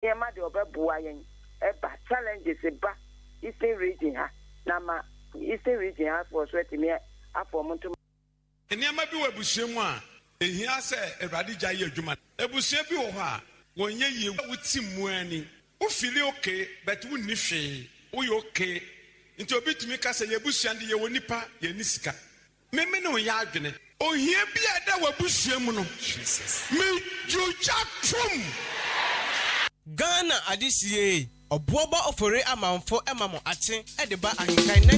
Yema de Obebuayan, Eba challenges eba Eastern region ha. Nama Eastern region has for sweating me up for Montum. And Yama be a Bushima, and he has a Radija Juma. A Bushabi or ha, when ye with Tim Wanning. O feel okay, but wouldn't nife. O okay. Into a bit to make us a Yabushandi Yawonipa, Yanisika. Memeno Yagene. O here be a dawa Bushamuno. Jesus. Me, you jack from Ghana adisiye obuoba ofore amanfo emamo ache edeba Ahenkan 93.3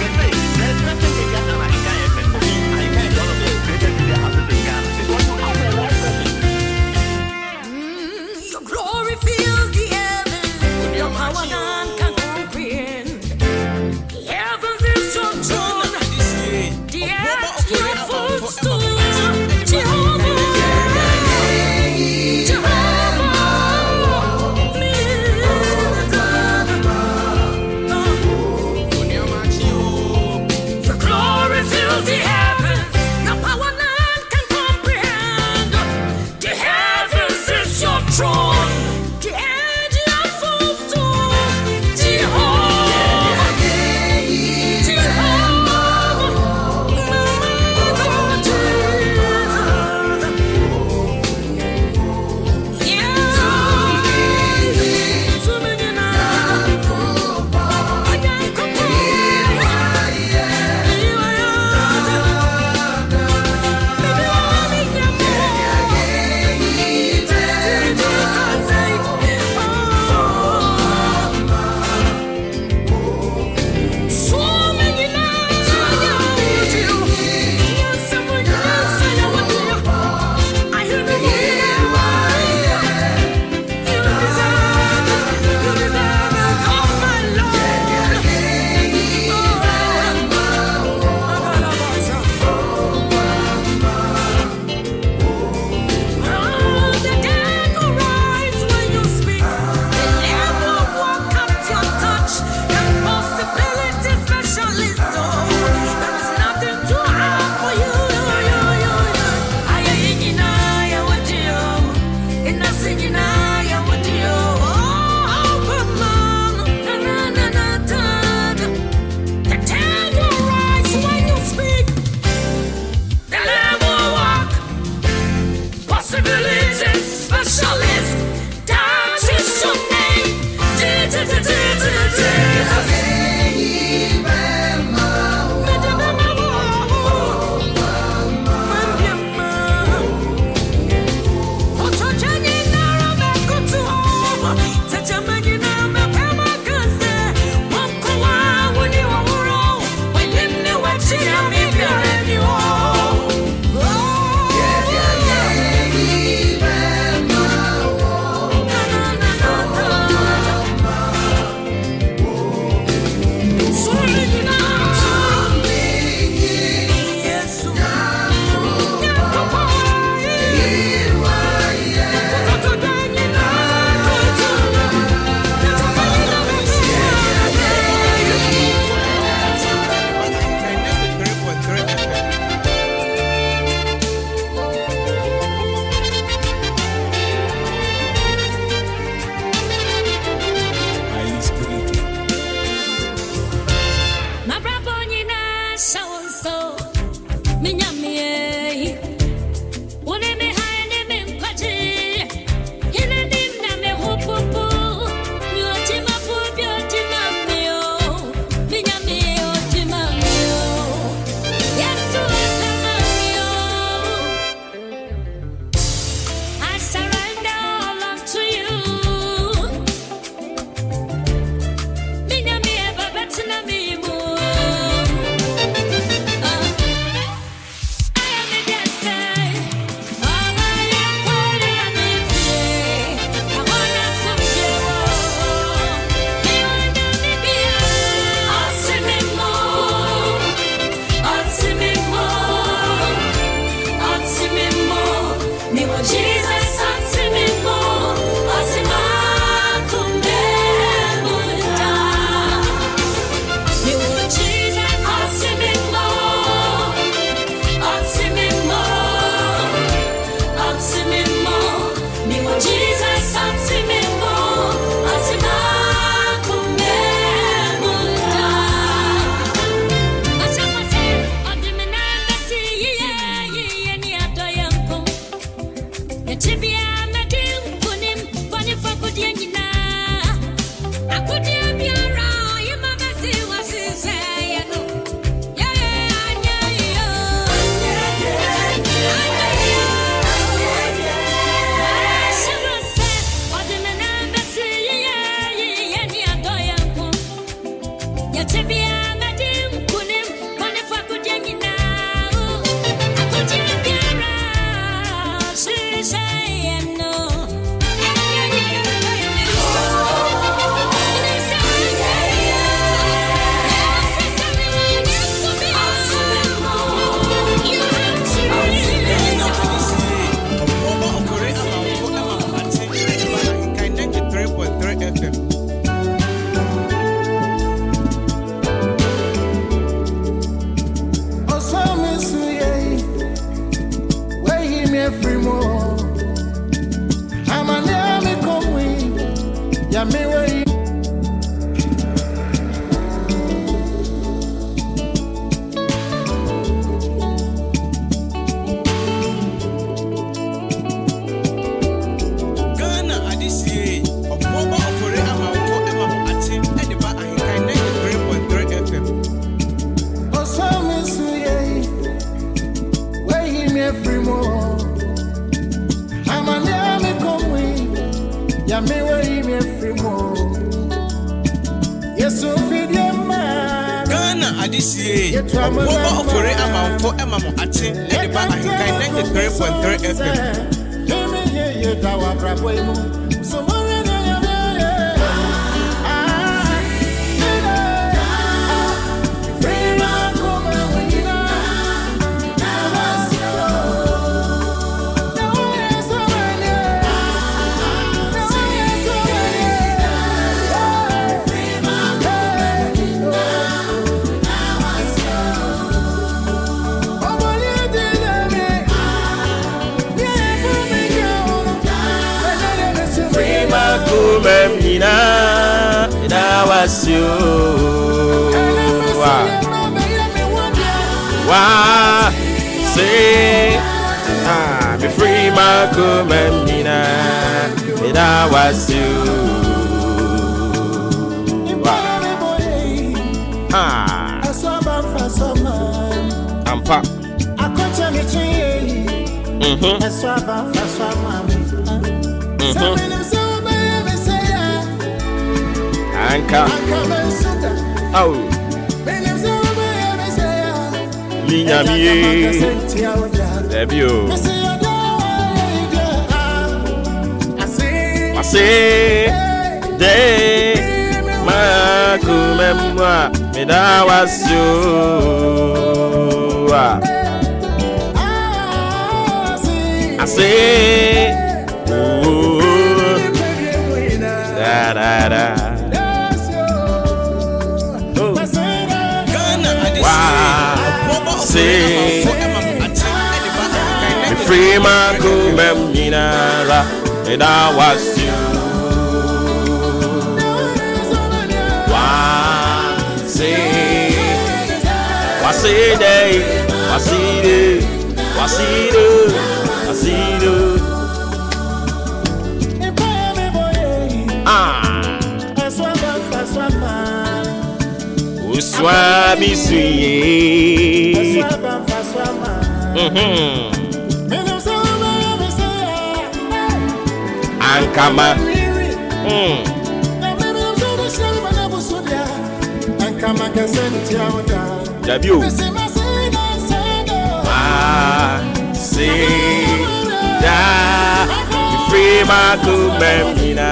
FM. There's nothing in Ghana like Ahenkan FM. For me, Ahenkan is one of the greatest media houses in Ghana. It's one of the right person. Your glory fills the heavens. Your power none can comprehend. The heavens is your throne. The earth your footstool. Jehovah. Be free, Malcolm and Nina. And I was you. I'm pop. Anka. Oh. Minyami. Debio. I say, day, my kumemwa, me da was you. I say, ooh, da da da. Wow, say, me free my kumemwa, me da was you. Say day, wasidu. Uswabi suye. Ankama. W. Say that you free my kumemina,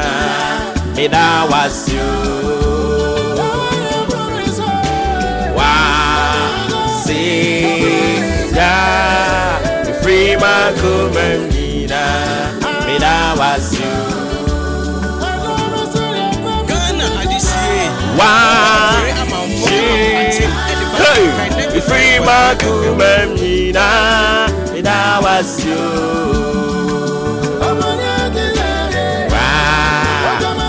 me da was you. Say that you free my kumemina, me da was you. Hey, you free my kumemina, and I was you.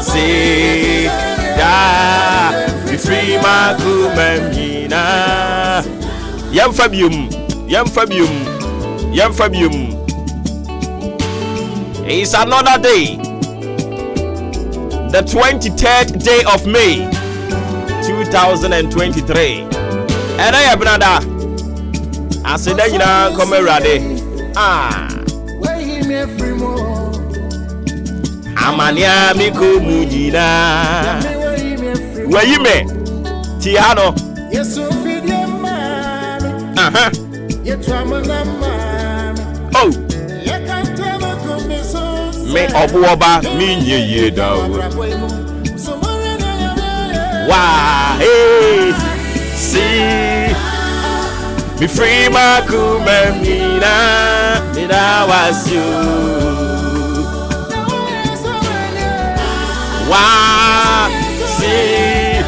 See that you free my kumemina. Yam Fabium. It's another day, the 23rd day of May 2023. And I have brother. I said that you know come ready. Amania mi kumudina. Where you me? Tiano. Oh. Me obuoba mi nye dawo. Wow, hey, see, be free, my kumemina, and I was you. Wow, see,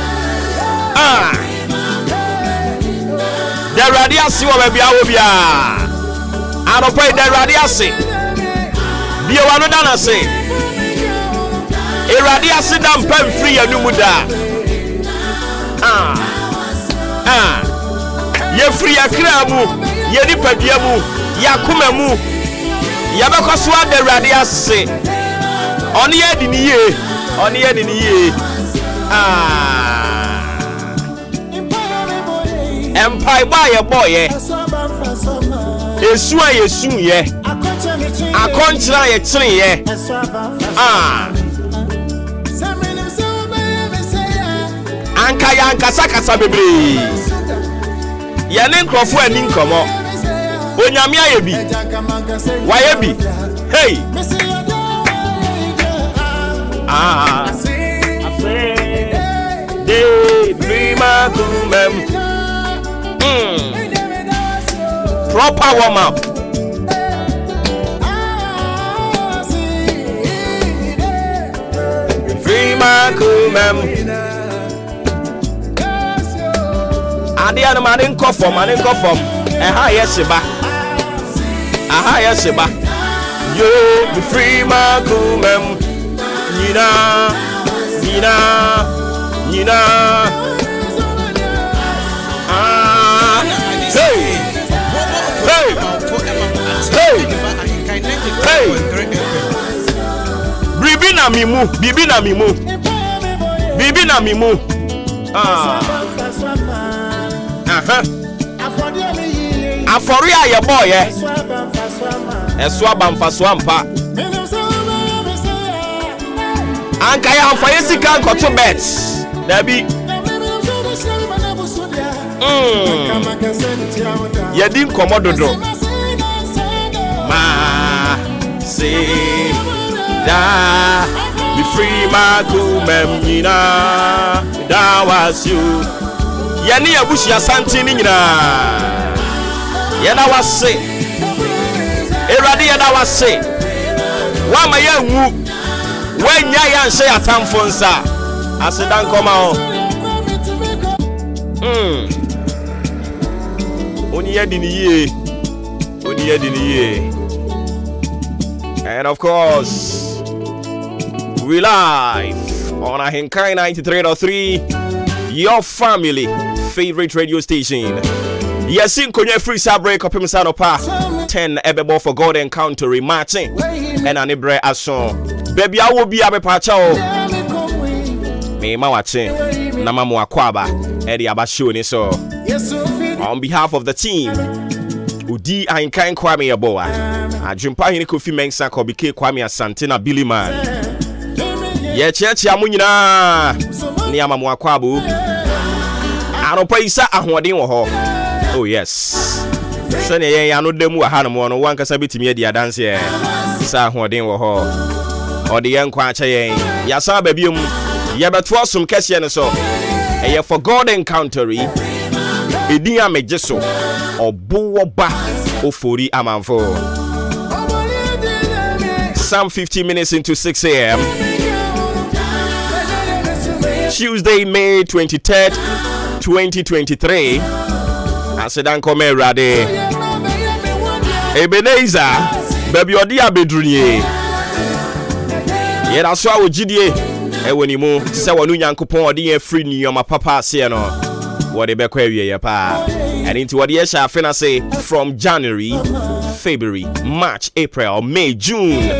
the radiasi will be our bia. I don't pay the radiasi. Be one of them, say, Eradi asidam pam free anumu da. Ye free akra mu, ye nipadua mu, yakoma mu. Ya beko so ade Eradi ase. Oni ye di ni ye. Empire boy ye. Esu ayesu ye. Akontra ye tren ye. Anka ya kasa bebre. Ye ne nkrofo ani nkomo. Onyame aye bi. Waye bi. Hey. De prima kumem. Proper warm up. Prima kumem. Adia no manin kofom. Aha yesiba. Yo, be free ma kumem. Nina. Bibi na mimu. Afori aye boy eh. Esu abamfa so ampa. Anka ya amfa yesika nkoto bet. Dabi. Yedi nkomododo. Ma se da be free ma kumem nyina da was you. Yeni abushi asante ni nyina. Yena wase. Eradi yena wase. Wa ma ye wu. Wenya ya nse atamfo nsa. Asedan koma o. Oni yedi ni ye. And of course, we live on Ahenkan 93.3, your family favorite radio station. Yes, in Konya free sub break up himself pa 10 ebebo for God encounter matching and an ibre ason. Baby, I will be a pacho. Me ma watching Namamu Akwaba Eddie Abashuni so. On behalf of the team, Udi Ahenkan Kwame Yaboa, Ajumpa Hini Kofi Mensa Kobike Kwame Asante Billy Man. Ye chechi amunyina ni amamu akwabu. Anopa isa ahoden wo ho. Oh yes. Sene ye ya no demu wa hanom no wankasa bitimi adi adanse ye. Isa ahoden wo ho. Ode ye nkwa acha ye. Ya sa babiom ye beto asum kese ne so. Eye for God encountering. Edin amejeso. Obo ba ofori amanfo. Some 50 minutes into 6 a.m. Tuesday, May 23rd, 2023. Asedan kome rade. Ebenezer, baby odi abedrunye. Yeda so awo gidie ewoni mu se wonu nyankopon odi ye free ni yoma papa ase no. Wo de bekwa awie ye pa. And into what ye sha fina say from January, February, March, April, May, June.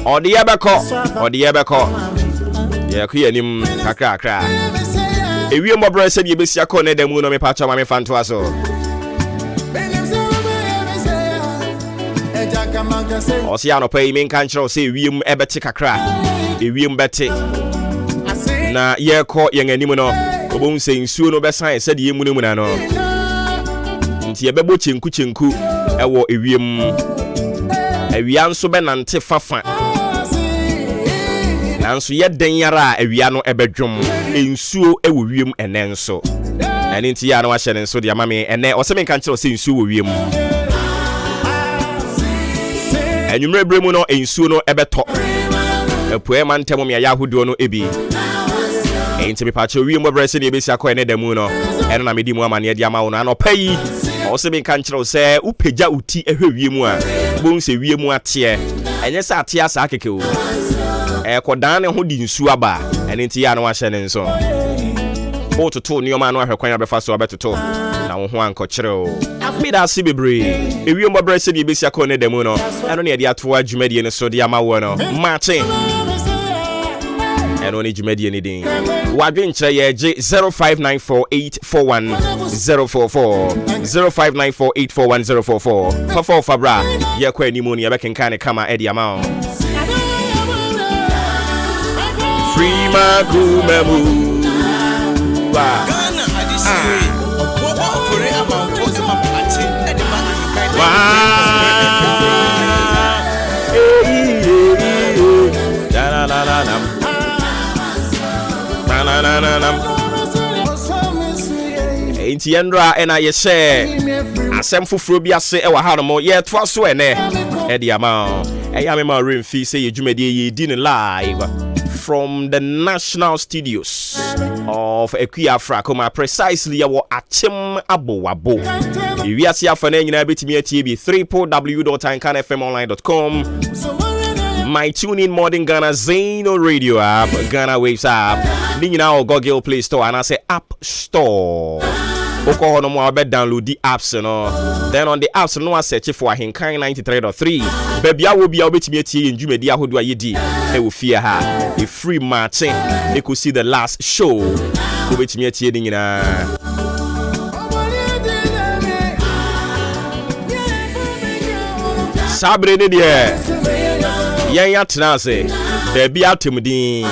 Odi ye beko. Ya ku yanim kakra ewie mobra se bi besia ko ne demu no me pacha ma me fanto aso osia no pay me kan chiro se ewiem ebete kakra ewiem bete na ye ko yen anim no obon se nsuo no besan se de yemu no na no nti ye bebo chenku ewo ewiem awia nso be nante fafa nanso ye den yara awia no ebedwom ensuo ewo wiem ene nso ene nti ya no wa hyene nso de amame ene oseme kan kire se nsuo wo wiem enwumre bremu no ensuo no ebeto epoe mantem me ya hodo no ebi enti me pa che wiem obre se de ebesi akọ ene damu no ene na medi mu amane de ama wo no anopayi oseme kan kire se upeja uti ehwe wiem a bon se wiem ate enye se ate asa akeke o Kodane ho di nsu aba ene nti ya na wa hye ne nso o toto nioma no ahwe kwan abefa so abetoto na wo ho anko kire o me da si bebre ewi mo bre se bi besia ko ne demu no eno ne de ato adwumadi ne so de ama wo no Maakye eno ne dwumadi ne din wadwe nkyere ye je 0594841044 0594841044 fafo fabra ye kwa animu ne ye bekenkan ne kama e de ama o Free Makumemu Ghana adisiwe oboba ofore amanfo emamu ate edema ahinkan Inti yendra ena yeshe asem fufuro bi ase e wa ha no mo ye toa so ene e de ama e ya me ma remfi say yedwumade ye di ne live from the national studios of Ekuafra Koma, precisely yawo Achim Abowabo. Iwi ase afa na nyina betimi atie bi www.ahenkanfmonline.com. My tune-in modern Ghana Zeno radio app, Ghana Waves app. Ni nyina o Google Play Store and I say App Store. Oko hono mo be download the apps no. Then on the apps no search for Ahenkan 93.3. Baby awo bia obetimi atie ndwumadi ahodo ayedi e wo fie ha. A free Maakye. You could see the last show. Obetimi atie ni nyina. Sabre ne de. Yan ya tenase. Baby atemudin.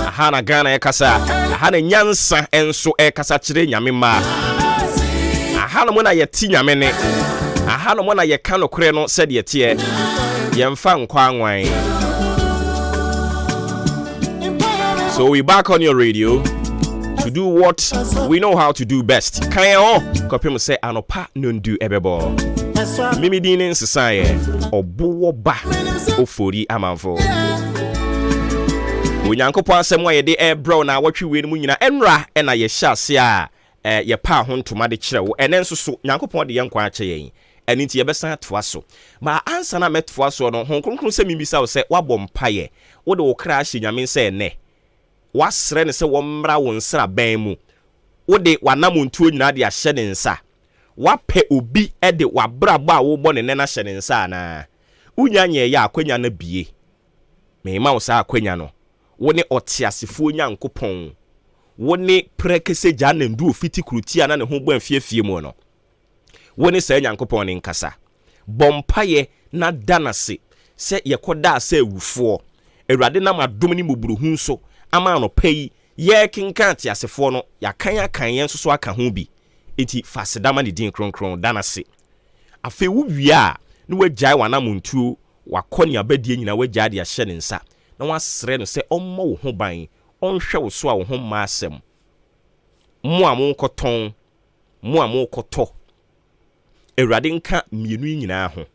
Aha na Ghana ekasa. Aha na nyansa enso ekasa kire nyame ma. Aha no mo na yeti nyame ne. Aha no mo na ye ka no kure no sɛ de tie. Yemfa nkwa anwan. So we back on your radio to do what we know how to do best. Kan o kopim say anopa nondu ebebo. Mimi dinin sesaye obowo ba ofori amanfo. Onyankopon asem wa ye de ebro na watwe we mu nyina enra na ye hyase a ye pa ho ntoma de kire wo ene nso so Nyankopon de ye nkwa ache yen eni nti ye besan atoa so ma ansa na metoa so no hon kronkron se mibisa wo se wabɔ mpaye wo de wo kra ahye nyame se ne wasre ne se wo mmra wo nsra ban mu wo de wanam ntuo nyina de ahye ne nsa wapɛ obi de wabrabɔ a wo bɔ ne na hye ne nsa na unya nye ya akwanya na bie me ma wo sa akwanya no wo ne otiasefo Nyankopon wo ne prekese gya na ndu ofiti krutia na ne ho bɔ afiefie mu no wo ne sa Nyankopon ne nkasa bompaye na danase se yekoda sa awufo Awurade na madom ni mobruhu so ama no pai ye kenkan tiasefo no yakan akan yen so aka ho bi enti fasedama ne din kronkron danase afi wo wia ne wagyae wana montuo wakɔne abadie nyina wagyae de ahye ne nsa na wasrɛ no sɛ ɔmmɔ wo ho ban ɔnhwɛ wo so a wo ho ma asɛm mo amonkɔtɔn mo amokɔtɔ Awurade nka mienu nyina ho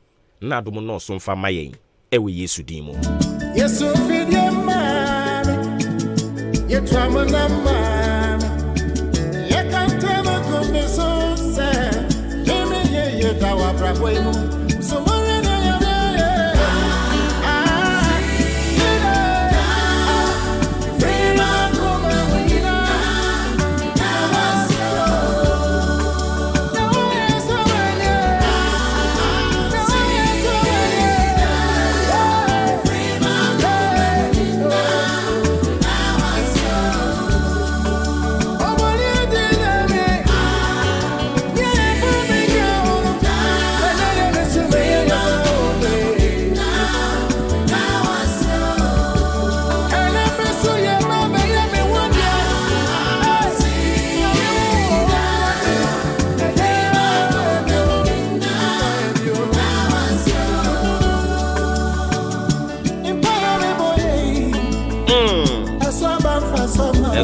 na adom no so mfa ma yɛn ɛwɔ Yesu din mu Yesu fidie mami yetu amana mami yekantema kumbe so se ye dawa brabo imu so mwe na ye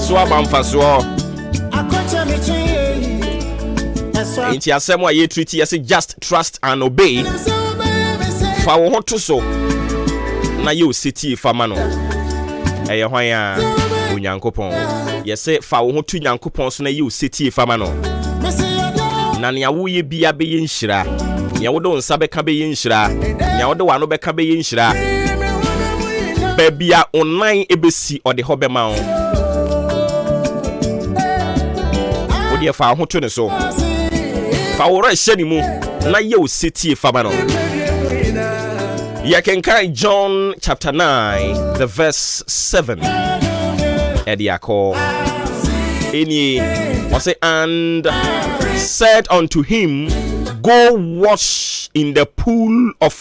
so abamfaso Inti asem wa ye treat yes just trust and obey fa wo ho to so na ye oseti fama no eye hwan a Onyankopon yese fa wo ho to Nyankopon so na ye oseti fama no na ne awo ye bia be ye nhira ne wo do nsa be ka be ye nhira ne wo do wa no be ka be ye nhira babia online ebesi ode ho bema wo wode fa ho to ne so fa wo ra hye ni mu na ye wo setie fa ba no ye can carry John chapter 9 the verse 7 ediako any or say and said unto him, go wash in the pool of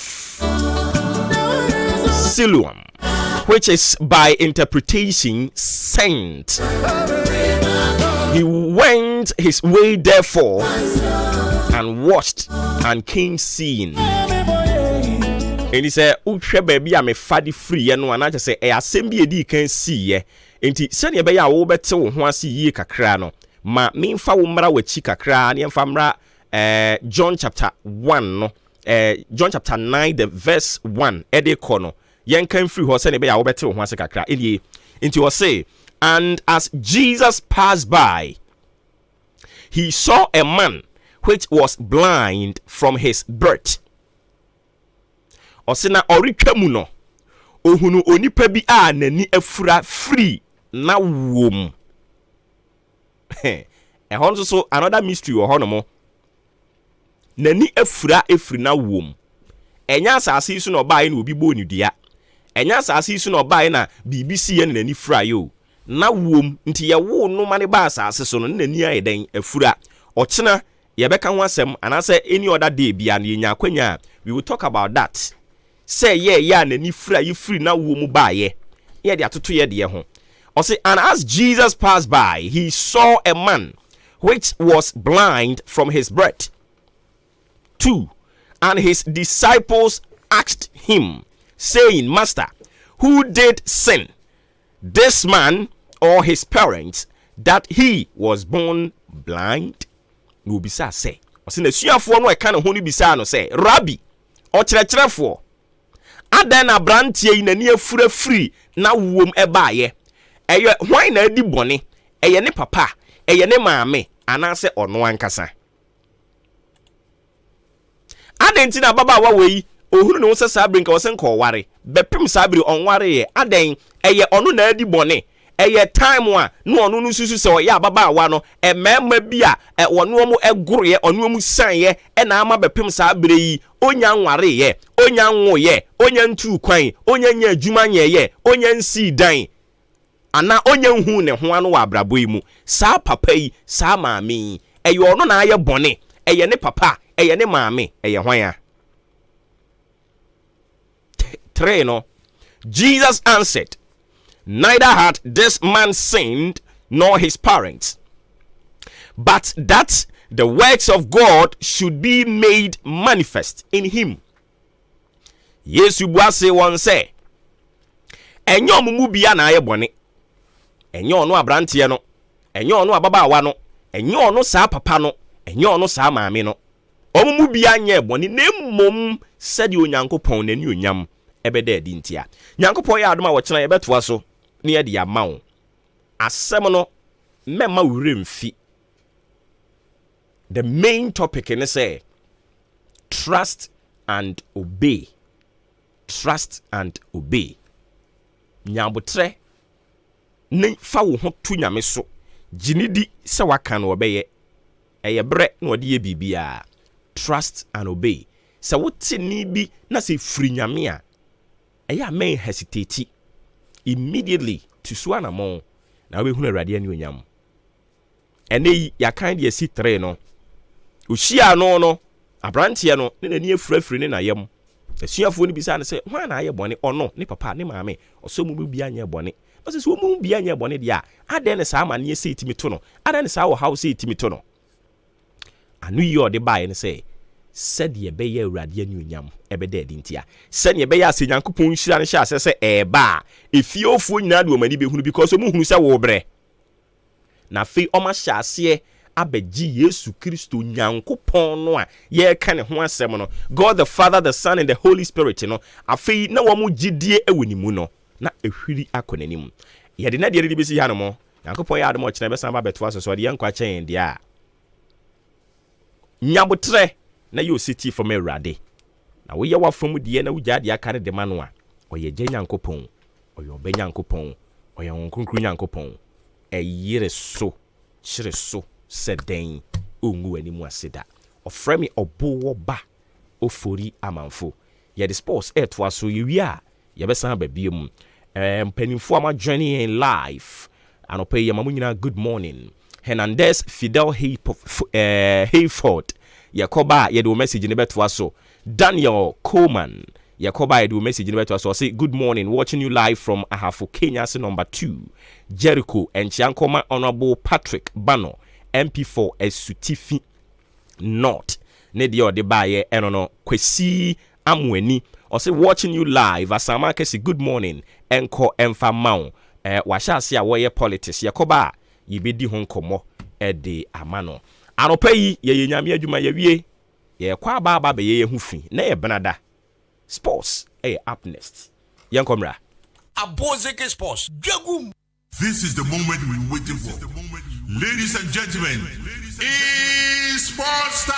Siloam, which is by interpretation sent. He went his way therefore and washed and came seeing. And he said, "Uchwe baby, I'm a faddy free." And one I just say, "I assembly edi can see ye." Enti send ye be ya wo bete wo ho ase yie kakra no. Ma me mfa wo mra wachi kakra ne mfa mra John chapter 1 no. John chapter 9 the verse 1 ede ko no. Yen kan free ho se ne be ya wo bete wo ho ase kakra. Enti wo say, and as Jesus passed by, he saw a man which was blind from his birth. Osina oritwamu no ohunu onipa bi a nani afura free na wom. Ehon so another mystery wo hono mo. Nani afura efri na wom. Enya asase isu na obae na obi bo nidua. Enya asase isu na obae na BBC ye nani fra yo. Na wom nti ye wo no mane ba asase so no nani ayeden afura. Ochina ye beka ho asem anase any other day bia na nya kwanya. We will talk about that. Say yeah nani fra you free na wo mu ba ye. Ye de atoto ye de ho. Or say, and as Jesus passed by, he saw a man which was blind from his birth. 2. And his disciples asked him, saying, Master, who did sin, this man or his parents, that he was born blind? No bisa say. Or say, the no kind of honey bisa no say, Rabbi, or churefo. Adana brantie in a near free na womb ebaye. Eye why na di bone eye ne papa eye ne maame anase ono ankasa aden na baba wa wei ohuru no se sabri nka wose nko ware bepem sabri onware ye aden eye ono na di bone eye time a no ono no susu se ya baba wa no emema bi a wono mu egoro ye ono mu san ye na ama bepem sabri yi onya nware ye onya nwo ye onya ntu kwan onya nya adwuma nye ye onya nsi dan ana onye hu ne ho anu wa abrabo yi mu saa papa yi saa maame yi eye ono na aye bone eye ne papa eye ne maame eye hwan ya 3 no Jesus answered, neither had this man sinned nor his parents, but that the works of God should be made manifest in him. Yesu buase won say enyo mumu bia na aye bone enyo ono abrante no enyo ono ababaawa no enyo ono saa papa no enyo ono saa maame no omumu bia anye bone nemmom sede onyankopon nani onyam ebede adi ntia nyankopon ya adoma wo kena yebetoa so ne ye de ama wo asem no mema wuremfi. The main topic in say trust and obey. Trust and obey. Nyabotre ne fa wo ho to nyame so ginidi se waka no obeye eye bre na ode ye bibia. Trust and obey. Se wote ni bi na se firi nyame a eye men hesitate immediately to suanamo na we hunu awrade ani onyam ene ya kan de si 3 no ohia no abrantie no ne nani afurafuri ne na yam asuafo ni bisa ne se hwan na aye bone ono ne papa ne maame oso mu bi anya bone o se so mu bi anya bone dia ade ne saa mane se itimi to no ade ne saa wo house itimi to no anu yi ode bae ne se said ye be ye awrade ani onyam ebede adintia said ye be ya se nyankopon hira ne hya se eba efiofuo nyina de o mani be hunu because o mu hunu se wo bre na fe o ma hya ase abeji Yesu Kristo nyankopon no a ye ka ne ho asem no God the Father, the Son and the Holy Spirit no afei na wo mu gidie ewonimu no na ehwiri akonanim ye de na de besi ha no mo nyankopon ya de mo kina be san ba beto aso so de yankwa chen de a nyabotre na yo city from Awrade na wo ye wa fam de na wo gya de aka de ma no a o ye gya nyankopon ɔyɛ ɔbɛ nyankopɔn ɔyɛ wɔn kronkron nyankopɔn ɛyere so kyerɛ so sɛ dɛn ɔngu w'anim ase da ɔfrɛ me ɔbo ba ofori amanfo yɛde sports ɛtoa so yɛwie a yɛbɛsan babie mu mpanimfoɔ ama joining in live anɔpa yi yɛma mo nyinaa good morning Hernandez Fidel Hayford Yakoba yɛde wo message ne bɛtoa so Daniel Coleman Yakoba yɛde wo message ne bɛtoa so say good morning watching you live from Ahafo Kenya number 2 Jericho and Chiankoma Honorable Patrick Bano MP4 Esutifi North ne deɛ ɔde baayɛ ɛno no Kwesi Amweni ɔsɛ watching you live asama kɛse good morning ɛnkɔ ɛmfa mawo wahyɛ ase a wɔyɛ politics Yakoba yɛbɛdi ho nkɔmmɔ ɛde ama no anɔpa yi yɛyɛ nyame adwuma yɛwie yɛkɔ aba bɛyɛ yɛ ho fi na yɛbenada sports up next yɛnkɔmmra Abozeke Sports. Jagum. This is the moment we're waiting for. Ladies and gentlemen, it's sports time!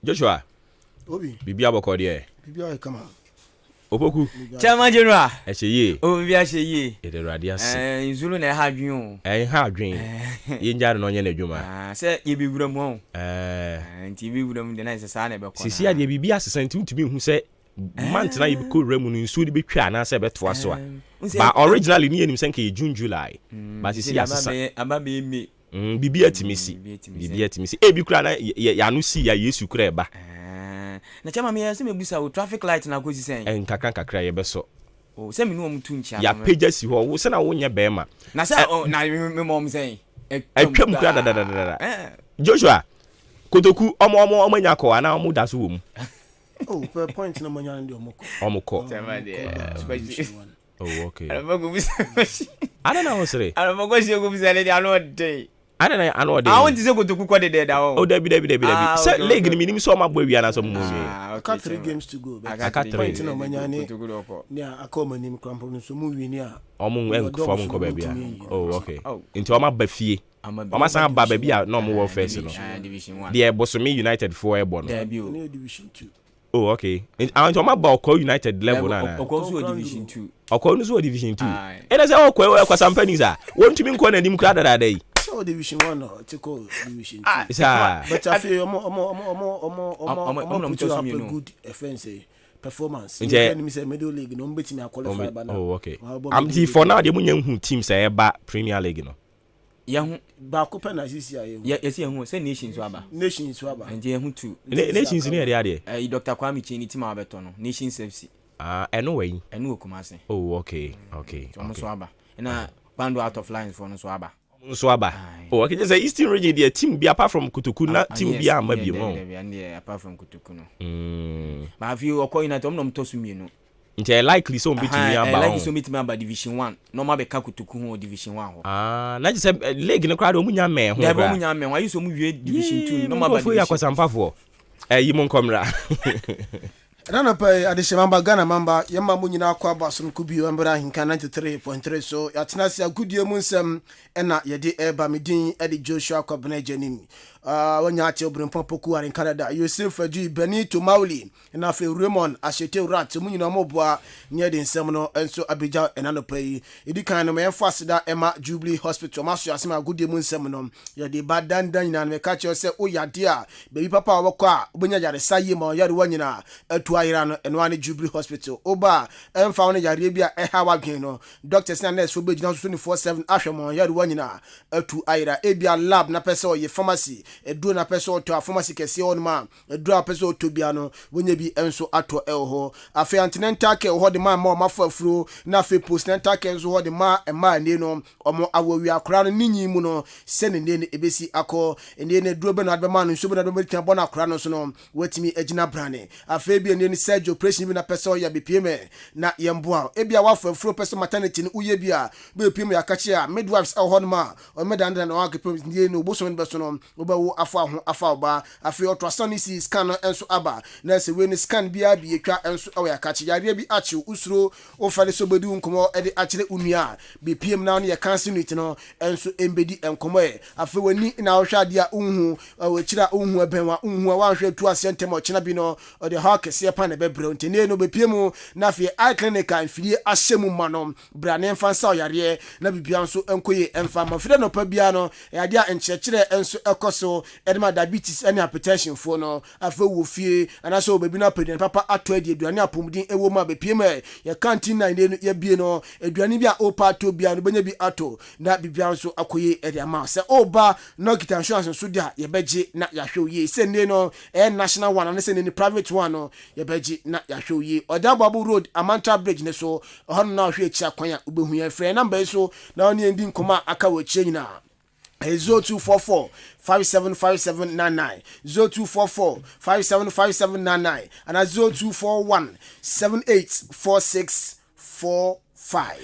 Joshua Obi Bibi aboko de Bibi come on Opoku Chairman General. Ehye O bi ahye ye. Ede radio ase Nzulu na ha adwen o. Ha adwen ye njare no nye na adwuma Se ye bi wura mu o. Nti bi wura mu de na se sa na be kɔ. Sisi ade bibi asesa nti ntumi hu se month na ye bi ko wura mu no nsu de betwa na se betoa so a ba originally ni enim senka ye June July ba sisi asesa aba be me bibi atimisi e bi kura na ya no si ya Yesu kura eba na chama me se mebusa o traffic light na ko si sen kakra ye beso o se me no mu tu nchia ya page si ho wo se na wo nya be ma na se na me mom sen atwam kura da Joshua kotoku omo nya ko ana omo da so wo mu oh per point na manya ndi omoko oh okay I don't know sir I don't know go bisa le dia no dey I want to say kotoku ko dey da o Debi say league ni minim so ma bo wi ana so mo wi got 3 games to go I got 3 point na manya ni ya akoma nim krampo no so mu wi ni a omo form ko ba bia oh okay into oma ba fie oma san ba bia a no mo wo first no the Bosomi United for ebo no division 2 oh okay and oma ba Oko United level na Oko so division 2 Oko no so division 2 e na say Oko e kwa sampanies a wontumi nko na nim kra da da yi so division 1 no tiko division 2 but I feel good offense performance you me say middle league no mbetimi qualify ba na oh okay am for now de munya hu team say eba Premier League no ya hu ba ko penalty ya yes ya hu say nations aba nje hu tu nations ni ade Dr. Kwame Chini team abeto no nations FC eno wey eno Kumase oh okay so so aba na bando out of lines for no so aba oh okay just Eastern region the team be apart from Kutuku na team be am bi mo apart from Kutuku no ma fi Oko United omnom to so mienu nti likely so mbetimi aba likely so mbetimi aba division 1 normal be ka Kutuku ho division 1 ho na just league no crowd omunya me ho da omunya me wa yiso mu wie division 2 normal ba division yakosampafo yi mo nkomra Rana pay adishemamba Ghana mamba yamma munyina kwa basun kubi ambra hinka 93.3 so yatenasi agudie mu nsem ena yede eba medin edi Joshua Kwabena Janim wanya ate obrimpo poku are in Canada Yosef Adu Benito Mauli na fe Raymond Ashete Rat munyina moboa nye de nsem no enso Abidjan enano pay edi kan no me fasida Emma Jubilee Hospital maso asema agudie mu nsem no yede badan dan nyina me ka che se oyade a baby papa wokọ a obonya yare saye ma yare wanyina atu ayira no eno ane Jubilee Hospital oba emfa won yare bia eha wadwen no doctors na nurse fo begina 24/7 ahwemo yare wanyina atu ayira ebia lab na pese oye pharmacy edu na pese oto a pharmacy kese on ma edu a pese oto bia no wonya bi enso ato elho afi antinental care ho de ma mafo afuro na afi postnatal care enso ho de ma ne no omo awowi akora no ninyi mu no sene ne ebesi akọ ene ne duro be na adema no nso be na do me tia bona akora no so no watimi agina brane afi bi ne surgery operation bi na pese ya BPM na yemboa ebia wa fafuro pese maternity ne uye bia BPM ya kache a midwives e ho no ma o medanda na wa kepem ne no boso ne beso no obawo afa ho afa oba afi ultrasound si scan no enso aba na se we ne scan bia bi etwa enso e ya kache yare bi achi usuro o fare so bedu nkomo e de achire unua BPM na no ya cancer unit no enso embedi enkomo e afi wani na wo hwa dia unhu we kira unhu ebenwa unhu wa hwa tu asyentem o china bi no o de ha kese pa na bebre ntene no BPM na afi eye clinic amfiri ahyemu ma no brane mfansa yare na bibia nso enkoye emfa mafire no pa bia no ya dia enchekire enso ekoso edema diabetes any hypertension fo no afi wo fie anaso bebi na pedin papa ato adi aduane apomudin ewo ma BPM ya canteen na ide ya bie no aduane bia opa to bia no benya bi ato na bibia nso akoye ede ama se oba no kita insurance so dia ye beje na ya hwe se ne no national one na se ne private one no ye beje na ya hwe Odababu road Amanta bridge ne so hono na hwe echi akwan a obehu ya frɛ number so na oni endi nkoma aka wo echi nyina 0244 575799 0244 575799 and 0241 784645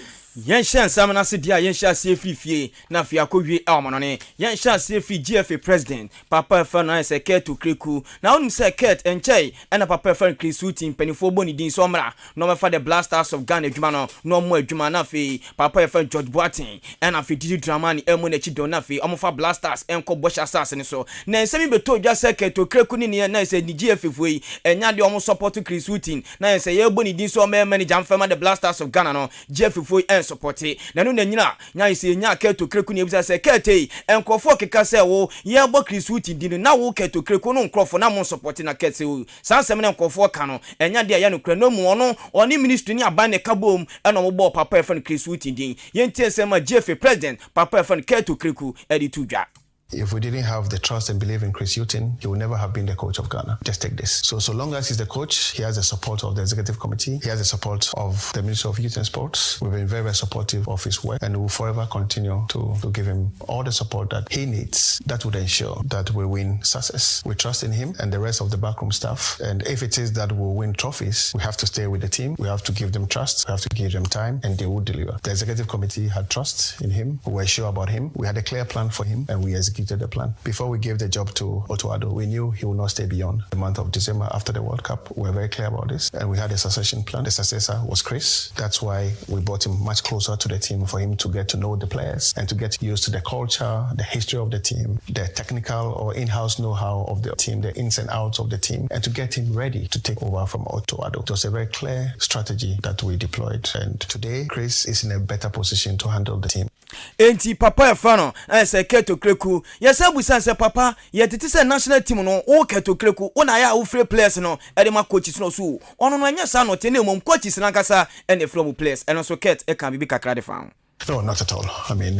yen shan samana se dia yen sha se fifie na fi akowie amonone yen sha se fi GFA president papa fa na se keto kreku na onum se ket enchei na papa fa krisuti mpanifo boni din so mra no me fa the blasters of Ghana adwuma no mo adwuma na fi papa fa George Boatin na fi Didi Dramani emu na chi don na fi omo fa blasters enko bosha asase ne so na ensemi beto dwa se keto kreku ni ne na se ni GFA foi enya de omo support krisuti na se ye boni din so me manager mfama the blasters of Ghana no GFA foi support na no nyina nya ise nya keto kreku ne bisa se kete enkofo keka se wo ye bo krisuti din na wo keto kreku no nkrofo na mo support na kete wo sansem ne enkofo ka no enya de ya no kra no mu ono oni ministry ni aban ne kabom eno mo bo papa efan krisuti din ye ntie se ma GFA president papa efan keto kreku edi tudwa. If we didn't have the trust and belief in Chris Hughton, he would never have been the coach of Ghana. Just take this. So long as he's the coach, he has the support of the executive committee. He has the support of the Ministry of Youth and Sports. We've been very, very supportive of his work, and we will forever continue to give him all the support that he needs. That would ensure that we win success. We trust in him and the rest of the backroom staff. And if it is that we'll win trophies, we have to stay with the team. We have to give them trust. We have to give them time, and they will deliver. The executive committee had trust in him. We were sure about him. We had a clear plan for him, and we executed the plan. Before we gave the job to Otto Addo, we knew he would not stay beyond the month of December after the World Cup. We were very clear about this, and we had a succession plan. The successor was Chris. That's why we brought him much closer to the team for him to get to know the players and to get used to the culture, the history of the team, the technical or in-house know-how of the team, the ins and outs of the team, and to get him ready to take over from Otto Addo. It was a very clear strategy that we deployed, and today Chris is in a better position to handle the team. Enti papa efano se keto kreku yesabu sanse papa yetiti se national team no o keto kreku ona ya o free players no ede ma coaches no so ono no anya sa no tene mom coaches na nkasa ene from players eno so ket e kan bibi kakra de fan. No, not at all. I mean,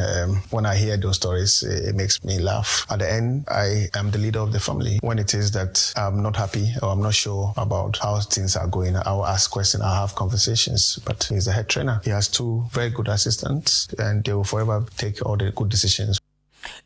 when I hear those stories, it makes me laugh. At the end, I am the leader of the family. When it is that I'm not happy or I'm not sure about how things are going, I'll ask questions, I'll have conversations. But he's the head trainer. He has 2 very good assistants, and they will forever take all the good decisions.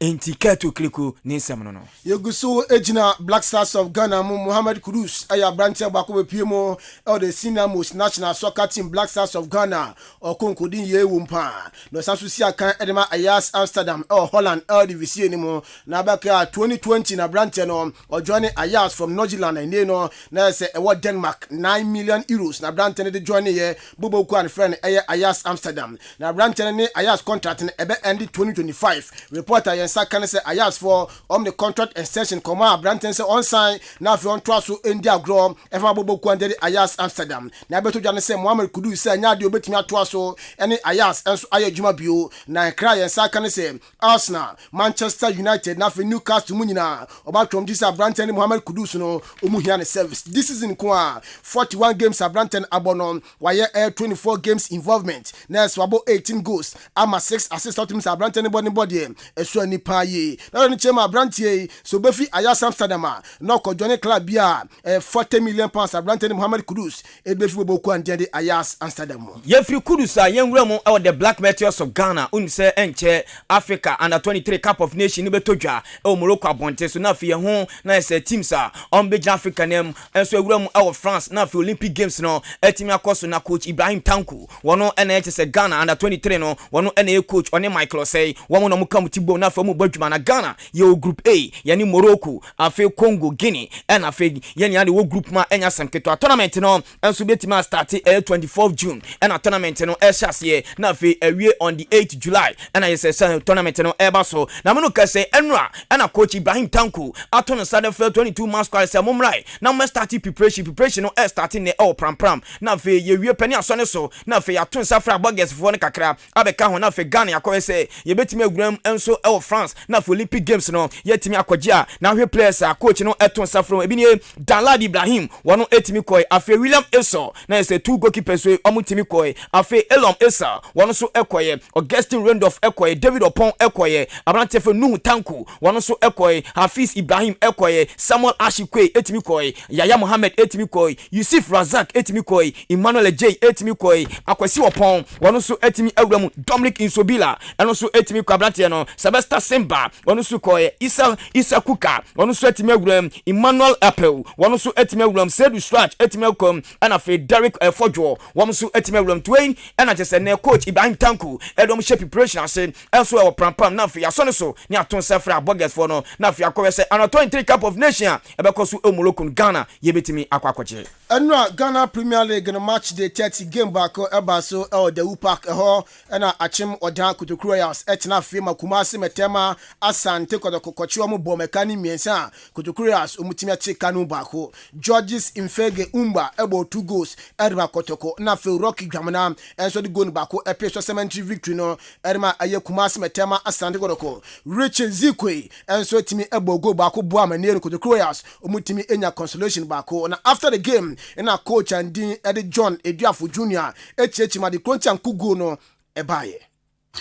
Enti keto kliku ni semno no yeguso ejina Black Stars of Ghana Mohamed Kudus aya branche bako bepiemo the senior most national soccer team Black Stars of Ghana okonkodi ye wumpa no sanso si akan edema Ajax Amsterdam Holland Eredivisie ni mo na baka 2020 na branche no join Ajax from Northern and no na say Denmark 9 million euros na branche ne de join ye bobo ku an friend Ajax Amsterdam na branche ne Ajax contract ne ebe end 2025 reporter yensa kan say Ajax for the contract extension koma branche say on sign na fi on twa so endi agro efa bobo ku an de Ajax Amsterdam na beto dwane say Mohamed Kudu say nya de obetimi atoa so ene Ajax enso aye djuma bio na kra yensa kan say Arsenal Manchester United na fi Newcastle munyina obatwom disa branche ne Mohamed Kudus no omuhia ne service this season kwa 41 games branche abono waye 24 games involvement na so abo 18 goals ama 6 assists to branche ne body esu ani pa ye na no chema brantie so befi Ajax Amsterdam na ko join club bia 40 million pounds brantie Mohamed Kudus e befi boku ande de Ajax Amsterdam ye free Kudus a ye nwura mu e the Black Meteors of Ghana unse enche Africa under 23 Cup of Nation ni betodwa e Morocco abonte so na fi ho na ese teams a on be Africa nem enso ewura mu e France na fi Olympic Games no etimi akoso na coach Ibrahim Tanku wono ena eche se Ghana under 23 no wono ena e coach oni Michael say wono no mukam tibo na fa mu badwuma na Ghana ye group A yani Morocco afi Congo Guinea ena afi yani ade wo group ma enya semketo tournament no enso betima start 24 June ena tournament no e shase na afi ewie on the 8th July ena yese tournament no eba so na me no ka say enra ena coach Ibrahim Tanku ato no start 22 months kwale say momrai na mo start preparation no starting ne pram na afi ye wie pani asone so na afi ya to nsafra boggers fo ne kakra abeka ho na afi Ghana yakọ say ye betimi aguram enso France na afi Olympic Games no yetimi akọje a na hwe players a coach no eto nsafra ebi ne Dalad Ibrahim wono etimi koi afi William Eso na yese two goalkeepers we omutimi koi afi Elom Esa wono so ekoye Augustine Randolph ekoye David Opon ekoye Abrante fe Nuhu Tanku wono so ekoye Hafiz Ibrahim ekoye Samuel Ashikwe etimi koi Yaya Mohammed etimi koi Yusuf Razak etimi koi Emmanuel J etimi koi Akwesi Opon wono so etimi awramu Dominic Insobila eno so etimi koi Abrante no Sebesta Simba wono so koi Isa Kuka wono so etimi awram Emmanuel Apple wono so etimi awram Sedu Stratch etimi akom ana fe Derek Fojo wono so etimi awram Twain ana just ne coach Ibrahim Tanku edom shape preparation ase enso e pram na fe asone so ni aton sefra boggers for no na fe akọ se ana 23 Cup of Nation ebekoso e Morocco Ghana yebetimi akwakoche enra Ghana Premier League no match day 30 game back eba so the Upak ho na achim odan Kotoko Royals etna fe Kumasi Metema Asante kokochi omo bo mekani miensa Kotoko Royals omutimi ache kanu bako Georges Infege Umba ebo 2 goals edma Kotoko na fe Rocky Gamana enso the goal bako epeso cemetery victory no edma aye Kumasi Metema Asante kodoko Richard Zikwe enso etimi ebo goal bako bo amanero Kotoko Royals omutimi enya consolation bako na after the game na coach and Eddie John Eduafo Jr. Echechima the crunch and kugo no ebaye.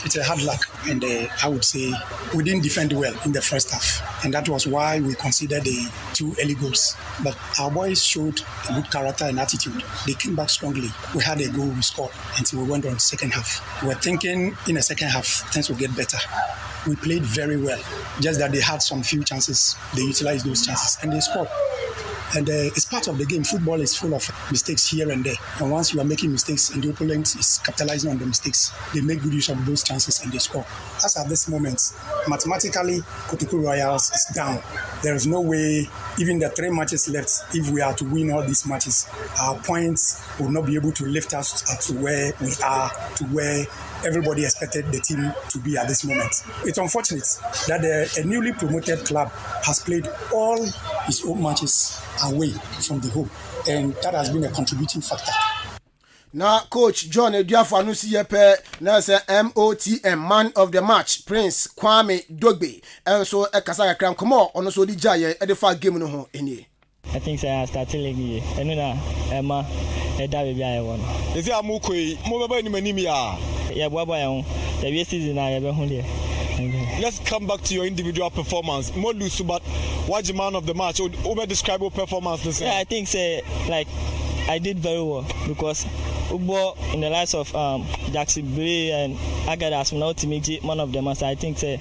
It's a hard luck, and I would say we didn't defend well in the first half, and that was why we considered the 2 early goals. But our boys showed a good character and attitude. They came back strongly. We had a goal, we scored until we went on second half. We were thinking in the second half things will get better. We played very well, just that they had some few chances. They utilized those chances and they scored. And it's part of the game. Football is full of mistakes here and there. And once you are making mistakes and the opponent is capitalizing on the mistakes, they make good use of those chances and they score. As at this moment, mathematically, Kotoko Royals is down. There is no way, even the 3 matches left, if we are to win all these matches, our points will not be able to lift us to where we are, to where everybody expected the team to be at this moment. It's unfortunate that a newly promoted club has played all his own matches away from the home, and that has been a contributing factor. Now, Coach John Eduafo anusi yepe na say MOTM man of the match Prince Kwame Dogbe and so ekasa kakra nkomo ono so di jaye e de fa game no ho eni. I think say I started league enu na Emma da be bia ye won. Is it amukoi mo baba ni manim ya? Yeah, boy ho. The season na ye be ho there. Let's come back to your individual performance. More loose, but what's the man of the match? Over describe your performance. Yeah, I think say like I did very well because Ubo in the likes of Jackson Bray and Agadas now to make man of the match. I think say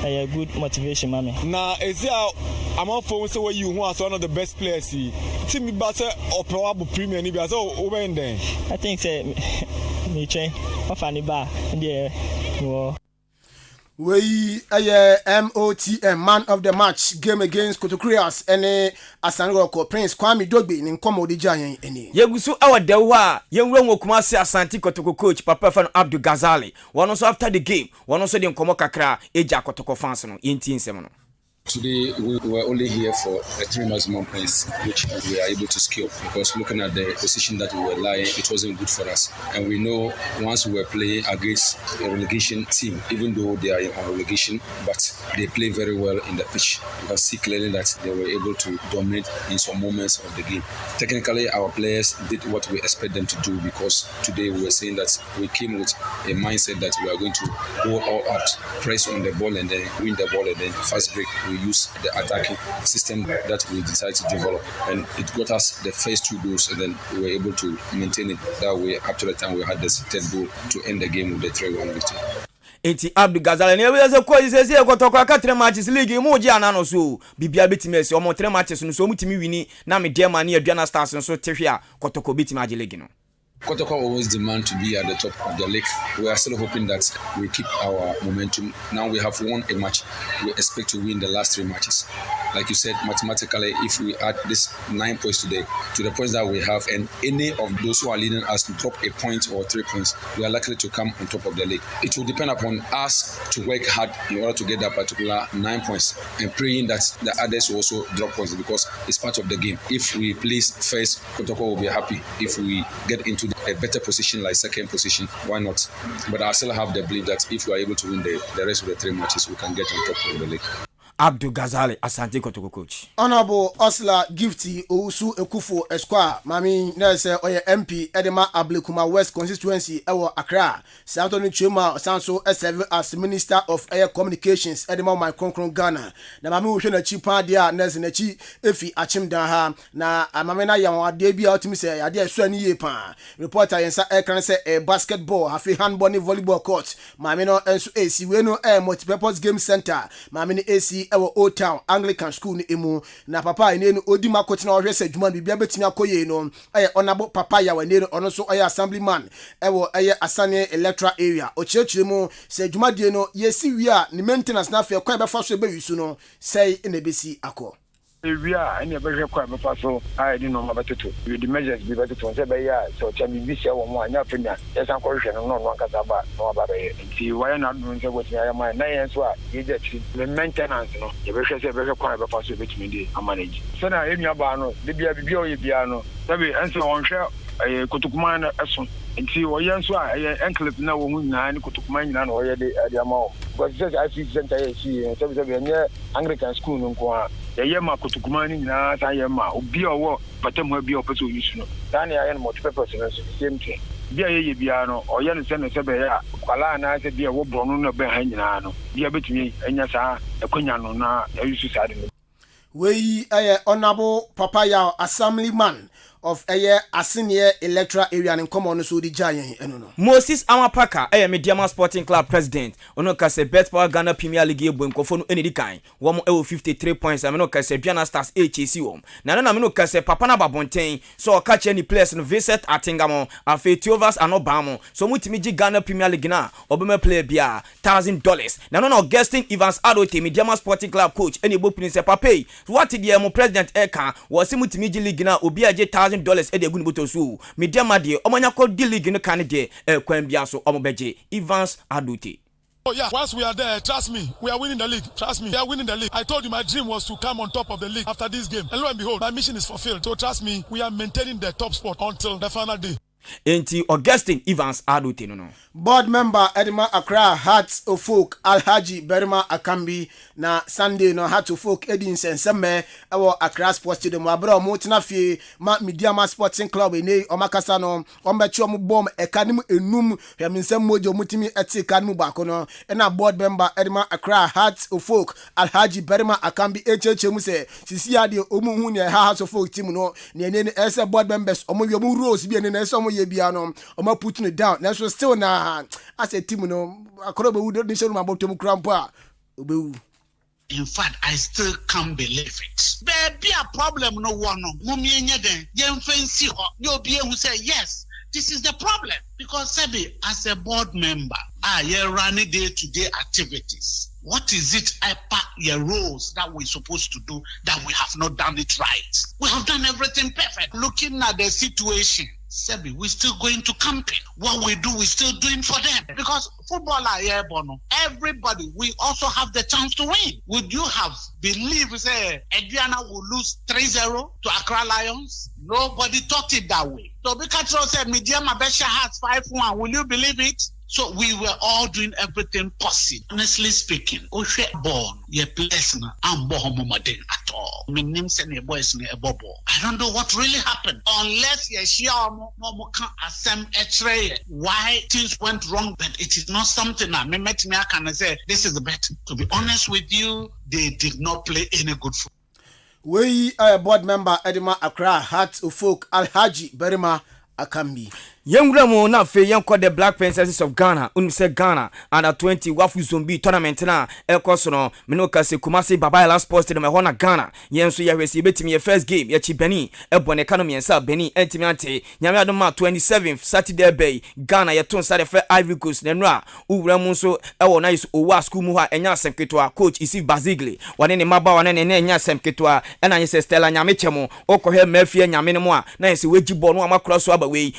a good motivation, mommy. Now is there I'm on phone say where you who as one of the best players see. Team Basse or probable Premier League as over in there. I think say me train off any bar in the We MOTM man of the match game against Kotoko Royals ene Asanroko Prince Kwame Dogbe ni nkomo di jayen eni. Yegusu awadewo a yenwura Kumasi Asante Kotoko coach Papa Fan Abdul Ghazali. One also after the game, one also the nkomo kakra eja Kotoko fans no yenti nsem no. Today, we were only here for 3 maximum points, which we are able to secure because looking at the position that we were lying, it wasn't good for us. And we know once we were playing against a relegation team, even though they are in relegation, but they play very well in the pitch. You can see clearly that they were able to dominate in some moments of the game. Technically, our players did what we expect them to do because today we were saying that we came with a mindset that we are going to go all out, press on the ball and then win the ball and then fast break. We use the attacking system that we decided to develop, and it got us the first 2 goals, and then we were able to maintain it that way up to the time we had the 3rd goal to end the game with the 3-1 victory. Enti Abdul Ghazal ne we ze ko isese ekotokwa ka 3 matches league mu je ana no so bibia betimi ese omo 3 matches no so mutimi wini na me dem na Aduana Stars so tehwe a kotoko betimi age league no. Kotoko always demand to be at the top of the league. We are still hoping that we keep our momentum. Now we have won a match. We expect to win the last 3 matches. Like you said, mathematically, if we add this 9 points today to the points that we have, and any of those who are leading us to drop a point or 3 points, we are likely to come on top of the league. It will depend upon us to work hard in order to get that particular 9 points and praying that the others will also drop points because it's part of the game. If we place first, Kotoko will be happy. If we get into a better position like 2nd position, why not? But I still have the belief that if we are able to win the rest of the 3 matches, we can get on top of the league. Abdul Ghazali Asante Kotoko coach. Honorable Osla Gifty Owusu Ekufo Esquire Mami Nese Oye MP Edema Ablekuma West constituency Ewo Accra. Santo Chuma Sanso serve as Minister of Air Communications Edema my Konkron Ghana. Na mami wo hwe na chi pa dia Nese na chi efi achim dan ha na mami na ya ade bia otimi se ade asu ani ye pa. Reporter yensa ekran se basketball hafi handball ni volleyball court. Mami no enso AC we no multipurpose game center. Mami ni AC ewo Old Town Anglican School ni emu na papa ene no odi makoti na ohwe se dwuma bibia betimi akoye no onabo papa ya wane no ono so assemblyman ewo Asane electoral area ochechire mu se dwuma die no yesi wi a ni maintenance na fe kwa be fa so be wisu no sei na besi akọ we are any better kwa me so I didn't know about it with the measures be better to say be ya so chami bi se wo mo anya fenya yes an ko hwe no no nkasa ba no ba be nti why na do nse wetin ya man na yen so a ye je the maintenance no ye be hwe se be kwa be so be timi dey manage so na enu aba no de bia bibia o ye bia no sabe ense won hwe kotokuma na eso nti wo yen so a enclave na wo hu nyina ni kotokuma nyina na wo ye de ama because just I see center ye see sabe nye Anglican school no nko a ye ma kotokuma ni nyina ta ye ma obi owo patam bi opeso yusu no dan ya yen multipurpose no same thing bia ye bia no o ye no se be ya kwala na se bia wo brono no be ha nyina no bia betumi enya sa ekonya no na yusu sa de no we honorable papa ya assemblyman of Asine electoral area in common so di giant eno Moses Amapaka Mediama Sporting Club president ono ka se Bet Power Ghana Premier League ebo nkofo no enedi kan wo mo 53 points ameno ka se Aduana Stars HC wo na na ameno ka se papa na babonten so ka che ni players no Vincent Atingamo afi Tovas anobamo so mutimi gi Ghana Premier League na obema player bia $1,000 na no Augustine Evans Adote Mediama Sporting Club coach eni bo prince papa what the mo president eka wo se mutimi gi league na obi aje $1,000 ede gu ni botosu Mediama de omanya ko di league no kan de kwan bia so omobeje Evans Adote. Oh yeah, once we are there, trust me, we are winning the league. Trust me, we are winning the league. I told you my dream was to come on top of the league after this game. And lo and behold, my mission is fulfilled. So trust me, we are maintaining the top spot until the final day. Enti Augustine Evans Adote no. Board member Edema Accra Hearts of Folk Alhaji Berima Akambi na Sunday no Hearts of Folk Edin Senseme ewo Accra Sports Stadium abro mo tena fie ma Mediama Sporting Club ene omakasa no ombechi omubom ekanim enum yaminsem mojo mutimi eti kanu bako no na board member Edema Accra Hearts of Folk Alhaji Berima Akambi echeche mu se sisi ade omuhu ne Hearts of Folk team no ne ene ese board members omowie mu rules bi ene na ese ye bia no o put it down na so still na as a team no akoro be would dey show my bottom crampa obewu. In fact, I still can't believe it. There be a problem no one no mummy enye den yen fancy ho you be who say yes this is the problem because Sebi as a board member you running day-to-day activities. What is it your roles that we're supposed to do that we have not done it right? We have done everything perfect. Looking at the situation, Sebi, we're still going to camping. What we do, we're still doing for them. Because footballer here, Bono, everybody, we also have the chance to win. Would you have believed, say, Adriana will lose 3-0 to Accra Lions? Nobody thought it that way. So because said, Media Mabesha has 5-1. Will you believe it? So we were all doing everything possible. Honestly speaking, Oshe born, ye place na ambo homomadin at all. My name send ye boys ne ebobo. I don't know what really happened. Unless ye share no can asem etre why things went wrong, but it is not something that me met me I can say this is the bet. To be honest with you, they did not play any good football. We board member Edema Accra Heart Ufok Alhaji Berima Akambi. Yengramo na fe yenko the Black Princesses of Ghana unse Ghana under 20 wafu zombi tournament na ekoso no menoka se Kumasi Baba Sports de me Ghana yenso ya resi betimi ye first game ya Chibeni ebone economy ensa Beni entimi ante nyame adoma 27th Saturday bay Ghana ye ton sare fe Ivory Coast nenra uwramu so ewo na iso owa school mu ha enya semketo coach Isif Bazigli wane ne maba wane ne enya semketo ena ye Stella nyame chemo okohe mafie nyame ne mo a na ye se weji ball no amakro so aba we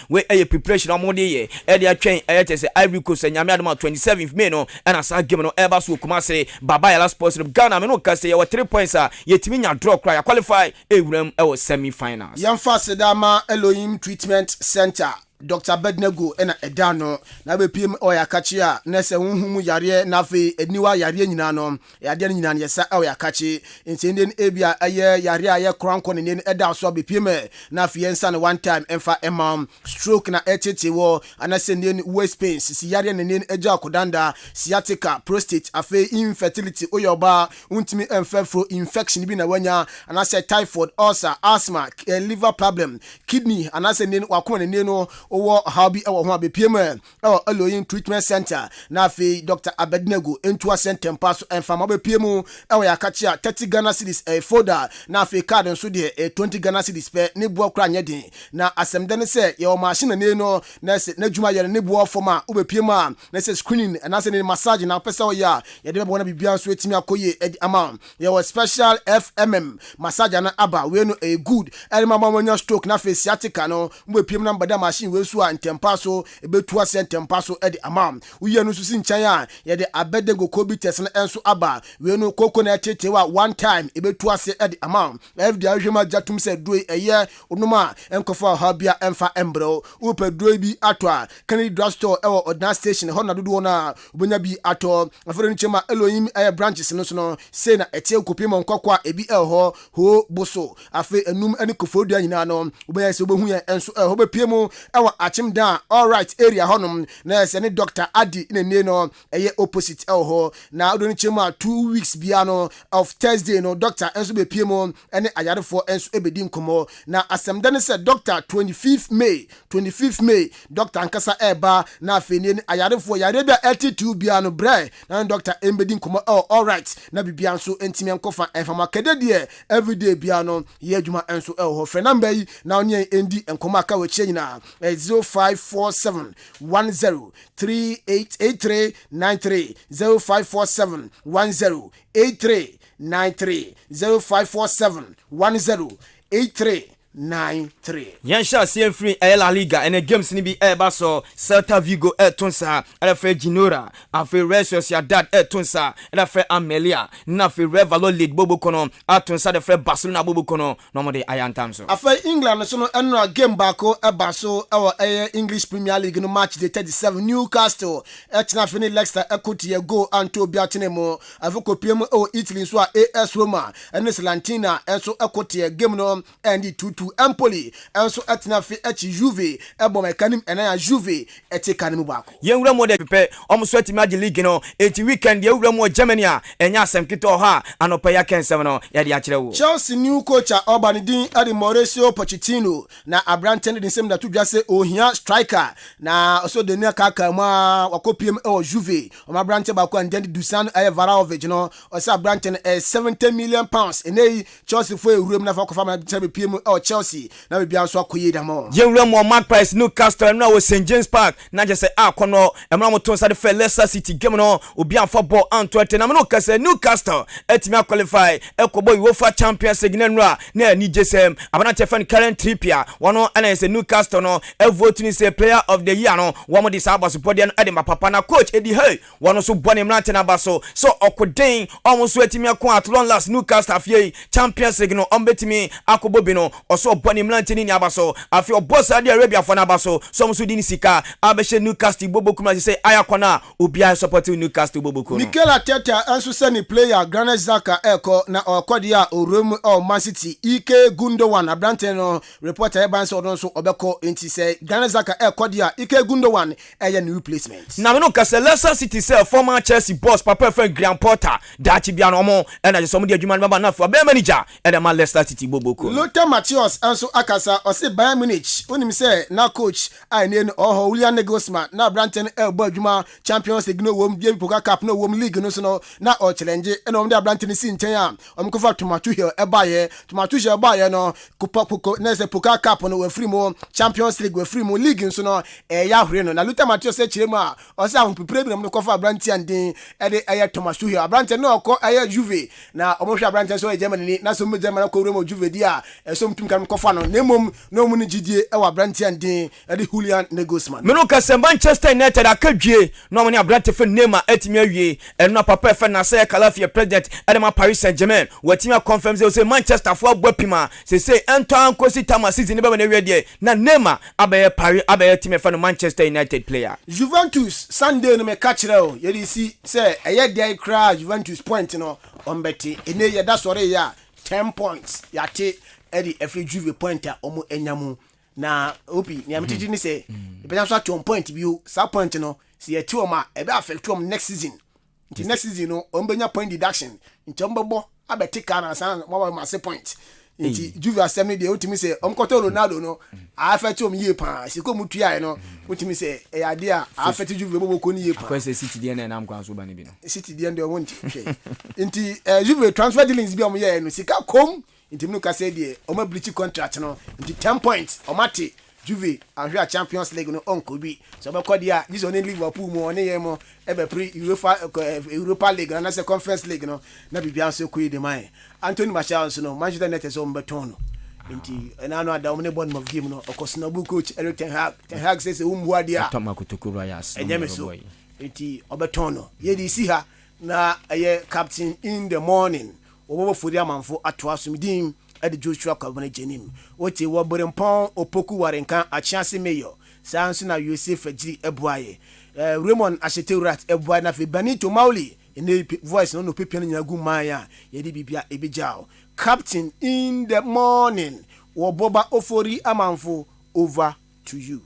preparation amode ye e dey atwen e say Ivory Coast nyame adoma 27th May no and asa game no eba so Kumasi Baba Sports of Ghana me no ka say ye 3 points a yetimi nya draw cry qualify ewuram e semi finals yamfa sedama Elohim Treatment Center Dr. Bednego ena edano na be piem oyakachi a na se hunhum yare na fe eniwa yare nyina no yade nyina ne yesa oyakachi ntinde ebia aye yare aye kranko ne ne eda so be piem na fe yensa ne one time emfa emam stroke na etete wo anase ne waist pain si yare ne ne eja kodanda sciatica prostate afe infertility oyoba untimi emfefro infection bi na wanya anase typhoid ulcer asthma liver problem kidney anase ne wakoma ne no owo habi ewo ho abepiem Elohim Treatment Center na fe Dr. Abednego entua center paso enfama abepiem ewo yakachi a 30 Ghana cedis folder na fe card nso de 20 Ghana cedis pe ne bo kra nyeden na asemde ne se ye o machine ne no na se na dwuma yere ne bo forma obepiem a na se screening na se ne massage na pesa o ya ye de bo na bibia so etimi akoye edi ama ye was special FMM massage na aba we no a good elma mama stroke na fe sciatica no obepiem na mbada machine so antempaso ebetua sentempaso edi amam uye no susi nchan a ye de Abednego COVID test na enso aba we no coconut tetewa one time ebetua se edi amam every ahwema jatum se do eye onuma enkofa habia emfa embro upedro bi atwa Kennedy drugstore ewo Odna station ho na dodo na obonya bi ato afere nchema Elohim branches no so no say na etie kopie mo nkokwa ebi ho boso afe enum eni kofodu anyina no obonya se obohu ye enso ho bepie mu ewo achim down all right area honum na se ne Dr. Adi ne no eye opposite ho na odoni chema 2 weeks bia no of Thursday no doctor enso be pie mo ene ayarefo enso ebedi nkomo na asemde ne se Dr. 25th May Dr. Ankasa eba na afeni ne ayarefo yare bia 82 bia no bre na Dr. embedi nkomo all right na bibia nso entimi enkofa enfama kede de everyday bia no ye adwuma enso ho fre number yi na onye endi enkomo aka we nyina 0547 10388393 0547 108393 0547 108393 Yansha CM free La Liga and the games ni bi baso Celta Vigo Tunsa Afe Ginora Afe Real Sociedad Tunsa Afe Amelia na fe Revalo League Bobo Kono Atunsa de fe Barcelona Bobo Kono no mo de ayantamso Afe England so no enra game bako baso our English Premier League no match the 37 Newcastle etna fini Leicester ekoti ye go anto biatenemo avoko piem Italy so AS Roma and Salantina enso ekoti game no and 2-2 Empoli enso etna fi echi Juve ebo mekanim ena Juve etekanim bako yenwura mo de pepe omso etimi agi league no eti weekend yenwura mo Germany a enya asemkito ha anopa ya kensem no ya de akire wo Chelsea new coach Obanidin Adi Mauricio Pochettino na Abrante de nsem da tudwa se ohia striker na also de ne kaka ma wakopiem Juve o Abrante ba ko and Dusan Vlahovic no o se Abrante 70 million pounds enei Chelsea for ewuram na fa ko fa ma PM Chelsea na bibia nso akoye damo Yenwura mo Magpies Newcastle na wo St James Park na je say akono emra mo to sade fe Leicester City game no obi anfa ball Antwerp na me no kase Newcastle etimi qualify ekobo UEFA Champions League nenra na ni jesem abana tefen current tripia wono ana say Newcastle no vote ni say player of the year no wo mo di saba support no ede papa na coach edi hey wono so bone mrante na baso so okoden omo so etimi akon at long last Newcastle afie Champions League no ombetimi akobo bi no oso bone mrante ni abaso afie oboss Saudi Arabia for na baso so so di ni sika abehye Newcastle boboku na say ayakona obi I support Newcastle boboku Mikel Arteta anso send player Granit Xhaka eko na okodia orum Man City Ike Gundogan abrante no reporter e ban so don so obeko enti say Granit Xhaka ekodia Ike Gundogan eye new replacement na me no kase Leicester City say former Chelsea boss papa friend Graham Potter dachi bia no mo e na so mo di adwuma no na for be manager e de ma Leicester City boboku Lothar Matthäus anso akasa o say Bayern Munich onim say na coach ai ne no Julian Nagelsmann na abrante no e bo adwuma Champions League no wom bi Pokal Cup no wom league no so no na o challenge e no de abrante no si nten a o mkofa Tomato Hill e baye Tomato Hill baye no kupa na se Pokal Cup no we free mo Champions League we free mo league so no e ya hwere no na Lothar Matthäus e chire mu a o say ahopepre bi no kofa abrante andin e de e Tomato Hill abrante no ko e Juve na o mo hwe abrante so e Germany ni na so mo Germany ko mo Juve di a e so mtum kan kofa no na mom no mu ni gidie e wa abrante andin e de Julian Nagelsmann me no kase Manchester United akadwie no mo ni abrante fe Neymar etimi awie e no papa fe na say Calafia president e de ma Paris Saint-Germain watimi confirm say Manchester fo agbapima say ento ankosi tama season be na wie de na Neymar abaye Paris abaye team fe no Manchester United player Juventus Sunday no me catch reo ye di si say eye dey cry Juventus point no ombeti ene ye da sore ya 10 points yate edi every Juve point a omo enyamu na opi ni amititi ni say e be so 2 point bi o sa point no si ye ti o ma e be affect o next season nti next season no ombenya point deduction nti ombebo abeti kana san mo ma se point nti Juve assembly dey otimi say omkoto Ronaldo no affect o ye pa siko mutu ya no otimi say e ade a affect Juve boboko ni ye pa kwese City dey na am kwanso ba ne bi no City dey dey won nti Juve transfer dealings bi am ye no sika kom nti mnu ka say dey o ma bleach contract no nti 10 points o mate Juve ahwe a Champions League no onko bi so be kodi a this only Liverpool mo one ye mo e be pre Europa League na se Conference League no na bibia so ko de mai Anthony Martial so no Manchester United so mbeton no nti na no ada omne bond of game no okosna bu coach Eric Ten Hag say umbu ade a Toma kutokuru ya enyeme so nti obeton no ye di si ha na ye captain in the morning obo fori amanfo ato asumdin edi Joshua Kabana Jenim wote wo borempon opoku warenkan achiase mayor sanso na Yosef Fajiri ebuaye Raymond Asheteurat ebuaye na fe Benito Mauli ene voice no pepe na gu maya yedi bibia ebejao captain in the morning wo boba ofori amanfo over to you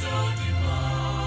So divine.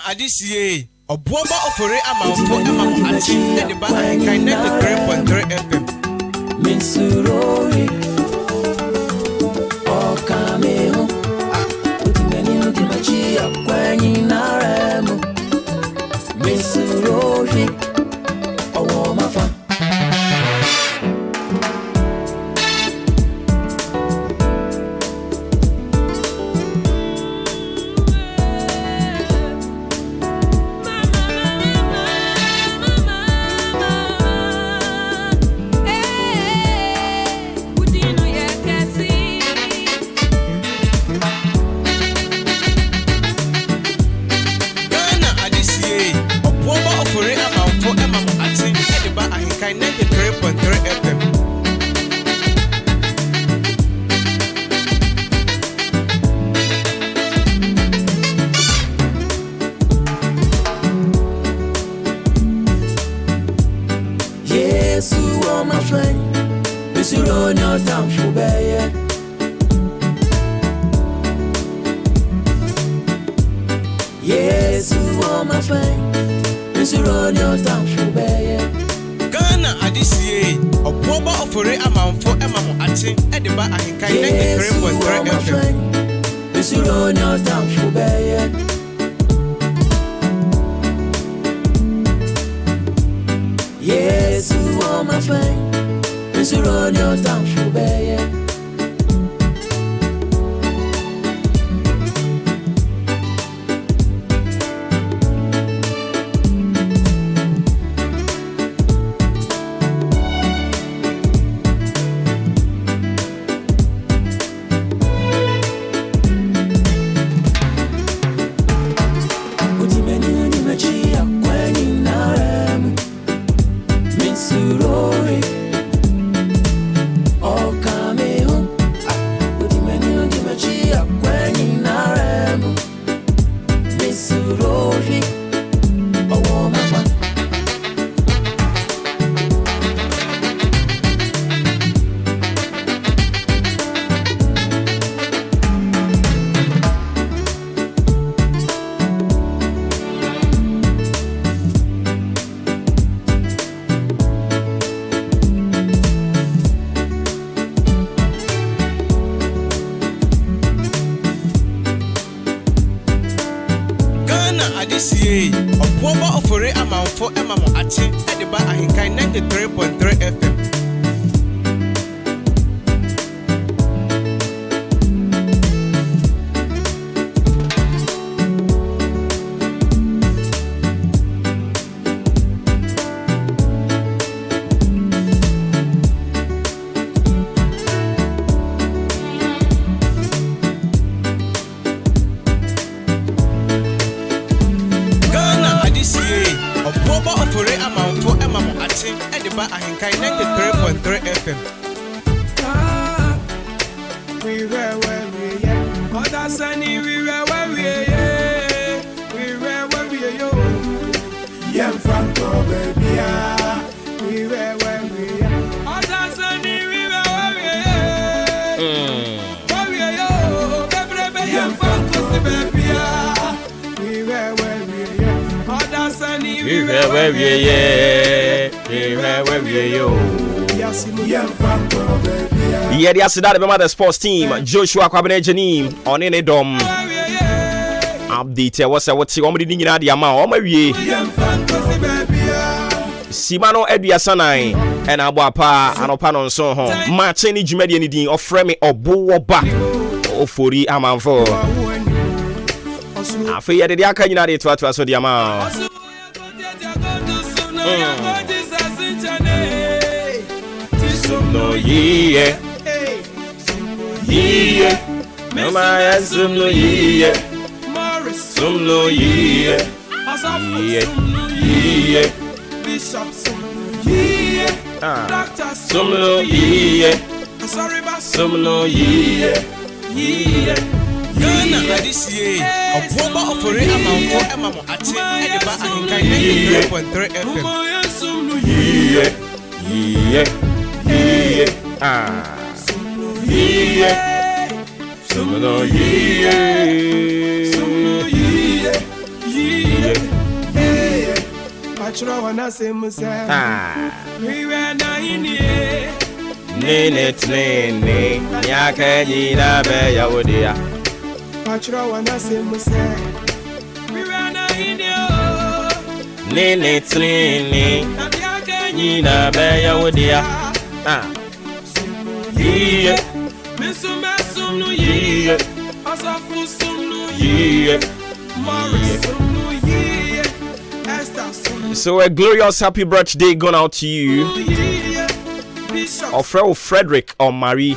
Adisiye, a bomba opere amount for Emma Ati, and the bar and kind of the 3.3 FM. Minsurori, oh cameo, utimeni udimachi akwenyi naremo. Minsurori, oh mafa. Yeah, the Asidade Bema sports team, Joshua Kwabene Janim, on any dom. Update, what's the one did in the amount? Oh, my Simano Ebia Sanai, and Abuapa, and Opanon so home. Marchini Jumedian or Fremi or Boba, or Furi Amanfo. I fear the Akayana to us the amount. No, yeah, no, my answer, no, yeah, some no, yeah, Bishop, some no, yeah, some no, yeah. Ghana this year, a bomba of a amount for Emma Ati, and the back and kind of 3.3 FM. Pachro wana se musa. We were na inie. Nene tlene. Nyaka nyina be ya wodia. Pachro wana se musa. We were na inie. Nene tlene. Nyina be ya wodia. Yeah. Mesum no ye. Asafu sum no ye. So a glorious happy birthday going out to you. Or Frederick or Marie.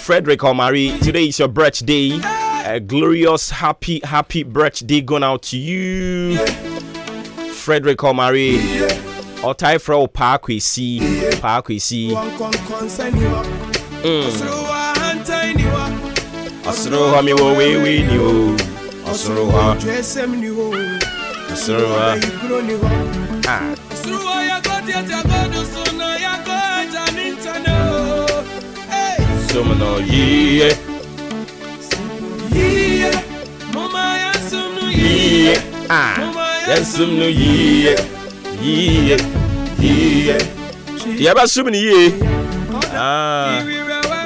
Frederick or Marie, today is your birthday. A glorious happy birthday going out to you. Frederick or Marie. Or tie for Parkwisi. Osro mi wo we ni Osro ha. Osro ha. Osro ya go ya go do so no ya go janintano. Hey. Sumno ye. Ye. Mama ya sumno ye. Ya sumno ye. Ye. Ya ba sumni ye.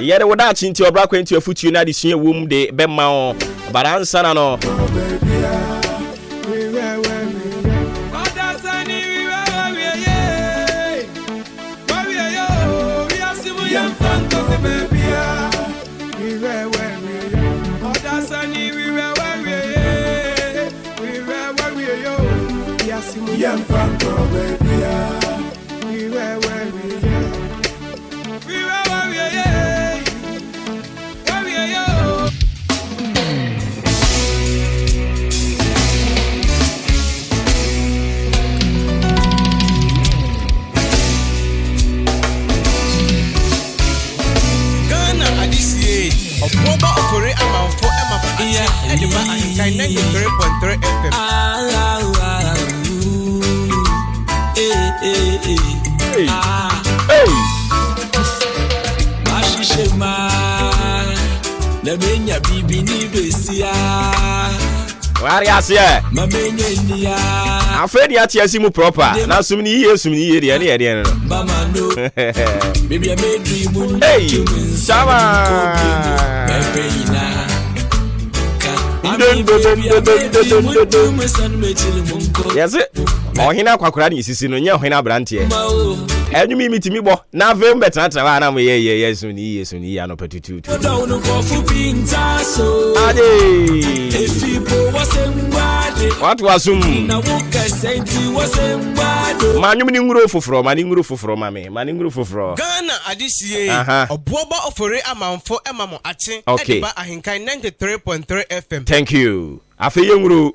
Yere wo da chinti obra kwenti afutu na de sua wom de bema o baransa na no afedi ati asimu proper na sumni ye de ne no hey sama yes ohina kwakura ni sisi no nya ohina brante enumi mitimi bo na vem betratra wa na mo ye sumni ye no petutu ade what was mani nguro foforo Ghana adisiye oboba ofore amanfo emamo ache ediba ahenkan 93.3 FM. Thank you afi nguro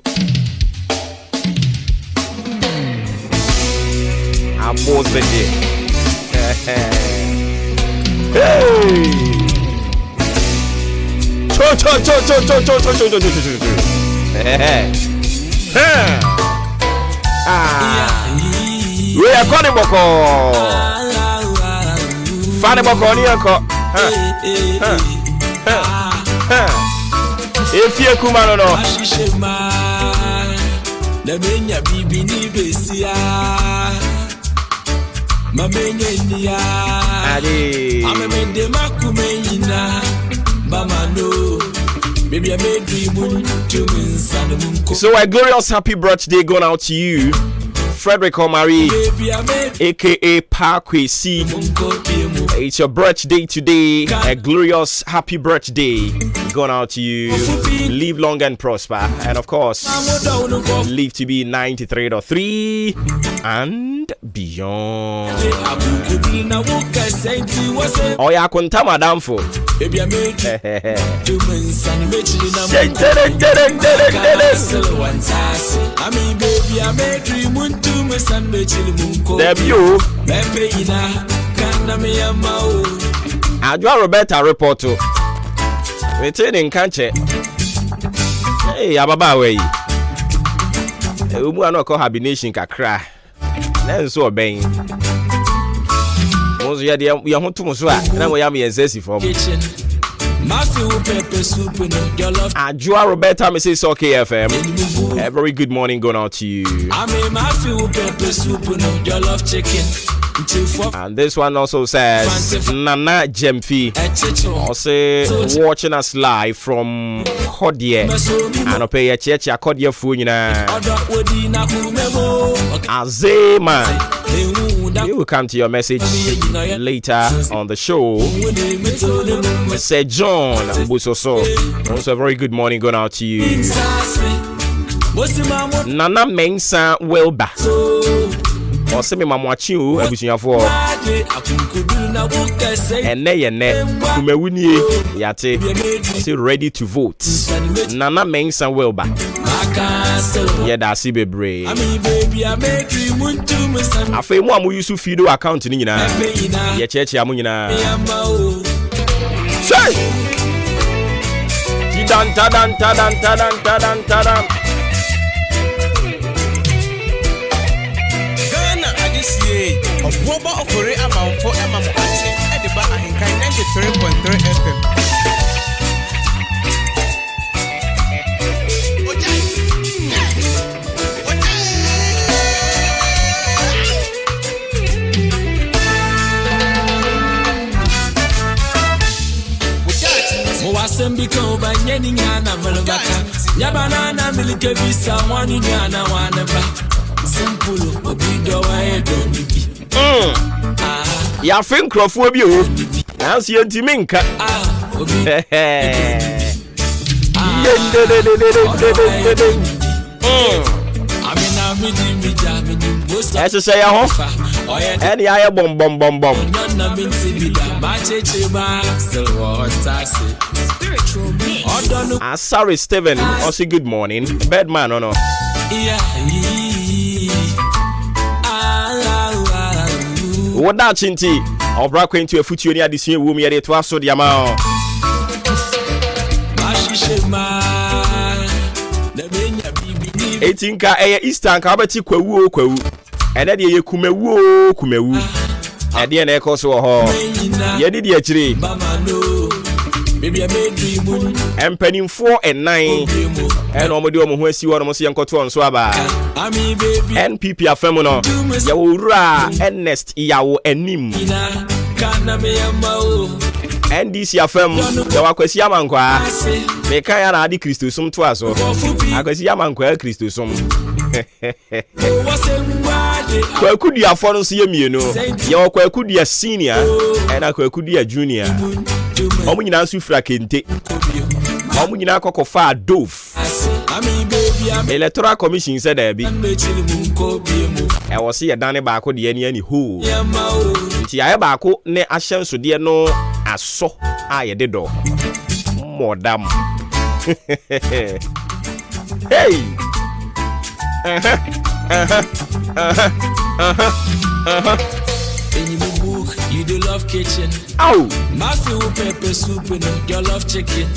amozede hey we are calling boko fane boko ni anko efie kuma no na menya bibi ni besia mamenya nia ade amemende makumenyina mama no. So a glorious happy birthday going out to you, Frederick Omari, aka Parkwisi. It's your birthday today. A glorious happy birthday going out to you. Live long and prosper, and of course, live to be 93.3 and beyond. Oh yeah, kunta madam for. Debut. Adwa Roberta report to. Returning kanche. Hey, ababa we. Umu anoko habination kakra. Na nso oben. Mozo ya de ya hoto so a na mo ya me yensesi from. Ajua Roberta, Mrs. Okay FM. A very good morning going out to you. And this one also says Nana Jemfi also watching us live from Kodie and pay a church a Kodie Funina Azema. You will come to your message later on the show. Sir John Busoso, also a very good morning going out to you. Nana Mensa Welba. Osemi mamwachiu abusuafo ene kumewunie yate say ready to vote. Nana Mensa Welba yeda si bebre afei mu amu yusu fido account ni nyina ye cheche amu nyina say tidan Obuoba ofore amamfo emamu ache Ediba Ahenkan 93.3 FM. Sembika obanyeni nyana malobaka Yabanana milike visa mwani nyana waneba Simple obido wa edonibi ya fin crofo bi o na so yentimi nka Ese say ya ho eni aye bom sorry Steven also good morning bad man or no what that chinti obra kwenti afutuo ni adesuo wo mi yede to aso de ama etinka Eastern ka beti kwawu ene de ye kumewu ede na ekoso ho yede de akire empanimfo enan ene omode omo ho asi wo no mo se yenkoto onso aba NPP afem no ya wura Ernest yawo enim NDC afem ya wakwasi amankwa me kan ya na adi Kristo sum to aso akwasi amankwa Kristo sum kwa kudia afo no so ye mienu ya kwa kudia senior ena kwa kudia junior omu nyina nsu fra kente omu nyina kokofa dof Electoral Commission said there be I was see a dane baako de ani ho nti aye baako ne ahyenso de no aso aye de do modam hey you do love kitchen. Oh, Matthew pepper soup and you love chicken.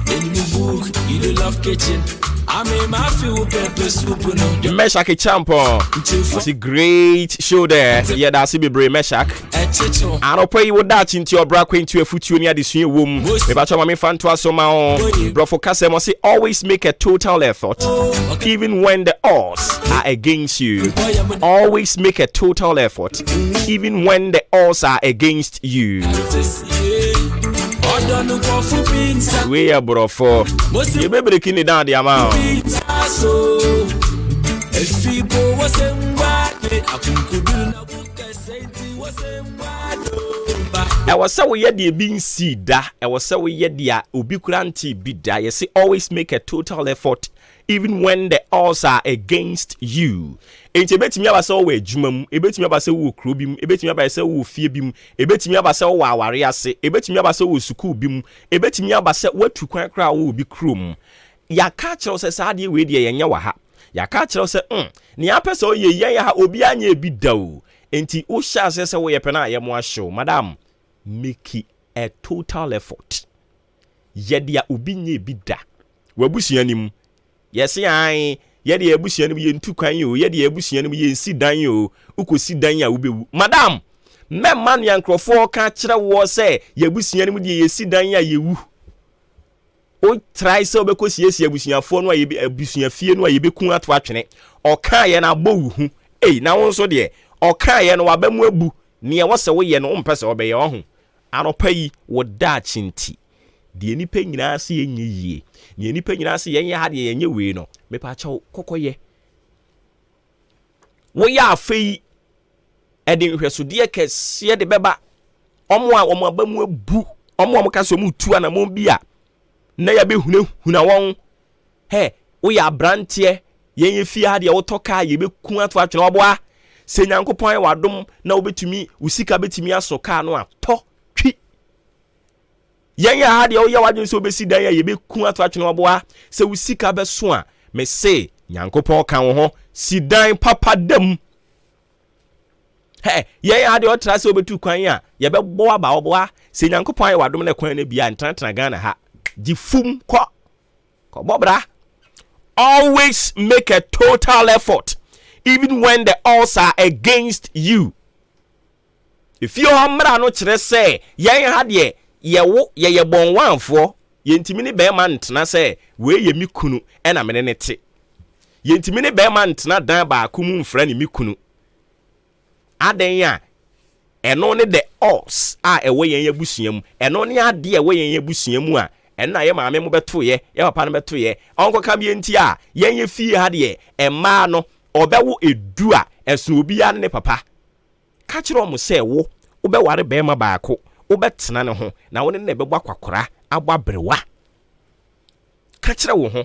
In your book, you do love kitchen. I mean, Matthew pepper soup and you Meshach Champo. It's a great show there. Yeah, that's be brave Meshach. I don't pray you would that into your bra into a foot near the swing womb. About your mommy fan to us on my own. Bro for Cassam must say always make a total effort. Even when the odds are against you. Always make a total effort. Even when the odds are against you. We are bro for you be breaking it down the amount. I was so we had the being seed that I was so we had the ubiquity be that you see always make a total effort even when the odds are against you. Enti betimi abasa wo adwumam, ebetimi abasa wo krobim, ebetimi abasa wo fie bim, ebetimi abasa wo aware ase, ebetimi abasa wo suku bim, ebetimi abasa watu kwan kra wo bi krom. Ya ka kire se saade we de yenye wa ha. Ya ka kire se ne apesa o ye yen ha obi anya ebi dawo. Enti o sha se wo ye pena ye mo ahyew. Madam, make a total effort. Ye dia obi nya ebi da. Wabusua nim. Yes ai yede ebusia no ye ntu kwan yo yede ebusia no ye nsi dan yo ukosi dan ya ubewu madam me man yankrofo ka kire wo se yebusua nim de yesi dan ya yewu o try se obekosi yesi abusuafo no ayebi abusua fie no ayebeku ato atwene o ka ye na bowu hu na won so de o ka ye no wabamu abu ne wo se wo ye no mpese obeye ho anopa yi wo da chinti de nipa nyina se yenye yie ne nipa nyina se yenye ha de yenye we no mepa cha kokoye wo ya afei edin hwesode kese de beba omo a omo abamu abu omo ka so mu tu anamon bia na ya be huna won wo ya brantie yenye fie ha de wo toka ye be ku ato atwene oboa se nyankopon wadom na obetumi usika betumi aso ka no ato twi yenye ha de wo ya wadwen so obesi dan ya ye be ku ato atwene oboa se usika be so a me se nyankopon ka wo ho sidan papa dam yenye ha de wo tra se obetu kwan a ye be bo aba oboa se nyankopon wadom na kwan na bia ntantana Ghana ha Jifum ko bobra. Always make a total effort, even when the odds are against you. If you hamra no chere say, yen hadye ye bon wanfo, yentimi ne be man ntena say, we ye mi kunu ena mene ne te. Yentimi ne be man ntena dan ba akumu mfra ne mi kunu. Aden ya eno ne the odds a ewe yen yabusuam, eno ne ade ewe yen yabusuam a enna ye maame mo beto ye papa no beto ye onko kam ye nti a yen fie ha de emma no obewo edu a enso obi ya ne papa ka kire o mo se wo obeware be ma baako obetena ne ho na woni ne bebwa kwakora agbabrewa ka kire wo ho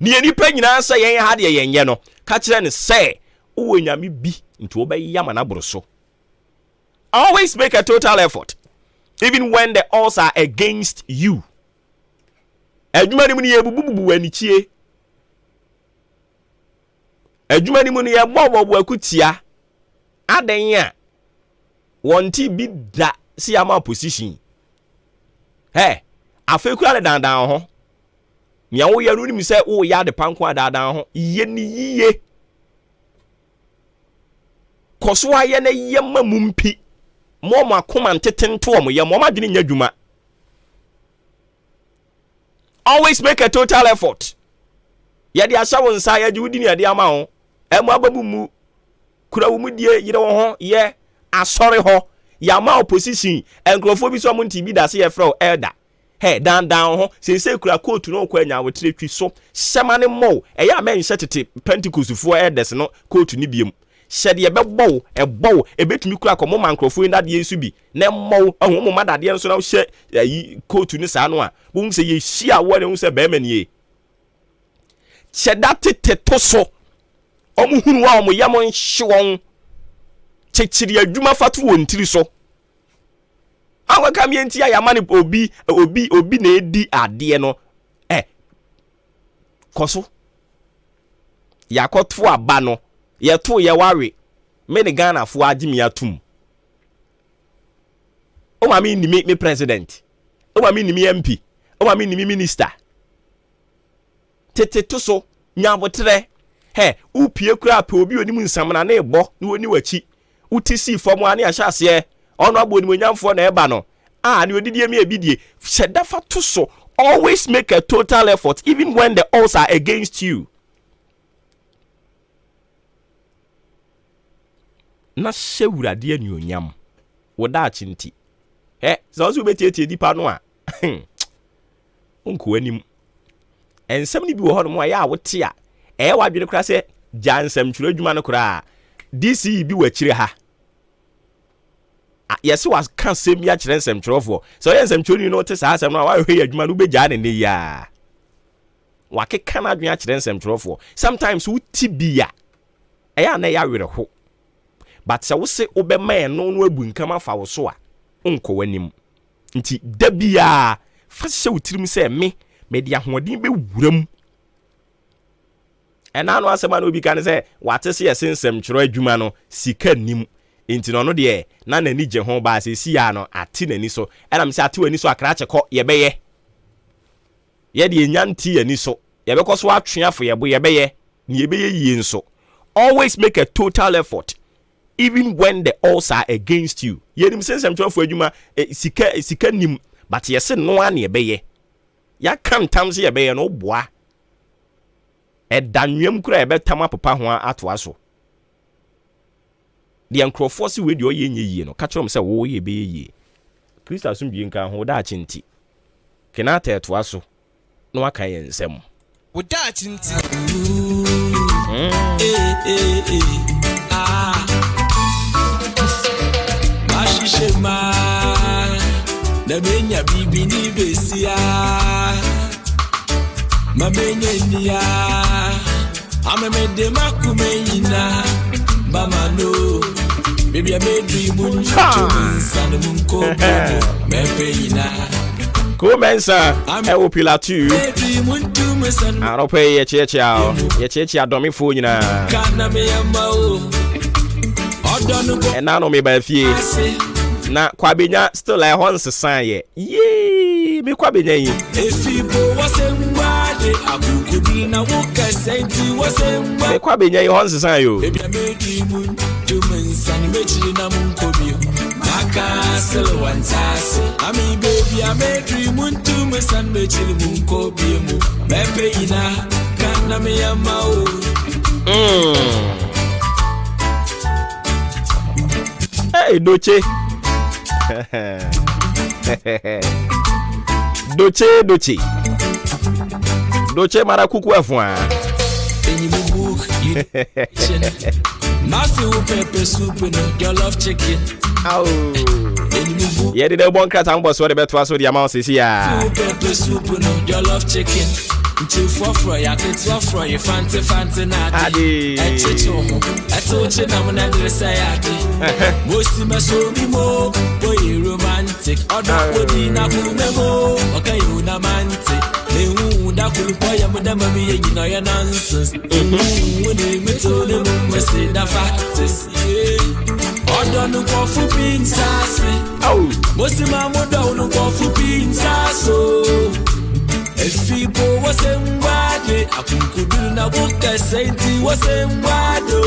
ni enipa nyina se yen ha de yen ye no ka kire ne se wo nyame bi nti obeyama na boroso. Always make a total effort, even when the odds are against you. Adwuma ni mu ye bububu anichie. Adwuma ni mu ye bobo akutia. Adan ya wonti bi da si ama position. Afekura le dandan ho. Nya wo ye ru ni mi se wo ya de panko adandan ho. Ye ni yiye. Koso aye na ye mamumpi. Mo makoma nteten to mo ye mo madwene nya dwuma. Always make a total effort. Yadi asawo nsa ya judi ni yadi ama ho. Emu ababu mu kura wo mu die yire wo ho ye asori ho. Ya ma opposition enkrofo bi so mo ntibi da se ye frɛ elder. Dan ho se kura coat no kwa nya wotre twi so. Semane mo eya men hyetete Pentecost fo elders no coat ni biem. Shed ye bebo ebetumi kura komo mankrofo nda de yesu bi na mo ahom mo dade nso na hye yi coat ni sa no a wo se ye hia wo ne wo se be manie sheda tete to so omo hunu wa omo yam nhwon chechiri adwuma fatu wo ntiri so awa kam ye ntia ya mane obi na edi ade no koso yakoto aba no yeto ye ware me ne Ghana fo agimi atum o ma mi ni me president o ma mi ni me MP o ma mi ni me minister tete to so nyabotre upie kura pe obi oni mu nsamna na ebo ni oni wachi utisi fom ani ahyase ono abo ni monyamfo na eba no ni odidie me ebidie shedafa to so. Always make a total effort, even when the odds are against you. Na shewurade anuonyam woda chinti so so betieti dipa no a onko anim ensem ni bi wo ho no mo ya wote a wadwene kura se jansem twuro adwuma no kura DC bi wakire ha yesi was kan sem ya kire nsem twurofo so ensem twuro no te sa asem no wa hwe adwuma no beja ne ya wakeka na adwene kire nsem twurofo sometimes wuti bia eya na ya were ho. But se wo se obema no abu nkam afa wo so a onko wanim nti da bia fa hye wotirim se me dia hoden be wuram ena no asema no obi kan se wate se yesensem twero adwuma no sika nim nti no de na nani je ho ba se si ya no ate nani so ena me se ate wani so akra chekọ ye beye ye de nyanti ani so ye be koso atwe afo ye bo ye beye ni ye beye yie nso. Always make a total effort, even when the odds are against you. Yenim sense am for adwuma sika nim but yes no an ye beye. Ya kan tam se ye beye no boa. E danwem kura e betama papa ho atoa so. The nkrofo se we de oye nye no ka chom se wo ye beye ye. Krista sum bi nka ho da chinti. Kenata etoa so no aka ye nsem. Wo da chinti. Shema na menya bibi ni besia mamenya nia amemede makumenya mama no baby I made dream and munko mepeyina Komensa e wo pilatu arope ye cheche adomi fo nyina kana me yamao and now me by fie na kwabenya still like once san ye me kwabenya yi efibo wasembade akukudi na woka senti wasembade me kwabenya yi once san yo baby amedi mun tumensan mechi na munkobi maka sel wantase ami baby amedi mun tumensan mechi munkobi mu mepe ina kana me yamao Hey, Doche. Doche marakuku afwa. Maakye On pepper soup no your love chicken. Yeah, the bon cat and boss what the better so the amount is here. Pepper soup no your love chicken. Until for ya get for you fancy na adi echicho atoche na mona dressa yake mosi maso mi mo boy romantic oda body na kumemo okay you na mante lehu da kulpo ya moda mami ye nyina ya nonsense we me to le mo say da facts oda no go fu pizza mosi ma moda no go fu pizza so Efibo wasembade akunkuduru na woka senti wasembado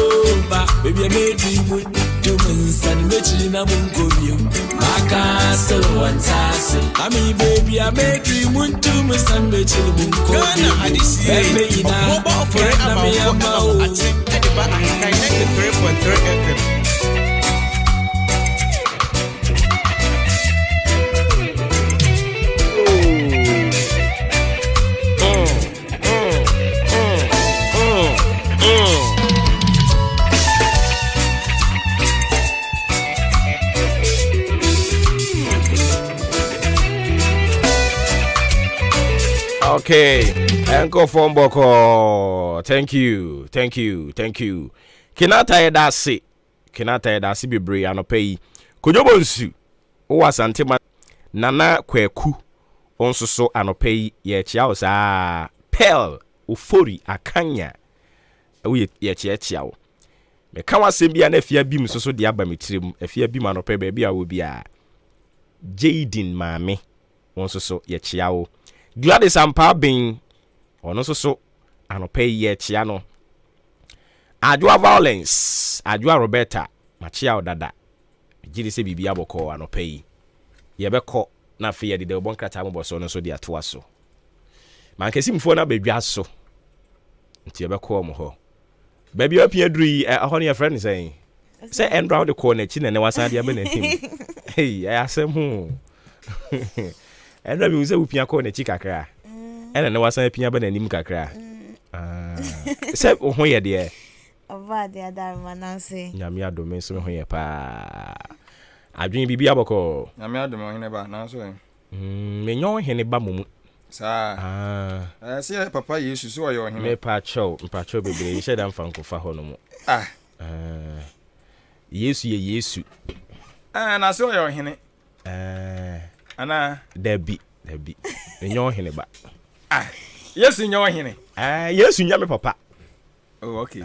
ba baby I made you tumensan mechi na munkobi maka selo wantase ami baby I made you tumensan mechi munkobi Ghana hadisi baby ina for it na me yamao ati ediba Ahenkan 3.3 FM Okay, Uncle Fomboko, thank you. Kenata edasi bebre anopai. Kojobonsu, o asante nana kweku onso so anopai ye chia osa pel ufori akanya. We ye chia. Me kawa sembia na afia bim so de aba metirem, afia bim anopai ba bia wo bia. Jaden mame onso so ye chia o. Gladys Ampa bin ono so anopai ye chia no. Adwa violence, Adwa Roberta, machia odada. Jiri se bibia boko anopai. Ye beko na fe ye de bon krata mo boso no so de atoa so. Man kesi mfo na bedwa so. Nti ye beko mo ho. Baby apia dri ho ne friend say. Say end round the corner chi na ne wasan de abena him. Hey, I asem ho. Ena mi uze upia corner chi kakra. Ena ne wasan apia abena nim kakra. Say ho ye de Over the other manase. Nyame adome so ho ye pa. Adwen bibia boko. Nyame adome hene ba na so. Me nyon hene ba mumu. Sa. Se papa Yesu so yo hene. Me pa chow bebre ye sheda mfanko fa ho no mu. Yesu ye Yesu. Na so yo hene. Ana Dabi. Me nyon hene ba. Yesu nyon hene. Yesu nyame papa. Oh, okay.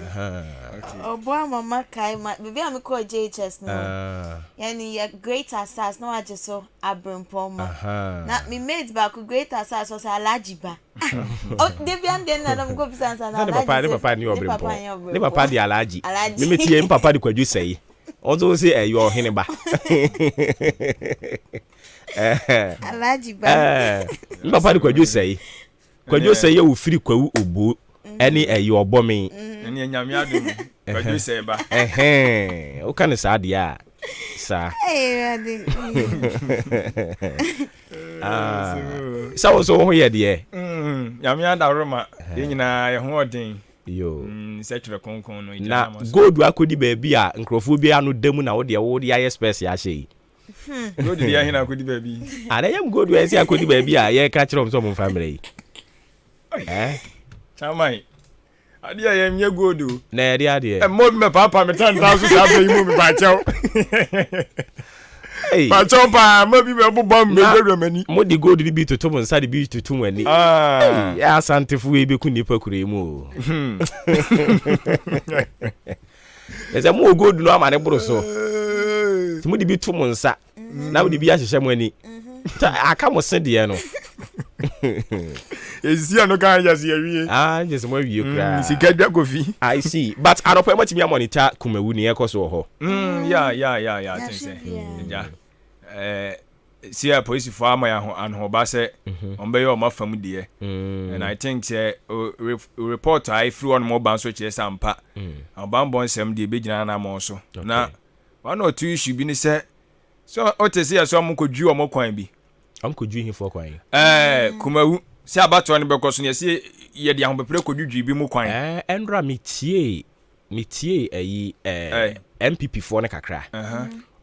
Oh, boy, mama, baby, I'm called JHS now. Yani, ya great assas, no, I just saw Abram Poma. Not me made back with great assas was a lajiba. Oh, they be and then I'm going to say, papa, never find your papa, the allergy. Let me see him, papa, the could you say? Also say you are Hineba. Alajiba. Papa could you say? Could you say you free kwa ubu any your bombing? Any nyamiadu. Could you say ba? O can sad ya. Sir. So here dear. Yamiada Roma. Yina your hoarding. Yo. Search the concon. Na go do akodi baby a nkrofo bi anu demu na wo de wo de aye space ya shey. Go do ya hina akodi baby. Ada yam go do esi akodi baby a ye ka kire so mo family. Chamai. Ade ya yam ye go do. Na ade. E mo me papa me tan tan so sa be mu me ba chew. Hey. Pa chopa mo bi be bobom me dwedwe mani. Mo di go do bi to mo nsa de bi to tu wani. Ah. Ya santefu e be ku nipa kure mu. Ese mo go do no amane bro so. Ti mo di bi to mo nsa. Na mo di bi ahyehyɛ mo ani. Aka mo se de no. Ezi ano kan ya se awie. Just mo awie kra. Sika dwa kofi. I see. But anopo mo timi monitor kumawu ne ekoso ho. Yeah, I think so. Yeah. See a police for my and Hobase on Bayo Mafam dear. And I think report I flew on more bounce which is Sampa. And Bambon Sam de Bijana also. Now 1 or 2 should be said. So, what to say as someone could do a more coin be? Could do him for coin. Kumawu, say about 20 because you see, ye the young people could you be more coin. Endra Mitier MPP for Nakakra.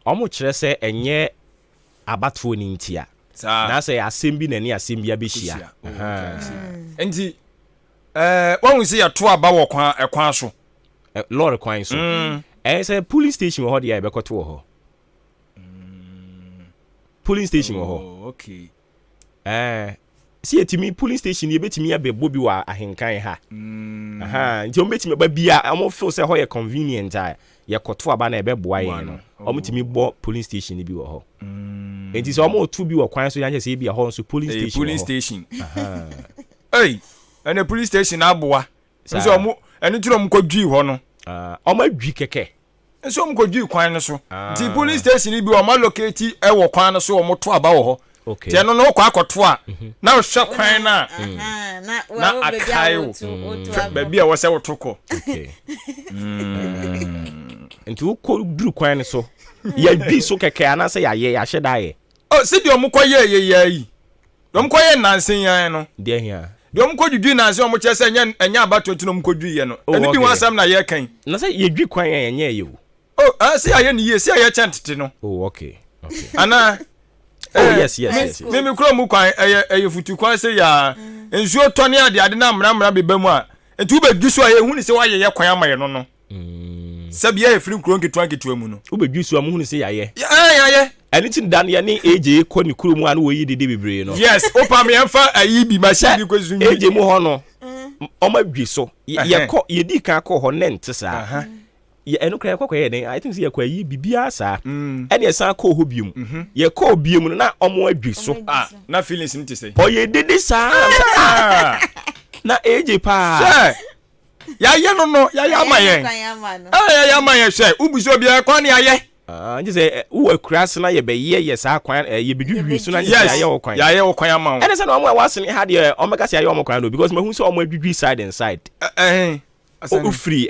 Omo kyerɛ sɛ enye abatfo ni ntia na sɛ asɛm bi na ni asɛm bi abɛhyia enti wɔn sɛ yɛ to aba wɔ kwan so lord kwan so sɛ police station wɔ hɔ deɛ ɛbɛkɔto wɔ hɔ police station wɔ hɔ okay si etimi police station yɛbɛtumi abɛbɔ bi wɔ ahenkan ha nti wɔn bɛtumi ba bia wɔn feel sɛ hɔ yɛ convenient a yɛkɔto aba na ɛbɛboa yɛn no wɔn tumi bɔ police station bi wɔ hɔ nti sɛ wɔn otu bi wɔ kwan so yɛn sɛ ebi ɛhɔ nso police station hey ɛna police station aboa nso wɔn ɛne turo wɔn kɔ dwi hɔ no wɔn adwi kɛkɛ nso wɔn kɔ dwi kwan no so nti police station bi wɔn alocate ɛwɔ kwan no so wɔn to aba wɔ hɔ okay tiɛ no na wɔkɔ akɔto a na wɔhwɛ kwan na akayo baabi a wɔsɛ wɔto kɔ nti wokɔ duru kwan no so yɛdwi so kɛkɛ anasɛ yɛahyɛ da yɛ sɛdeɛ ɔmo kɔ yɛ yi deɛ ɔmo kɔ yɛ nansen yɛn no deɛ hia deɛ ɔmo kɔ dwudwi nansen ɔmo kyerɛ sɛ ɛnyɛ abato nti na ɔmo kɔ dwi yɛ no ɛne bi wɔn asɛm na yɛkan na sɛ yɛdwi kwan yɛ ɛnyɛ yɛ o sɛ ayɛ ne yie sɛ ayɛ kyɛn tete no okay ana yes me kuro mu kwan ɛyɛ futu kwan sɛ ya nsuo tɔ ne ade na mramra beba mu a nti wo bɛdwi so a yɛ hu ne sɛ wayɛ yɛ kwan ama yɛ no sabi yɛ firi kuro nketewa mu no wo bɛdwi so amu hu ne sɛ yɛayɛ yɛayɛ ɛne tin dan yɛ ne AJ kɔ ne kuro mu a no wɔyi dede bebree no yes opa me yɛmfa ayi bi machine bi kɔ sunyi AJ mu hɔ no ɔma dwi so yɛdi kan kɔ hɔ ne nte saa ɛno kra yɛkɔkɔ yɛ den I think sɛ yɛkɔ ayi bibia saa ɛne ɛsan kɔ hɔ biom yɛkɔ biom no na ɔmo adwi so na feelings n te sɛ ɔyɛ dede saa na AJ pa yɛayɛ no yɛayɛ ama yɛn yɛayɛ ama yɛn hwɛ wobuso biara kwan ne ayɛ nti sɛ wowɔ akura se na yɛbɛyɛ yɛ saa kwan yɛbɛdwidwi so na yɛayɛ wɔ kwan yɛayɛ wɔ kwan ama wo ɛne sɛ na ɔmo a wɔasene ha deɛ ɔmɛka sɛ yɛayɛ ɔmo kwan no because mahu sɛ ɔmo adwidwi side and side wofiri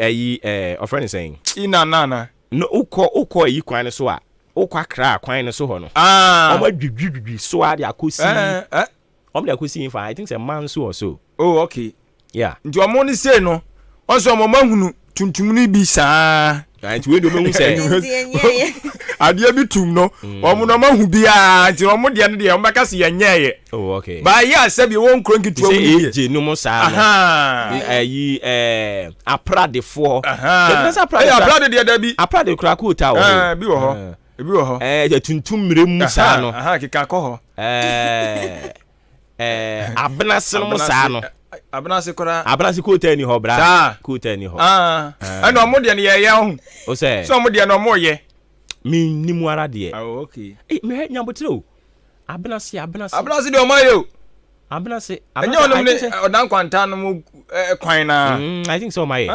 ɔfrɛ ne sɛn inanana no wokɔ ayi kwan no so a wokɔ akra kwan no so hɔ no ɔmo adwidwi so a de akɔsi ɔmo de akɔsi fa I think sɛ man so or so okay yeah nti ɔmo ne sei no ɔso ɔmo mahunu tuntum no bi saa nti we do mehu sɛ adeɛ bi tum no ɔmo no mahu bia nti ɔmo deɛ no deɛ ɔmo bɛka sɛ yɛnyɛɛyɛ okay ba yɛ asɛbi wɔn nkuro nketewa mu yɛ AJ no mo saa no ayi apradefoɔ aprade deɛ da bi aprade kura ko ta wɔ bi wɔ hɔ ebi wɔ hɔ tuntum mmerɛ mu saa no keka kɔ hɔ abenase no mo saa no abenase kora abenase ko ta ni hɔ bra ko ta ni hɔ ɛna ɔmo deɛ no yɛyɛ ho o sɛ so ɔmo deɛ no ɔmo yɛ mi ni mu ara deɛ okay me nyambotire o abenase deɛ ɔmo ayɛ o abenase ɛnyɛ ɔnom ne ɔdan kwanta no mu kwan na I think so my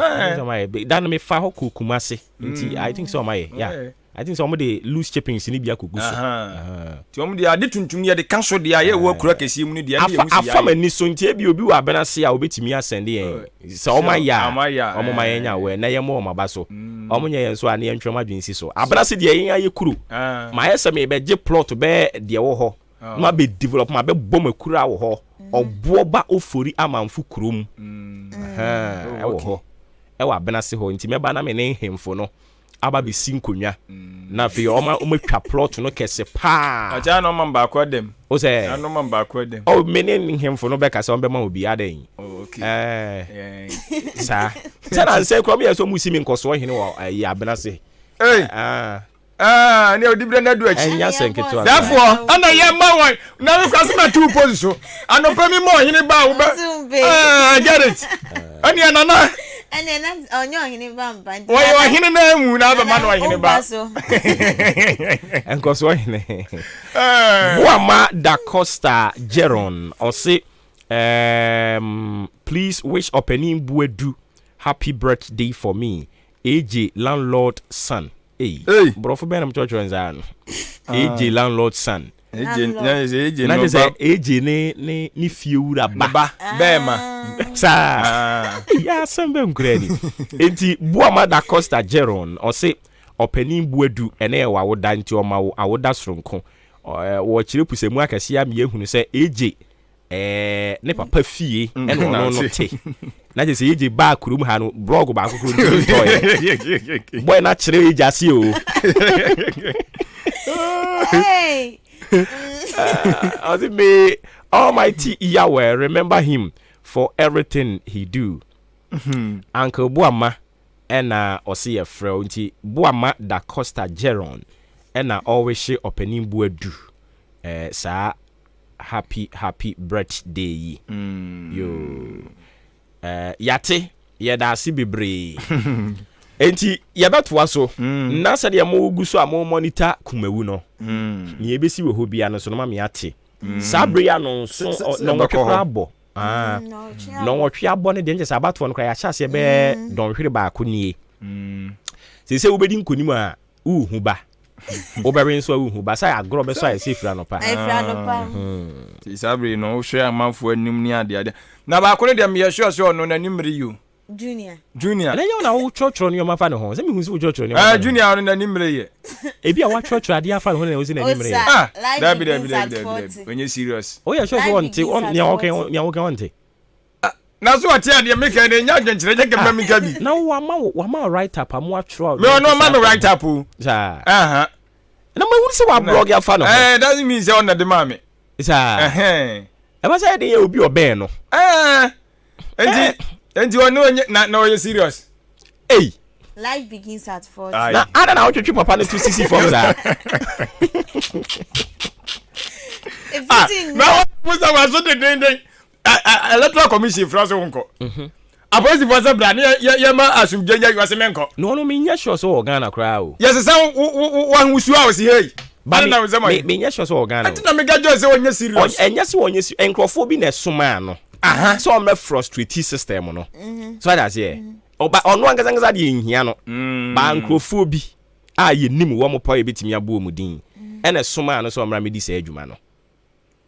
dan me fa hɔ kokuma se nti I think so my yeah I think some of the loose chippings in Ibia Kugusu. Tom the adi tuntum ye the cancel the aye wo kura kesi mu ni de afam ani so ntie bi obi wa bena se a obetimi asende yen se o ma ya o mo ma yenya we na ye mo ma ba so o mo nye yen so ani entwema dwensi so abena se de yen aye kuru ma ye se me be je plot be de wo ho ma be develop ma be bom akura wo ho obo ba ofori amanfu kurom e wo ho e wa bena se ho nti me ba na me ne hemfo no aba be sinkonwa na fe o ma twa plot no kese pa aja no man ba kwa dem o se no man ba kwa dem o menen hemfo no be ka se on be ma obi aden okay sa na se krom ye so musimi nkoso hene wo ya bena se ne odibre na du achi enya senketo therefore ana ye ma won na we kwase na two position anopa mi mo hene ba wo I get it ani anana onyo hene ba mpa nti wo hene na mu na ba ma no hene ba enkoso hene Buama da Costa Jeron or say please wish opening Buedu happy birthday for me AJ landlord son. Hey, bro, for Benham Church and Zan. AJ landlord son. AJ ni fiura ba bema sa ya sembe mkredi enti Buama da Costa Jeron or say opening Buedu ene wa woda nti o ma wo awoda soronko wo chire pusemu akase ya me ehunu se AJ ne papa fie ene no te na je se AJ ba kurum ha no blog ba akoko nti toy boy na chire AJ ase o hey may Almighty Yahweh remember him for everything he do. Uncle Buama ena osi ye frɛ nti Buama da Costa Jeron ena always she opening Buedu sa happy birthday yo yate yeda si bebre enti yebatoa so na sɛ de mo guso a mo monitor kumawu no ni ebesi we ho bia no so no ma me ate sabria no so no kwekra bo no wotwe abo ne de nje sabato no kra ya chase be don hwere ba ko nie se wobedi nkonim a uhu ba obere nso uhu ba sai agro be so ai sefira no pa ti sabri no hwe amanfo anim ni ade na ba ko ne de me ye sure so no na nimri you Junior. Na yo na wo chocho no ma fa no ho. Se mi hu si wo chocho no. Junior no na nimre ye. Ebi a wa chocho ade afa no na wo si na nimre ye. That be when you serious. Oh yeah, sure on nya okay on na so ati ade me ka na nya adwenkyere je kemba mi ka bi. Na wa ma write up am wa tro. Me no ma me write up o. Sa. Na ma hu si wa blog afa no. Doesn't mean say on the mama. Sa. E ba say de ye obi obe no. Enti wonu na you serious. Hey. Life begins at 40. Na ada na otwetwe papa no 2cc from that. Na was so the electoral commission from so wonko. Apostle for say bra ye ma asumjenya you ase menko. No me nya sure so organ akra o. Yes say one husu a o si hey. Ba na we say me nya sure so organ. Ati na me gajo say onye serious. Enya se onye enkrofo bi na soma no. So I'm a frustrated system no. So that's here. Oba ono angazangaza de nhia no. Ba nkrofo bi a ye nim wo mo pa ye betimi abo mu din. Ene soma no so omra me di sa adwuma no.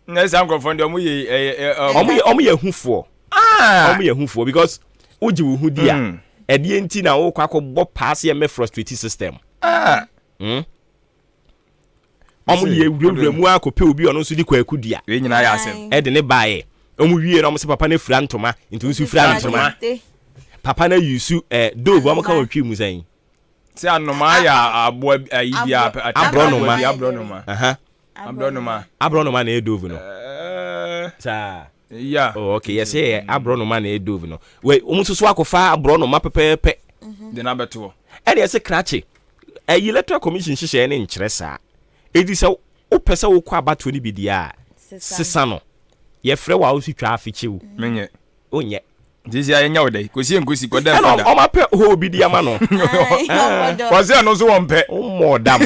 Na sa nkrofo de omo ye omo ye hufo. Omo ye hufo because oji wo hu dia. E de enti na wo kwakọ bo pass ye me frustrated system. Omo ye wura mu akopɛ obi ono so di kwaku dia. We nyina ya asem. E de ne bae. Omu wie na omo se papa na fira ntoma nti nsu fira ntoma papa na yusu dove omo ka wotwe mu san se anoma ya abo ayibia abronoma na dove no sa yeah okay yes abronoma na dove no we omu so akofa abronoma pepepe de na beto e de se krache electoral commission hihye ne nkyere sa edi se wo pese wo kwa abato ni bidia sesa no ye frɛ wa osi twa afichiw menye onye This year nya odai. Kosi enkosi koda fa. Hello, o ma pe ho bi dia ma no. Kosi ano so won pe. Mo dam.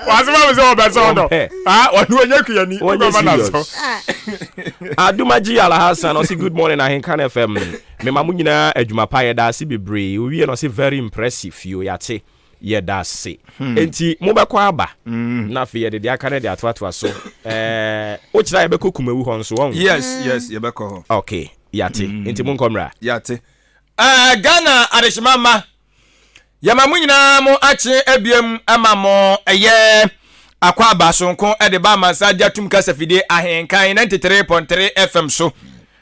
Wasema mzo obeso ndo. Wanu onye kuyani. Adumaji Ala Hassan, I say good morning Ahenkan FM. Me mamu nyina adwuma pa ye da se bebre. Owie no say very impressive you yate. Ye da se. Enti mo be kwa aba. Na fe ye de aka na de atoato so. O kira ye be kokumewu ho nso won. Yes, ye be ko ho. Okay, yate. Enti mo nkomra. Yate. Ghana adeshimama. Yamamu nyina mo ache ebiem ama mo eye akwa abasonko e de ba masadia tum kasafide Ahenkan 93.3 FM so.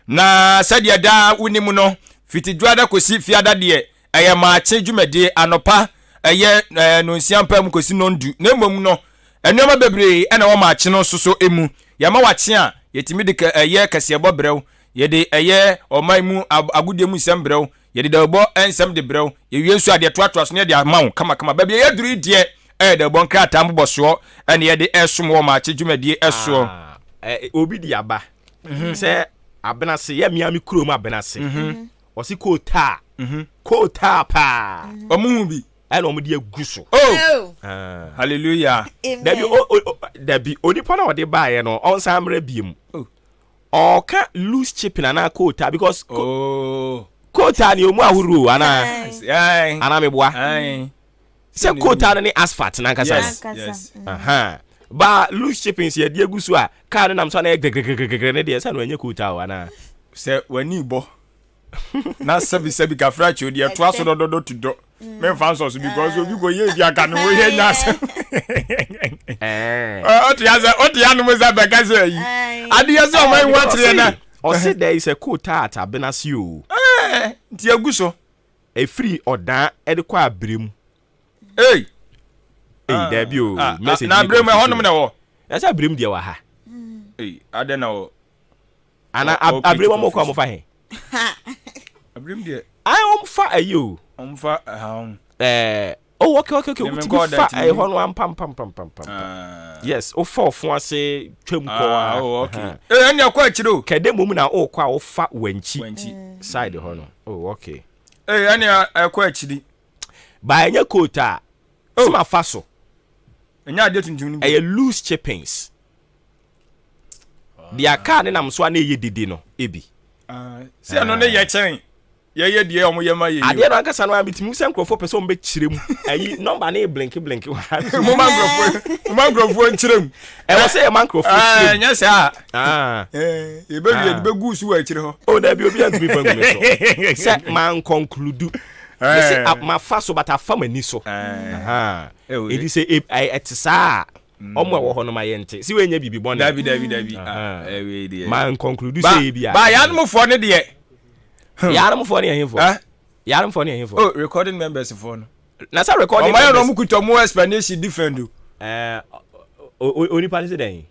Na sadia da wunimu no fitidwada kosi fiada de eye ma ache dwumade anopa eye no nsiampa mu kosi nondu na mmom no enoma bebre e na wo ma ache no so emu yama wache a yetimi de eye kase bobrew ye de eye oman mu agudie mu nsembrew ye de dabo ensem de brew ye wiensu ade toatoa so ne de amawo kama ba ye duru die de bon krata mboso ene ye de esom wo ma ache dwumade eso obi di aba se abenase ye miami krom abenase osi kota kota pa omu bi ene omu de aguso hallelujah dabi onipa na ode ba ye no onsa amra biem oka loose chipping ana kota because kota ni omu ahuru ana meboa se kota ni asphalt na nkasa yes ba loose chipping se de aguso a car na mso na gegegegege ne de se no anya kota wa na se wani bo na sebi ka fracho de to aso dodo to do me fan so because obi go ye bia ka no ye nya se oti ya no mo za be ka se yi ade ye so man watre na o se there is a kota at abenasi o ti aguso e free odan e de kwa abrem there be o message na abrem e honom na wo ya sa abrem de wa ha ade na wo ana abrem mo kwa mo fa he abrem de I fa ayo fa okay fa ai hono pam yes o fa ofo ase twam ko okay enya kwa chiro kede mum na o kwa o fa wanchi side hono okay enya kwa chiri ba enya kota sima fa so enya ade tuntum ni loose chippings dia ka ne nam so na ye dede no ebi se ano ne ye chen ye die omo ye ma ye ade no ankasa no abitimu se nkrofo person be kirem ayi number na blink mo mangrofo nkirem e wo se ye mangrofo kirem nya se e be wie be gu su wa kire ho o da bi obi antumi fangu me so se man conclude se ma fa so bata fa mani so e di se etisa omo wo ho no ma yente si we nya bibi bon dabi we di man conclude se bia ba ya no fo ne de yaram for ne hemfo yaram for ne hemfo recording members for no na sa recording members o ma no mukuto mo explanation different oni pa se den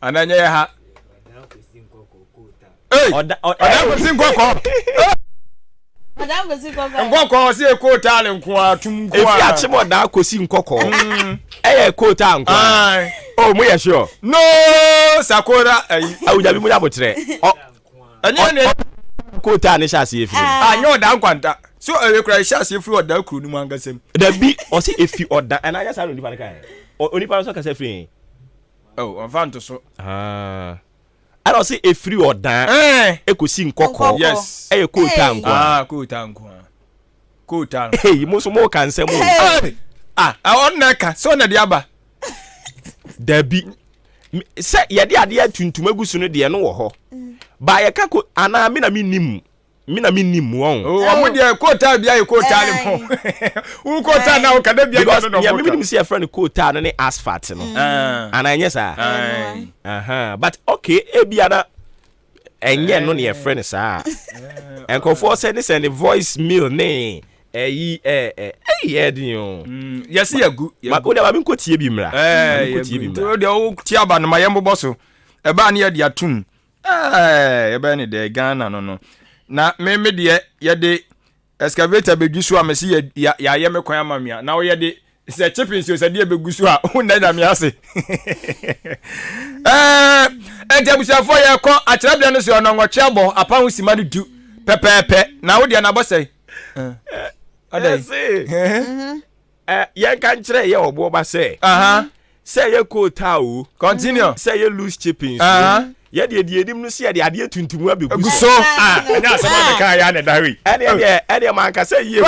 ananya ya ha oda ko sin kokko Madam go sin kokko nkokko se ekota ale nko atum ko efi achimo da ko sin kokko ekota nko mo ye sure no sakora awuja bi mu da botre anya ne kota ne shase efi anya oda nkwanta so ekura shase efi oda kuru nu angasem da bi o se efi oda and anya sa no nipa kan onipa so kasa free onfanto so I don't say efiri odan ekosi nkoko yes kota nko kota hey mo so mo kan se mo on na ka so na dia ba dabi se ye de ade atuntum agusu no de no wo ho ba ye ka ko ana me na minim won mo de kota bia ye kota ne mo u kota na o kada bia no no ya minim se friend kota no ne asphalt no ana nye sa but okay ebia na enye no ne friend sa enko for send voice mail ne edin yes yagu ma ko de ba bin ko tie bi mra to de o tie aba no mayembo boso e ba ne ye de atum e ba ne de Ghana no na me de ye de excavator bedwi so amesi ya ye me kwan amamia na wo ye de say chipping so say dey begu so a won na me ase entabusa for ye ko atrabia no so no nwoche abo apa ho sima no du pepepe na wo de na bo say adai ye kan kire ye obo ba say say ye ko ta o continue say ye loose chipping ye de edim no say de ade tuntum abegu so anya asema me kan ya na dawi ede man ka say ye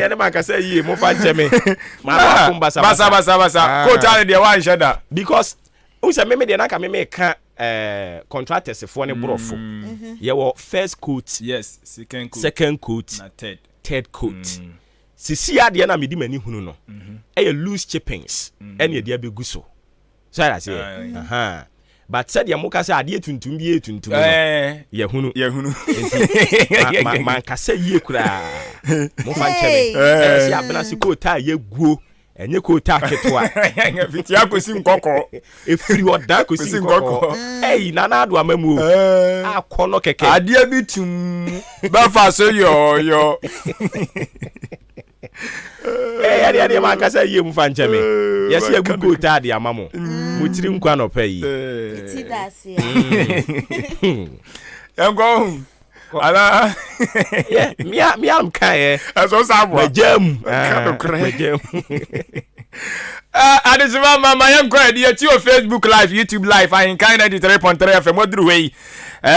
ede man ka say ye mo fa cheme ma ba basa ko ta de wan sheda because o say me de na ka me ka contractors for ne brofo ye wo first coat, yes, second coat, na third coat. Sisi ade na me di mani hunu no e loose chippings ene de abegu so I say but said ya muka say ade tuntum bi tuntum no ye hunu man ka say ye kura mo fa nchebe si abena si ko ta ye guo enye ko ta ketwa fiti akosi nkoko efiri oda akosi nkoko na na ado amamu akono keke ade bi tum ba fa so yo ade man ka say ye mu fa nchebe yes ye gugo ta ade amamo mutiri nkwa no pay ti dase engo ala mi am kai so sabo majam adesima mama yenko edi ti o Facebook live, YouTube live Ahenkan 93.3 FM oduru we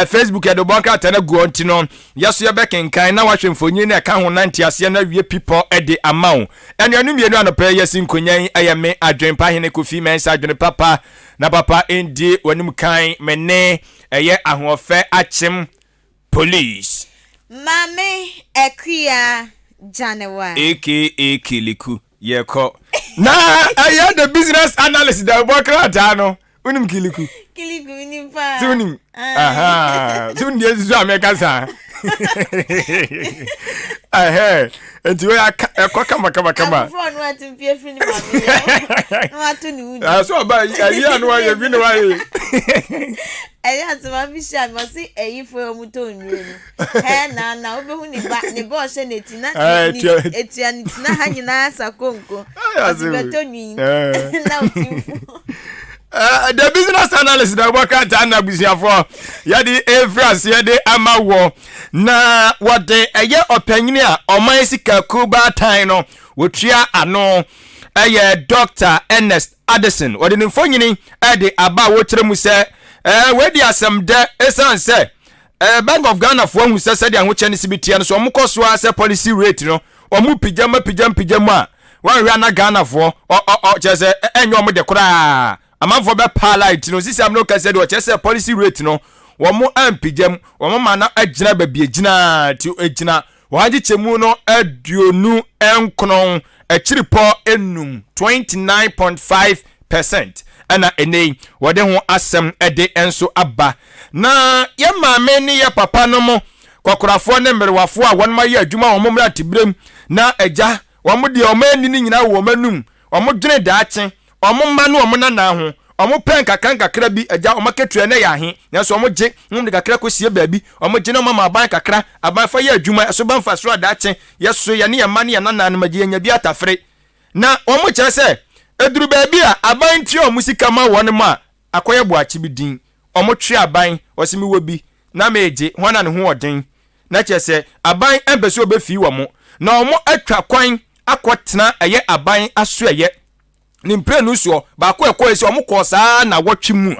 Facebook e do bonka tena go ntino yeso ye bekenkan na wahwe mfonyi na ka ho nante ase na wie people e de amaw enu mienu anope yesin konyan ayeme adwenpa hene Kofi Mensa adwen papa na papa endi wanum kan mene eye ahofe achim police mame ekia Janewa aka Kiliku yeko na aye the business analyst da bokra ta no unim Kiliku ni pa tunim tun die zu America sa enti we akọ kama phone wa tin pie free ni mame no atu ni udi so ba ayi anu aye bi ni wa ye eya to ma bi sha mo si eyi fo omuto nru no na obehu ni ba hye na tina etia ni tina ha nyina asa konko beto nwi na utimfu the business analyst da waka ta na busiafo ya di Evras ya di amawo na wode eye opanyini a oman sika kuba tan no wotria ano eye Dr. Ernest Addison wode ni mfonyini e di aba wokyere mu se we di asem de esan se Bank of Ghana fo hu se de ahoche ne sibitia no so omkoso ase policy rate no omu pijam a wanhwe na Ghana fo chese enyo om de kura amanfo be light no sisi am no kase de chese policy rate no wo mo ampijam wo mo ma na agina babie gina ti agina waji chemu no aduonu enkron achiripo enum 29.5% ana enei wode ho asem ede enso aba na ye maame ni ye papa no mo kwakurafo ne mmerewafo a won ma ye adwuma wo mo mra tibrem na agya wo mo de o mani ni nyina wo manum wo mo dwene daache wo mo ma no wo na na ho wo mo pen kakra bi agya wo maketua na ya he na so wo mo je wo de kakra ko sie baabi wo mo je no mama aban kakra aban fa ye adwuma so ban fa so daache ye so ye ne ye ma ne ye na na magye nya bi atafre na wo mo kire se eduru baabi a aban ti o musika ma won ma akoye boachi bi din o mo twe aban osimi wo bi na meje hona ne ho odin na chese aban embeso obefi wo mo na o mo atwa kwan akotena eye aban aso eye ni mpre no so ba ko esi o mo ko saa na wotwe mu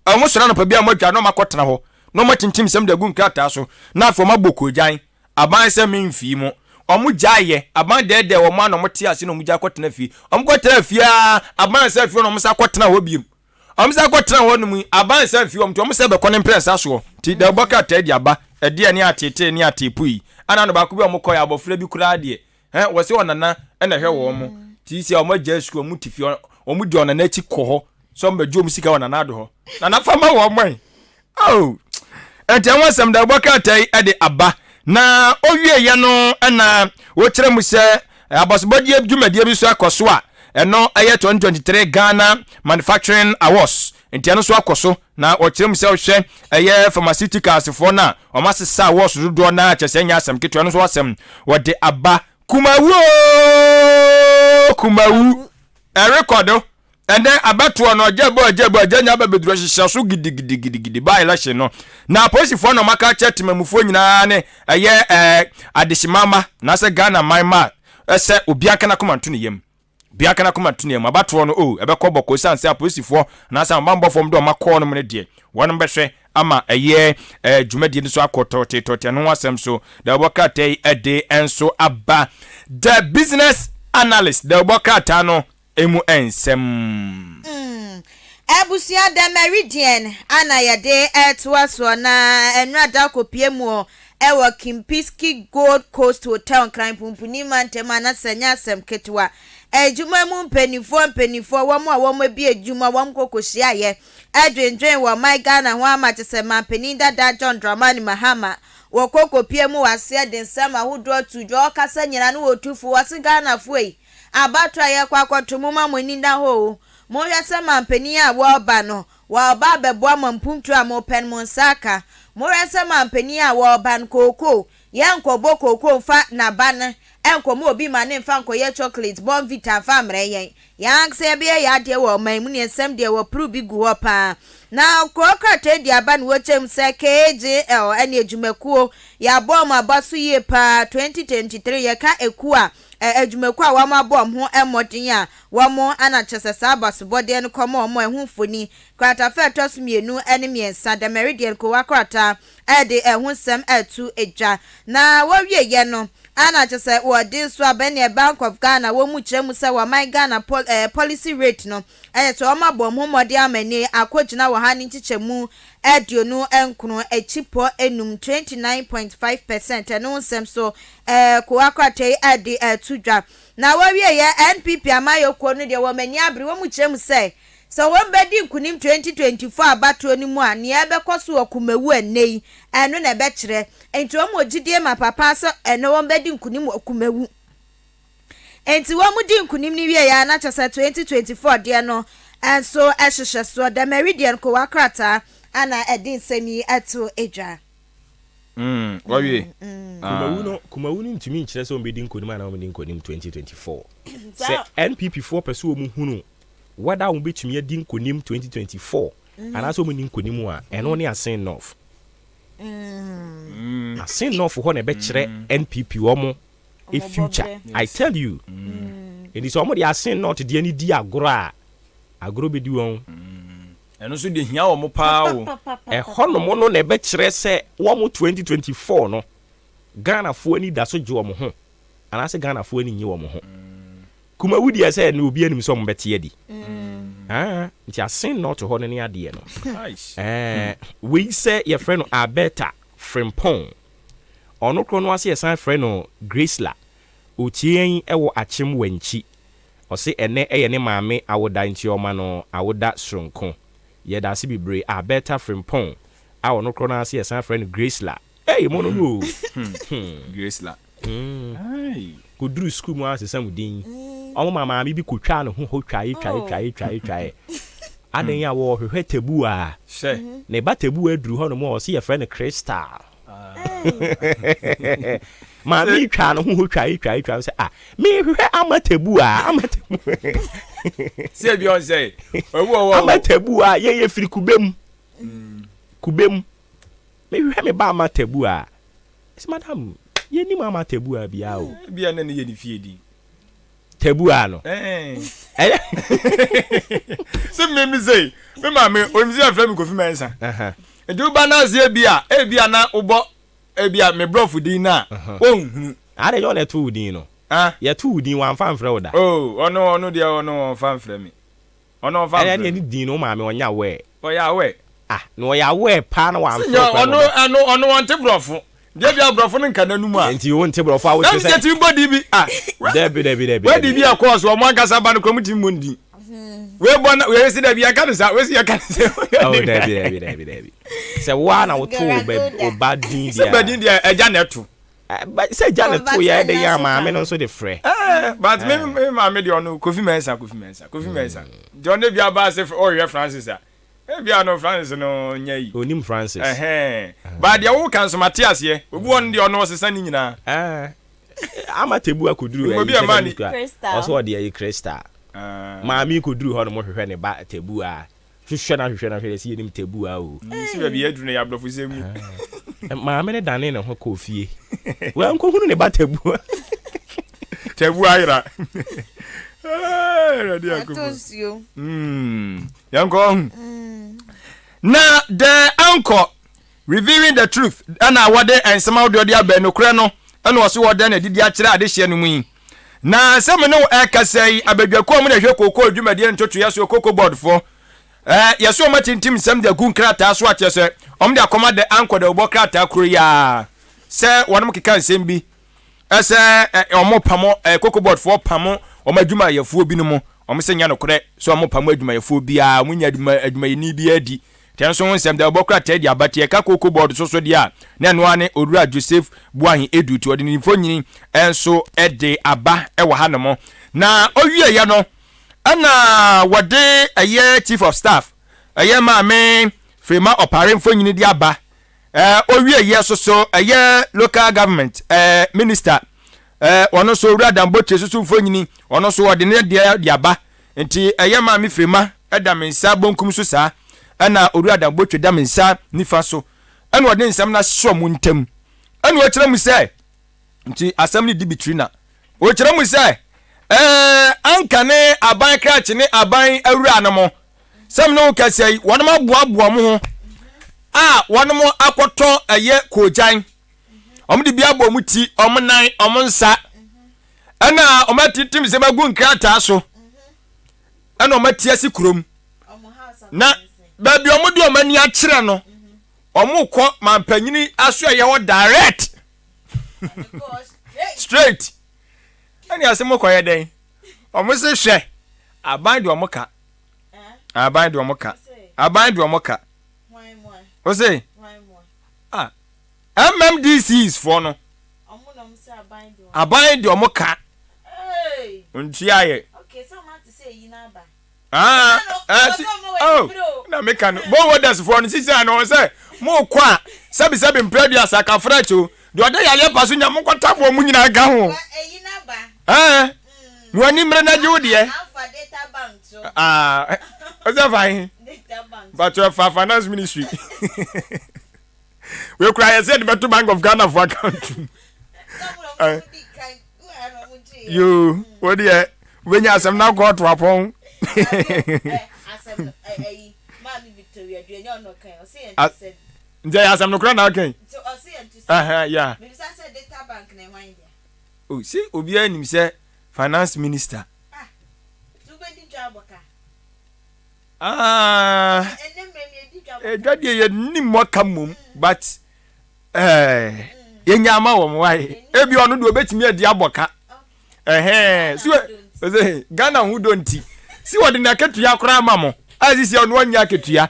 a mo sora no pa bia mo adwa no makotena ho no mo tintim sem da gu nkrata so na afo maboko jan aban se memfi mo omu jaye aban dede wo ma no mote ase no mu ja kwotena fi omu kwotena fi a aban se fi no mo sa kwotena ho biem omu sa kwotena ho no mu aban se fi omu se be konen prensa so ti da boka ta di aba ede ne atete ne atepui ana no ba ko bi omu koya abofra bi kura de wo se onana na hwe wo mu ti si omu ja sku omu ti fi omu di onana chi ko ho so mba jo mu sika onana do ho na fama wo man ente wasam da boka ta ede aba na owie ye no na wo kire mu se abosbodi adwumadie bi so akoso a eno aye 2023 Ghana Manufacturing Awards entiano so akoso na wo kire mu se hwe aye pharmaceuticals for na o masesa awards do na chese nya asem keto no so asem wo de aba Kumawu record and then abatuo no jebo jenya ba beduro hihia so gidi ba election no na posifo no maka chat mamufuo nyina ne adeshimama na se Ghana maima ese obiaka na komanto ne yam biaka na komanto ne yam abatuo no ebekọ boko sanse posifo na se mbambo fom do makọ no mne de won behwe ama dwumadi ni so akotote no asem so da bokata ede enso aba the business analyst da bokata no emu ensem Ebusia de Meridian ana yade etwaso na enrada kopie mu ewo Kimpiski Gold Coast Hotel Crime Pumpuni mantema na senya sem ketwa ejuma mu mpenifo wamo a wamo bi ejuma wam kokohia ye edwendwen wo my Ghana ho amachese mampeni dada John Dramani Mahama wo kokopie mu wase den sama hodo tujo kasa nyina no otufu wase Ghana fuei abatwa ye kwakotomu mamoninda ho mo ya sama mpeni a wo ba no wa ba bebo amampuntu a mo pen mo saka mo ya sama mpeni a wo ban koko ye nkobo koko fa na ban enkomo obi ma ne mfa nkoye chocolate bon vita fa mre yen yang se bia ya de wo mamu ne sem de wo pru bi gu hopa na kokra te dia ban wo chem se KGL ene adwumakuo ya bom abaso ye pa 2023 ye ka eku a adwumaku a wama bom ho emodin a wamo anachese sabaso bode ne komo omo ehufoni kwata fe tos mienu ene miensa de Meridian ko wakrata ede ehusem etu eja na wo wie ye no ana chese wodi so abene Bank of Ghana wo mu chemu se wa my Ghana policy rate no to ma bom ho modi amani akogina wo ha ni chichemu edionu enkunu echipo enum 29.5% eno nsem so ko akwate ade tudwa na wo wie ye NPP amayoko no de wo mani abre wo mu chemu se so when bedi nkunim 2024 abato ni mu a ne ebekoso okumewu enei eno na ebekire enti wo mogidie ma papa so eno wo bedi nkunim okumewu enti wo mudi nkunim ni wie ya na chese 2024 de no enso ehhehye so the Meridian ko wakrata ana edin semi eto edwa wo wie kumawu no ntumi nkire so bedi nkunim ana wo bedi nkunim 2024 se NPP 4 person mu hunu wada wo betumi adi nkonim 2024 ana so muni nkonim a eno ne asen north asen north ho na be kire NPP wo mo a future I tell you eni so mo de asen north de ani di agro be di won eno so de hia wo mo pa wo hono mo no na be kire se wo mo 2024 no Ghana fo ani da so je wo mo ho ana se Ghana fo ani nyi wo mo ho kuma wudi ya say no obi anim so mbete adi nti asen not ho ne ade no we say your friend Abeta Frimpong ono kro no ase san friend no Gracela otien ewo achem wanchi o se ene eye ne maame awoda nti o ma no awoda sronko ye da se bibre Abeta Frimpong a ono kro no ase san friend Gracela mo no no Gracela kudru school mu asesa mudin omo mama bi kotwa no ho twae adan ya wo hwehwe tabu a she ne ba tabu aduru ho no mo se ye friend Crystal ma bi twa no ho twae se me hwehwe amatabu se bi on say owo amatabu a ye firi kubem me hwehwe me ba amatabu a se madam ye ni mama tabu a bia o bia na ne ye ni fie di tabu a no se me say me mama onzi afra mi kofi mensa edu ba na ze bia na ubo bia me brofu din na ohun ade yo na tu din no ya tu din wan fan fra oda ono dia ono fan fra mi ono fan fra ni din no mama onya we oya we no ya we pa na wan fra ono won te brofu dia bia brofu nka nanum a enti won te brofu a wo se se ti body bi debi we di bia course o mo ankasa ba no committee mondi we bona we se da bia ka no sa we se ya ka se debi se wa na wo to o bad din dia se bad din dia eja na to se eja na to ya de ya ma me no so de frɛ but me ma me de ono Kofi Mensa de ono bia ba se o ye Francis a bia no Francis no nyai onim Francis ba de wo kan so Matthias ye obi won de ono sesa ni nyina ama tebu akuduru also what dey crystal maami kuduru ho no mo hwehwe ne ba tebu a hwehwe na si enim tebu a o si ba bi aduru ne yabrofo semu maami ne dane ne ho kofie wa nko hunu ne ba tebu tebu ayira yanko na the uncle revealing the truth ana wade ensema wode ode abanokre no ana wose wode na didi akire ade hye no mu na sem no ekasai abadwako mu na hwe kokko adwumade ntoto yaso kokko board fo yaso matintim sem de gun krata so ache se omde akoma the uncle de obo krata kro ya se wonom keka nsem bi ese omo pamo kokko board fo pamo omadwuma yafuo bi no mu omsenya no kore so omo pamo adwuma yafuo bi a munya adwuma ni bi adi tenso nsem da obokra tedi abate ka kokko board so dia na no ane odura Joseph Buahin edu ti odini fonyini enso ede aba ewa hanemo na owie ya no ana wode aye chief of staff aye maame Frema opare fonyini di aba owie ya so aye local government minister ono so odura damboche so fonyini ono so odine di aba enti aye maame Frema edamensa bonkum so saa ana oru adambotwe dam nsa nifa so ana wode nsam na hye mu ntam ana wo kire mu se nti asam ni dibitrina wo kire mu se anka ne aban krache ne aban awura anamo sam no kasai wonoma aboaboa mu ho wonom akoto aye kojan omde bia bo mu ti omnan omonsa ana omatitim se bagu nkrata so ana omatia kurom na baby omudi omani akire no omukọ mampanyini aso ye wo direct straight ani asemo koye den omuse hwe aban de omuka ose MMDC is for no aban de omuka ntiaye okay so man to say yinaba na meka no bo wonders for no sisi na say mo kwa sabi mpredu asaka fracho de ode yale paso nya mo kwatabo mu nyina ga ho no ani mre na je de oza fine but your finance ministry we cry said beto Bank of Ghana for account you what there when you asem na go to upon nje asem no kra na kan yeah oh see obi anim say finance minister daddy ye ni mo kamum but yenya ma wo wai ebi onu do betimi adi aboka so Ghana hu donti si wodi na ketua kora mamo azisi onu anya ketua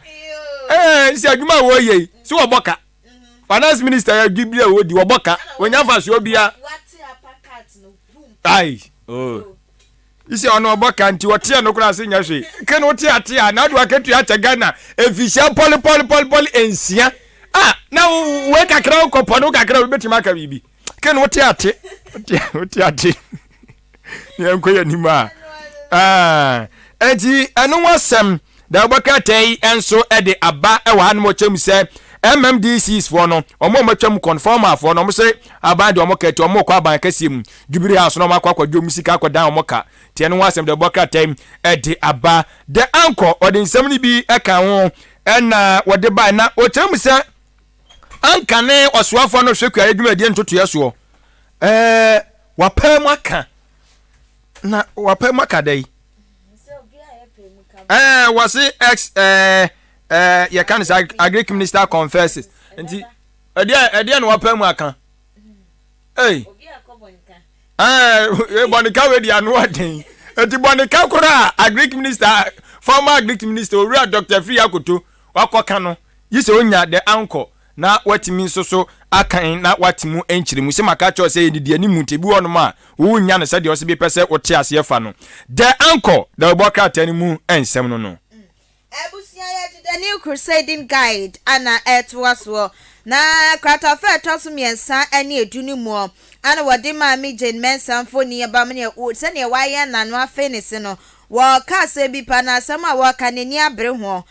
si adwuma wo ye si wo boka finance minister ya gibia wo di wo boka wonya faso obia ai isi onu oboka nti wote no kora se nya hwe ke no wote atia na do aketua cha Ghana efisha poli ensia na we kakra ukopo no kakra we betima ka bibi ke no wote ate yankoya nima enti anu wasem da obaka tai enso ede aba e wa hanmo chem se MMDCs for no omo matwam conformer for no mo se aba de omo ka ti omo kwa aban kasiem jubiri house no makwa kwadwo musika akwadan omo ka ti anu wasem da obaka tai ede aba de anko ode nsam ni bi eka ho na wode ba na o chem se anka ne osuafo no hwekua adwumadi ntoto yaso wapam aka na wapam aka dai wasi ex ya kan say agric minister confesses nti ade no wapam aka bonika we dia no aden enti bonika kora agric minister former agric minister owura Dr. Free Akoto wakoka no yise onya de anko na watimi so akan na watimu enchirimu se maka cho se yedi ani mutebi wono ma wo nya no se de o se be pese wote ase fa no the anchor the oboka tani mu ensem no ebusia ya the new crusading guide ana etwaso na kratafa toso miensa ene eduni mu ana wode maami Jane Mensa mfoni abamne o se ne waye nanu afenese no wo kase bi pa na sama wo kaneni abre ho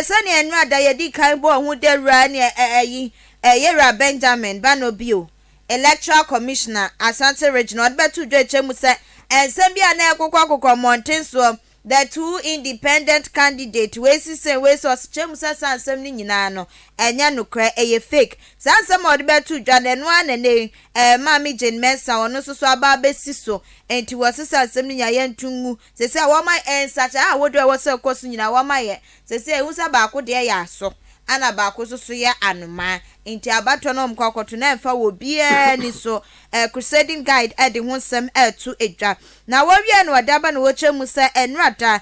se ne enu ada yedi kan bo hu dewura ne yera Benjamin Banobio electoral commissioner Asante regional betu dwechemu se ensem bia na ekokọ mountain so the two independent candidate we say we so chemu se sansem ni nyina no enya nokra eye fake sansem odi betu dwane no anene Mami Jane Mensa ono so aba besi so enti wo se sansem ni nyaye ntungu se wo mai ensacha wodo wo se koso nyina wo mai se ehusa ba ko de ya so ana ba ko so ya anuma inti abato no mkokoto na mfa wo bia ni so crusading guide edi honsem to edwa na wo wie no adaba no wo chemu se enrata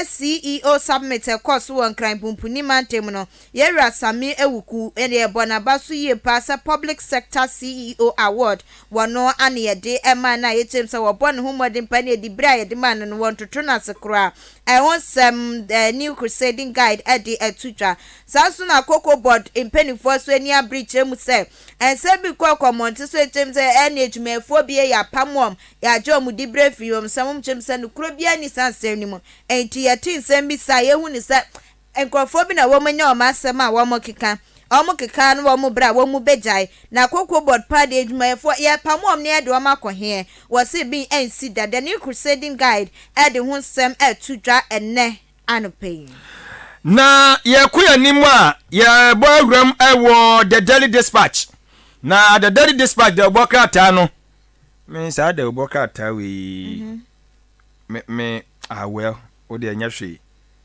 CEO submit course won crime pumpuni mantem no yera sami ewuku ene ebona baso ye pass public sector CEO award wono ane yede ema na yechem se wo bon ho modern pa ne di bra yede man no won toto na sekra honsem the new crusading guide edi etutwa saso na cocoa board impenifo so eni abreach emu se ense bi kwa monte so echem se ene ejumefo bi ya pamom ya jom di brefi yom samum chem se no kro bia ni sanse ni mo enti yatin sembi sa yehu ni sa enkrofo bi na wo manya o masem a wo mokeka no wo bra wo bejai na kokwo board pad ejumefo ya pamom ne de wo makohe wo se bi ensi da the new crusading guide e de ho sem etudwa enne anope na ye kuya nimu a ye bogram ewo the Daily Dispatch na the Daily Dispatch the bokata no me say the bokata we me well o de anya hwe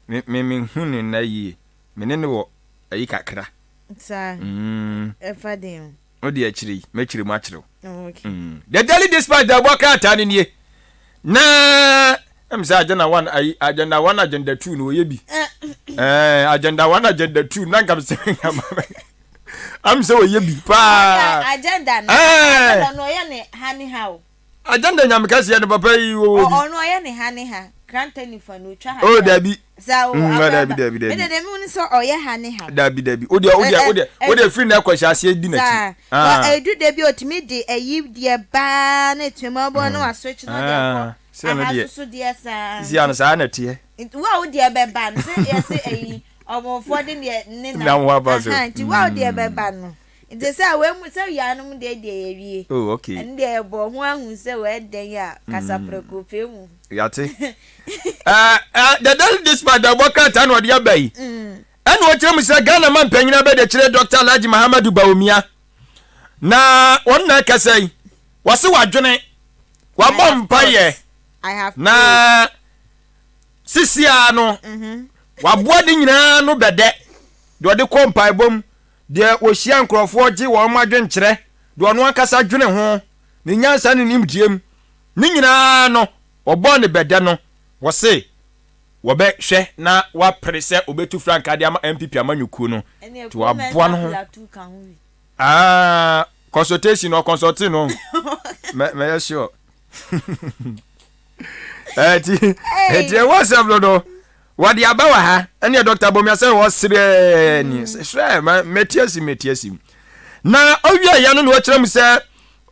me hunu na yi me ne wo ayi kakra sa efadem o de akiri me kiri mu akiri okay the Daily Dispatch the bokata ni nie na I'm say agenda 1 agenda 2 no ye bi agenda 1 agenda 2 na ngam say I'm say ye bi pa agenda no ye ne hani how agenda nyam ka say ne papa yi o no ye ne hani ha grantani fa no twa ha o dabi za o dabi me de me so o ye hani ha dabi o de free na kwasha ase di na chi edu dabi otimi de ayi de ba na twema bo no aswitch no de so dia sa zian sa na tie wa o dia beba no se yesi eyi omofo de ne na wa ba so anti wa o dia beba no ite se we mu se yanum de ewie oh okay ende ebo ho ahun se we den ya kasapreko femu yate the Daily Dispatch the worker tan wo dia bai ene wo kire mu se Ghana man panyina be de kire Dr. Alhaji Muhammadu Bawumia na won na kasai wase wadwene wa bompa ye I have na sisia no waboa de nyina no bede de ode kompai bom de ohia nkrofo gi wo madwen kire de ono akasa dwene ho ne nyansa ne nimdiem ne nyina no obo ne bede no wo se wo be hwe na wa prese obetu frank ade ama MPP amanyuku no to aboa no consultation or consulting no me sure eti WhatsApp no wadi abawa ha ene Dr. Bomia say wo sire ni sure metiasi na owia ya no wo kire mu say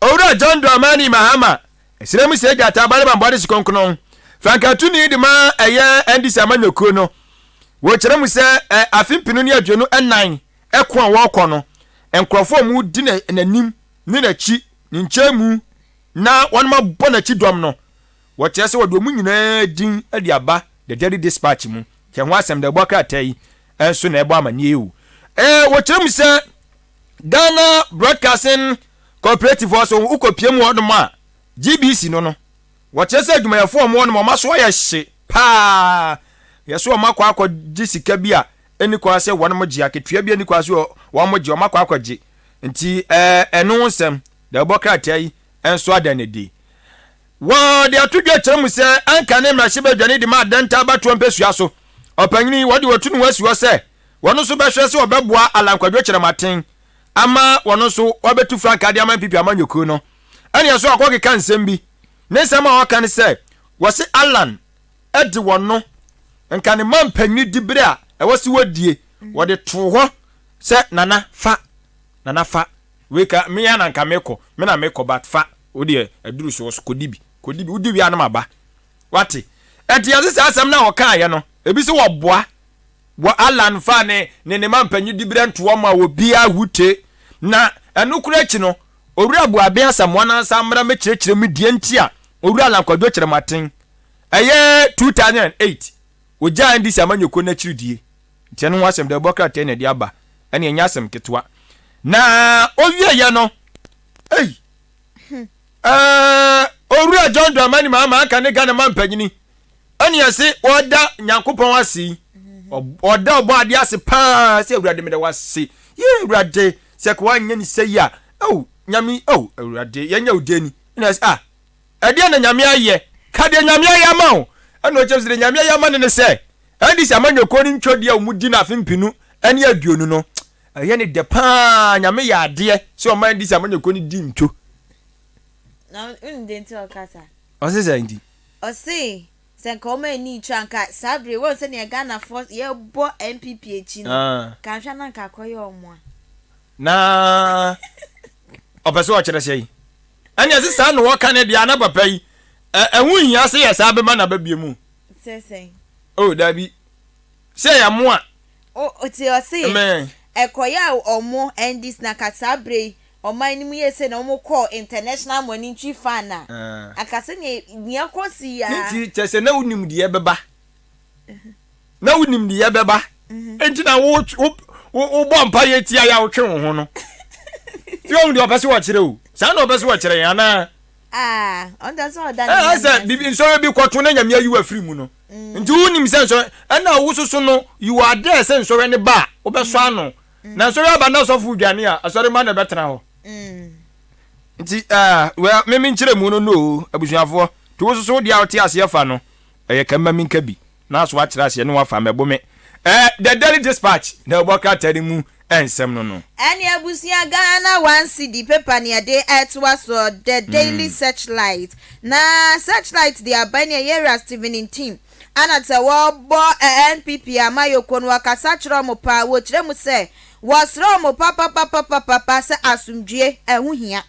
owura John Dramani Mahama sire mu say gata bale bambode sikonkono Franka ni de ma eye ndisi amanyoko no wo kire mu say afimpinu ni adwenu enan eko a wo kɔ no enkrofo mu di nanim ni na chi ni nchemu na wonma bona chi dom no wo kire say wo do mu nyina din ade aba the Daily Dispatch mu ke ho asem de boka tai enso na ebo amanie wu wo kire mu say Ghana Broadcasting Cooperative also ukopie mu odom a GBC no wo kire say adwumayefo mu no ma so ya hye pa yeso ma kwa gisika bi a eni kwa say won mo gia ketua bi eni kwa so won mo gia o ma kwa gi nti eno nsem de boka tai enso adanedi wo de atudwa kire mu say anka ne mra hye badwane de ma denta bato mpesua so opanyini wo de wotunu wasuo say wono so behwe se obeboa alankwadwo kire maten ama wono so obetu franka de ama pipi amanyoko no ene so akoke kan nsem bi ne nsem a wakan say wo se Alan edi wono nka ne mampani dibere a ewose wadie wo de to ho se nana fa na nafa weka me ya na nka meko me na meko but fa odi aduru so kodibi udi wi anam aba wate enti ya sisa asem na woka ye no ebi se wo boa alan fa ne mampanyu dibire ntoa ma wo bia hute na enu kura echi no owura bu abia samwa na samra me kirekire me die nti a owura alan kwadwo kire maten eye 2008 oja ndi samanyoko na kiridie nti enu wasem de bokra te na di aba ene enya asem ketwa na owie ye no owura John Dramani mama aka ne Ghana mampanyini ene yesi oda nyankopon asi oda obo ade ase pa se owura de me de wase ye owura de se ko anya ni se ya nyami owura de yenya odeni ene yesi ade na nyame aye ka de nyame aye ma o ene o chefsire nyame aye ma ne se andi se amanyoko ni ntwodi a umudi na afimpinu ene aduonu no ye ne de pa nyame ya ade se o man di se amanyoko ni di ntwo na undenti okasa o se se ndi o se senka o ma ni twanka sabre wo se ne Ghana force ye bo MPP echi no ka hwa na nka koye omo na opeso o kire sei anya se sa no wo ka ne dia na papa yi ehun hia se ye sa be ma na ba biemu sese dabi se ya mo a o ti o se ekoya omo endis na ka sabre oman ni mu yese na omo call international money tree fan na akase ni akosi ya nti chese na unim de beba na unim de beba enti na wo bompa ye tia ya wo twe ho no ti o ndi opese wo kire o sa na opese wo kire ya na onda so da asa bibi nso bi kwato na nyame ayu afiri mu no nti unim se nso na wo soso no you are there se nso ne ba obeso ano na nso ya ba na so fu dwane a asori ma na betena ho nti well me nkyere mu no abusuafo to wo so dia wote ase fa no kama minka bi na so akira ase no wafa mebo me the Daily Dispatch na oboka tari mu ensem no ani abusia Ghana 1 CD paper ne de etwa so the Daily Searchlight na Searchlight the abania yera Steven team anata wo bo NPP amayoko no akasa kire mo pa wo kire mu se wasro mo papa se asumdue ehuhia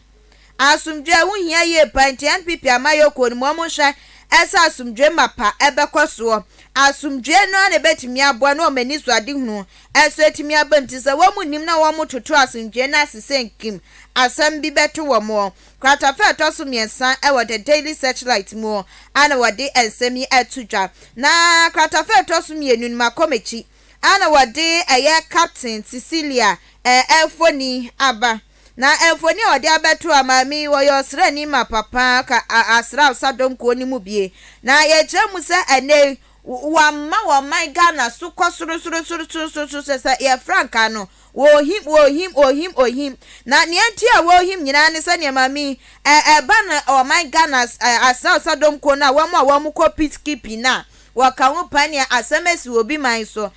ye panti NPP amayoko ni mo hwe esa asumdue mapa ebekoso asumdue no na betimi aboa no mani so ade hunu eso etimi abanti se wo munim na wo mototo asumdue na sesenkim asam bi beto wo mo kwata fe to so miensa e wo the Daily Searchlight mo ana wode ensemi atudwa na kwata fe to so mienu makomechi ana wode eye Captain Cecilia Elfoni aba na Elfoni wode abeto amami wo yo srani ma papa ka asra sadom ko ni mu bie na ye kyeremu se ene wa my Ghana so kosoro se ye franka no wohim na nianti a wohim nyina ne se ne mami ba na my Ghana asra sadom ko na wa mu ko peacekeeping na waka wo pani asemesi obi man so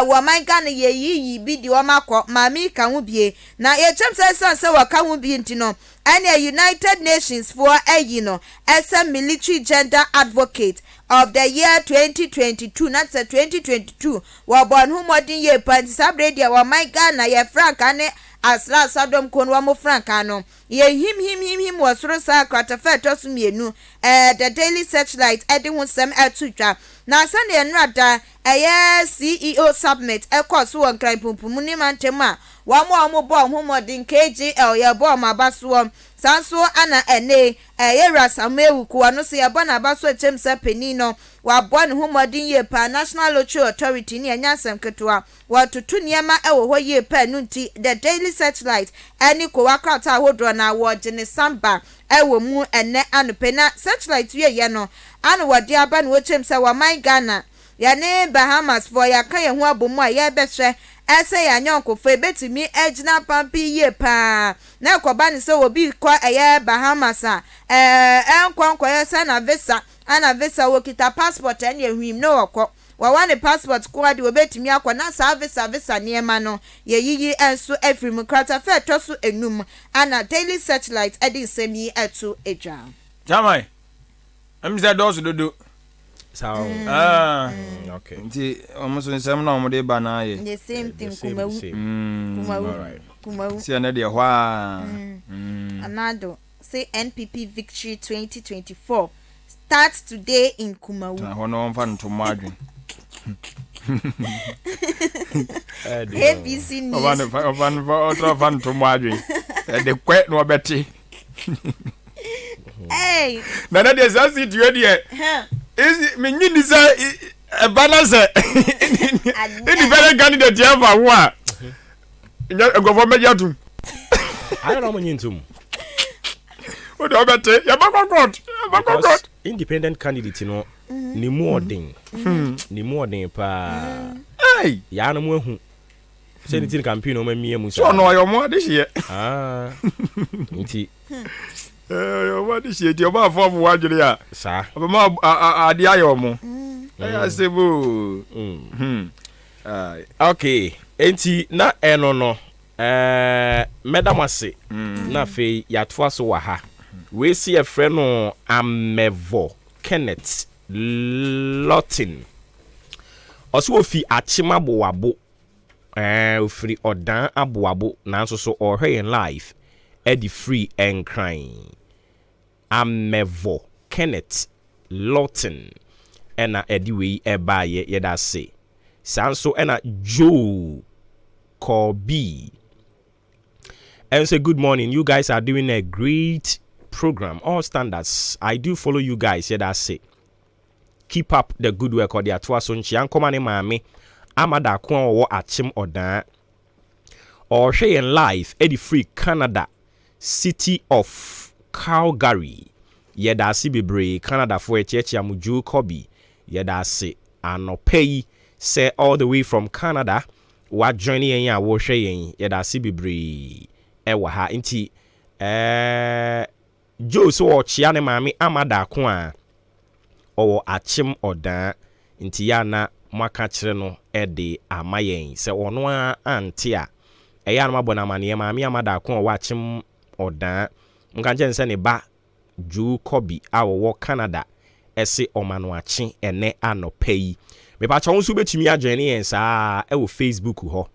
wa my Ghana ye yi bi di o makọ mami ka ho bie na ye chem se waka ho bi ntino and United Nations for no as a military gender advocate of the year 2022 not 2022 wa born who modern ye pan sabre dia wa my Ghana ye frank ane asra sadom kon wa mo frank ano ye him was ro sa kwata feto so mienu the Daily Searchlight edi ho sem atutwa na sane enrada CEO submit ekoso won kran pumpum ni mantema wa mo bo ho modern KGL ye bo ma baso sanso ana ene yera samewu ko no se ye bo na baso chem se penino wa bo ne ho modern ye pa National Lottery Authority ni anya sem ketwa wa tutu niema ewo ho ye pa nunti the Daily Searchlight ani ko wakrata hodro na wo gene samba ewo mu ene anopena Searchlight ye no ana wode aba no chem se wa my Ghana ya ne Bahamas for ya kan ye ho abomu a ye behwe ese ya nyonkofo betimi ejina pampi ye pa na ekoba ni se obi kwa eye Bahamas a enkwankwa ye se na visa ana visa wo kita passport ene ehwim no wokọ wa wane passport kwa de obetimi akọ na sa visa niema no ye yiyi enso efrim krata fe toso enum ana Daily Searchlight edi semi etu eja jamai amza dozo dodo sao okay nti almost the same na mo de ba na ye the same thing kuma all right Kumawu. See na de hwa. Anado say NPP victory 2024 starts today in Kumawu. Na hono mfa ntomo adwen. ABC News. Ovan ntomo adwen. De kwe no beti. Hey. Na de sasi die de. Is me nyini say e balance. Independent candidate ever wa. Government yatum. I don't know when you what about it? Because independent candidate, you know, ni more thing. Ni more thing pa. Hey, ya no mo hu. Say anything campaign o ma mie mu so no your more this year. Nti. Your more this year, your ma form wadwere ya. Sa. Obama ade ayo mo. I say bo. Okay. Enti na eno no. Medamase. Na fe ya toa so wa ha. We see a friend no Amevo Kenneth Lawton. Also ofi achima boabo. Ofri odan aboabo nanso so ohwe in life edi free and crying. Amevo Kenneth Lawton ena edi we eba ye da say. Sanso ena Joe Kobe. And say good morning. You guys are doing a great program. All standards. I do follow you guys. Yeah, that's it. Keep up the good work. Or the atwa sonchi. Ankoma ne mami. Amada kwa wo achim odan. Or she in life. Eddie Free Canada. City of Calgary. Yeah, that's it. Bebre. Canada for a church. Yamuju Kobe. Yeah, that's it. Anopei. Say all the way from Canada. What journey ya wo she yen. Yeah, that's it. Bebre. Ewa ha. Inti. Joe so ochia ne mami amada ko a owo achim odan nti ya na mwaka kire no ede amayen se ono a ante a eya no mabona mane mami amada ko owo achim odan nka nje nse ne ba Ju Kobi a wo Canada ese omano achi ene anopai me pa cha wonsu betimi agene yen sa e wo Facebook ho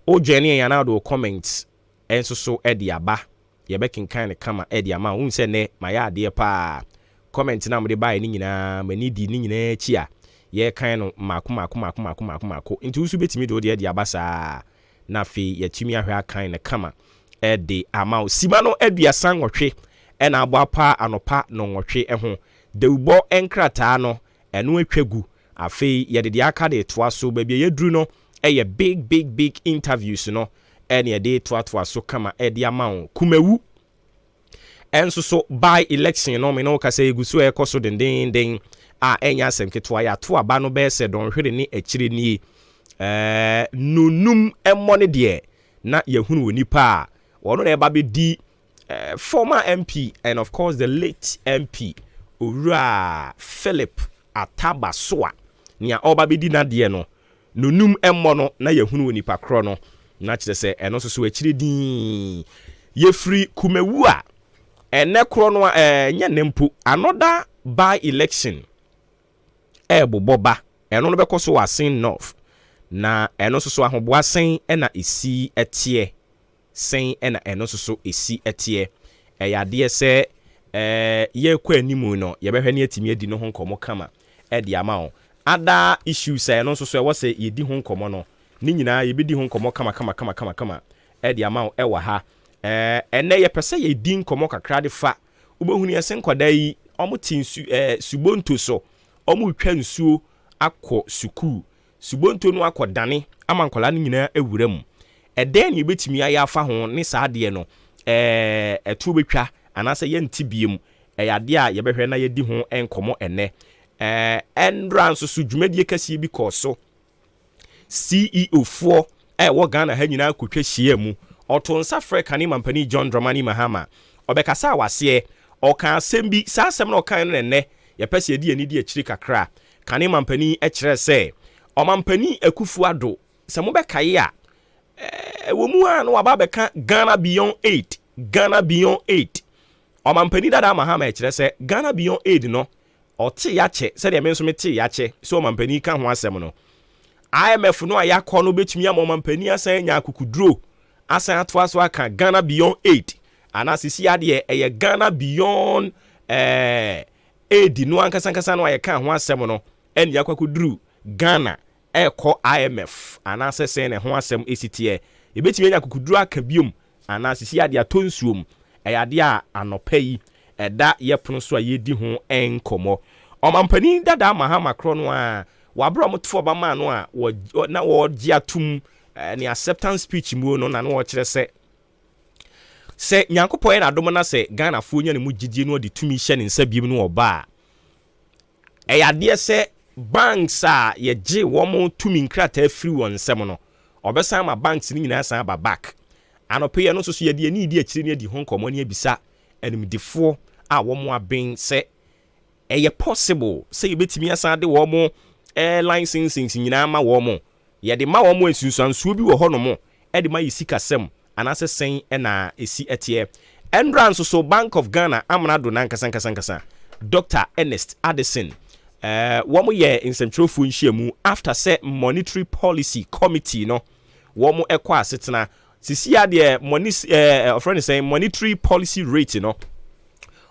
o gene yen na do comment enso so ede aba ye bekin kind kama edi ama un se ne maya ade pa comment na mde bai ni nyina mani di ni nyina chi a ye kan no mako nti usu betimi do de edi abasa na fe yatimi ahwa kan ne kama edi ama sima no aduasan nwotwe ena abo pa anopa no nwotwe ho dewbo enkrata no eno atwagu afe ye de aka de toa so ba bia yeduru no eye big interviews no ene de toa so kama edi ama Kumawu enso so by election no me no ka say egusu e koso den a enya asem ketwa ya to aba no be se don hwere ni akire ni nunum emmone de na yehunu woni pa wono na eba be di former MP and of course the late MP Owura Philip Atabasoa nia oba be di na de no nunum emmono na yehunu woni pa kro no na kire se eno so akire din ye free Kumawu a ene kro no nya nempu another by election boba eno no bekoso wasen north na eno so ahoboasen na esi etie sen na eno so esi etie yade se ye kwa animu no ye behwe ne atimi adi no ho nkomo kama de ama o ada issues eno so e wo se ye di ho nkomo no ni nyina ye bedi ho nkomo kama de ama o wa ha ene ye pese ye di nkomo kakra de fa ubohunu ye sen kwada yi omutin subonto so omu twa nsuo akọ suku subonto no akọ dane ama nkola no nyina ewuram eden ye betimi aya afa ho ne saade no etu betwa anase ye ntibiem yade a ye behwe na ye di ho enkomo ene endran so dwumadie kase bi kọ so CEO fo wo Ghana ha nyina akotwa hia mu oto nsa frɛ Kane Mampani John Dramani Mahama obekasa wase oka asɛm bi sa asɛm na okan no nne ye pese di ani di akiri kakra Kane Mampani kyerɛ sɛ Omampani Akufo-Addo sɛ mo bɛkae a wo mu a no aba bɛka Ghana Beyond 8 Omampani dada Mahama kyerɛ sɛ Ghana Beyond 8 no ɔte ya kyɛ sɛ de me nso mete ya kyɛ so Omampani ka ho asɛm no IMF no a yakɔ no betumi am Omampani asan nya akukuduro asan atoa so aka Ghana beyond aid ana sisi ade e Ghana beyond aid no ankasa no ayeka ho asem no ene yakwakoduru Ghana ekọ IMF ana sese ne ho asem esitie ebetimi nya kokuduru aka biom ana sisi ade atonsuom ade a anopa yi eda yepono so a yedi ho enkomo omampani dada Mahama Kro no a wabro motofo ba ma no a na wo gia tum ni acceptance speech mu no na no wo kire se nyankopɔ na adom na se Ghana fo nya ne mu gidie no de tumi hye ne nsa biem no oba yade se banks a ye gye wo mo tumi nkrata free won nsem no obesan ma banks ni nyina san ba back anope ye no so ye de ani di akire ni di honkomo ne abisa animdefo a wo mo aben se eye possible se yebetimi asan de wo mo licenses nyina ma wo mo ye de ma wo mo asunsuansuo bi wo ho no mo e de ma yisika sem anase sen na esi etie endran so Bank of Ghana amana do na nkasa Dr. Ernest Addison wo mo ye nsentrofu nhyiamu after say monetary policy committee no wo mo ekwa asetena sisi ade friend say monetary policy rate no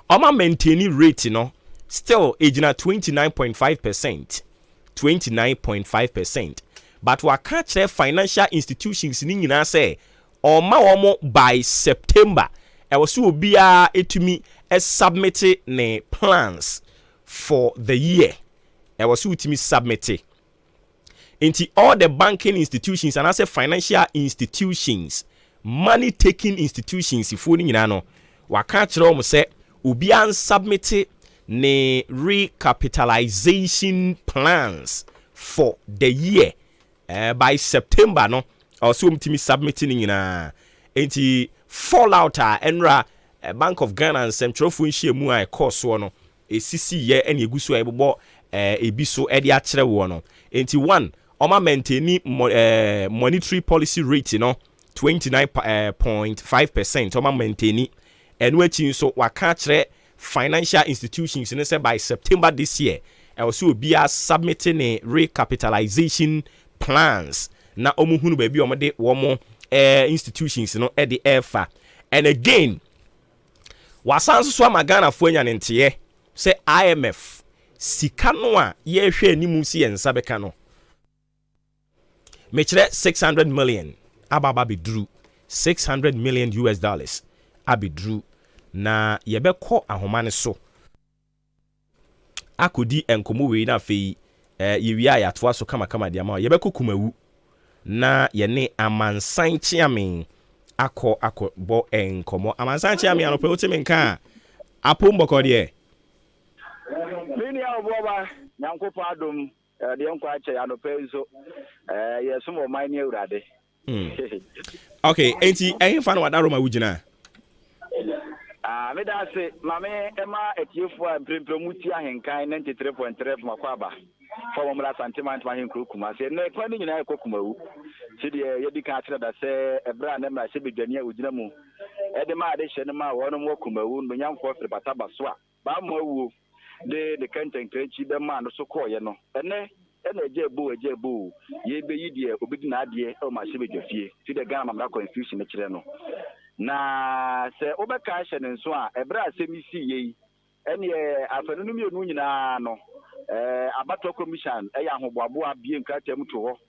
oma maintain rate no still ejina 29.5%, but wa catch financial institutions ni nyina say oma omo by September e was obia etumi submit ne plans for the year. E was utimi submit into all the banking institutions and I say financial institutions, money taking institutions if we nyina no wa catch omo say obia submit ne recapitalization plans for the year by September no also umtimi submitting nyina enti fallout enra Bank of Ghana and Central Funshie mu a course no esisi ye ene eguso ebbo ebiso e de akere wo no enti one oma maintain monetary policy rate no 29.5% oma maintain enu achi so waka kire financial institutions in say by September this year also be submitting a recapitalization plans na omuhunu ba bi omode wo institutions no e de efa and again wasanso so amagana fo anya ntie say IMF sika no a ye hwe animu si ensa beka no mechire 600 million ababa be drew $600 million abidru na yebekọ ahomane so akodi enkomo we na afei yewia ya toa so kama dia ma yebekọ kumawu na yene amansan chiamen akọ bo enkomo amansan chiamen anope otime nka apom bokọ de mini aboba nyankopɔ adom de enko ache anope nso yesumo man ni awurade okay enti ehfa na wadaro ma wugina me da se mame ema etiefo a prempremuti ahenkan 93.3 makwaba for mo la sentiment ma henkru kuma se na kwa ni nyina ekokumawu sidi yedi ka atira da se ebra na ma se bedwane a ogina mu ede ma ade hye ne ma wono mo kumawu no nyamfo fere bataba so a ba mo awu de kanten kranchi be ma no so koye no ene ejebu ye be yidie obidi na ade o ma se bedwafie sidi Ghana mamra confusion ne kire no na se obeka hye ne nso a ebra asemisi yei ene afanu no mienu nyina no abato commission ya ahoboabo abie nkratam to ho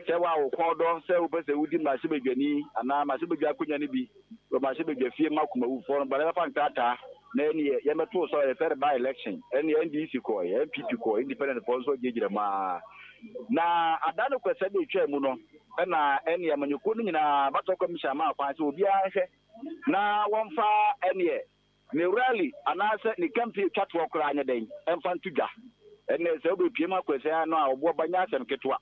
se wa wo kodo se wo bese wudi ma se bedwani ana ma se bedwa konya ne bi ma se bedwafie makoma wu fo ba le fa nkrata na ene ye meto so e fair by election ene NDC ko MPP ko independent sponsor gejire ma na adano kwese de twa mu no na ene amanyoko no nyina bato commission ma kwa se obi ahwe na wonfa ene ne rally anase ne campaign twatwo kora anya den emfa ntugwa ene se obi pie ma kwese no a obo banya asem ketwa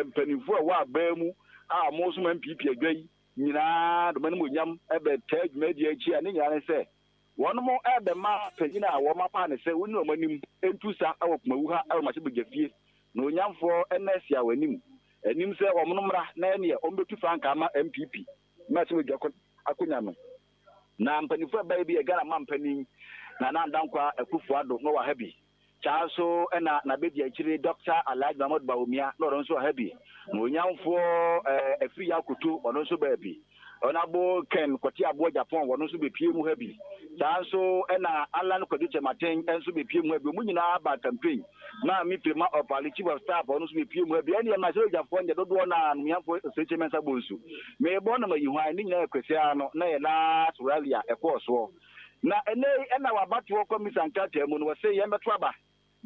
mpanifo a wa ba mu a mo so MPP adwai nyina do mane mo nyam ebe tag media echi ani nyane se won mo ebe ma panyina a wo ma pa ne se woni o manim entusa awokmawu ha awo ma se begafie no nyamfo NS a wanim enim se o mnomra na ene o mbetu franka ma MPP ma se begakọ akonya no na mpanifo ba bi e Ghana ma mpani na ndankwa akufu ado no wa habi chaso na bedi akire Dr. Alhaji Mahmoud Bawumia no ronso habi no nyamfo afri yakutu ono so ba bi Honorable Ken Kotia Boy Japan, one also be PM heavy. So, and Alan Kodicha Martin, and so be PM heavy. Munina about campaign. Now, me prima of a chief of staff, one also be PM heavy. Any of my soldiers Japan, they don't want to me for settlements abusu. May Bonama, you are in a Cristiano, nay, last rally, a course war. Now, and our battle comes and Katia Mun was saying, Yamatraba.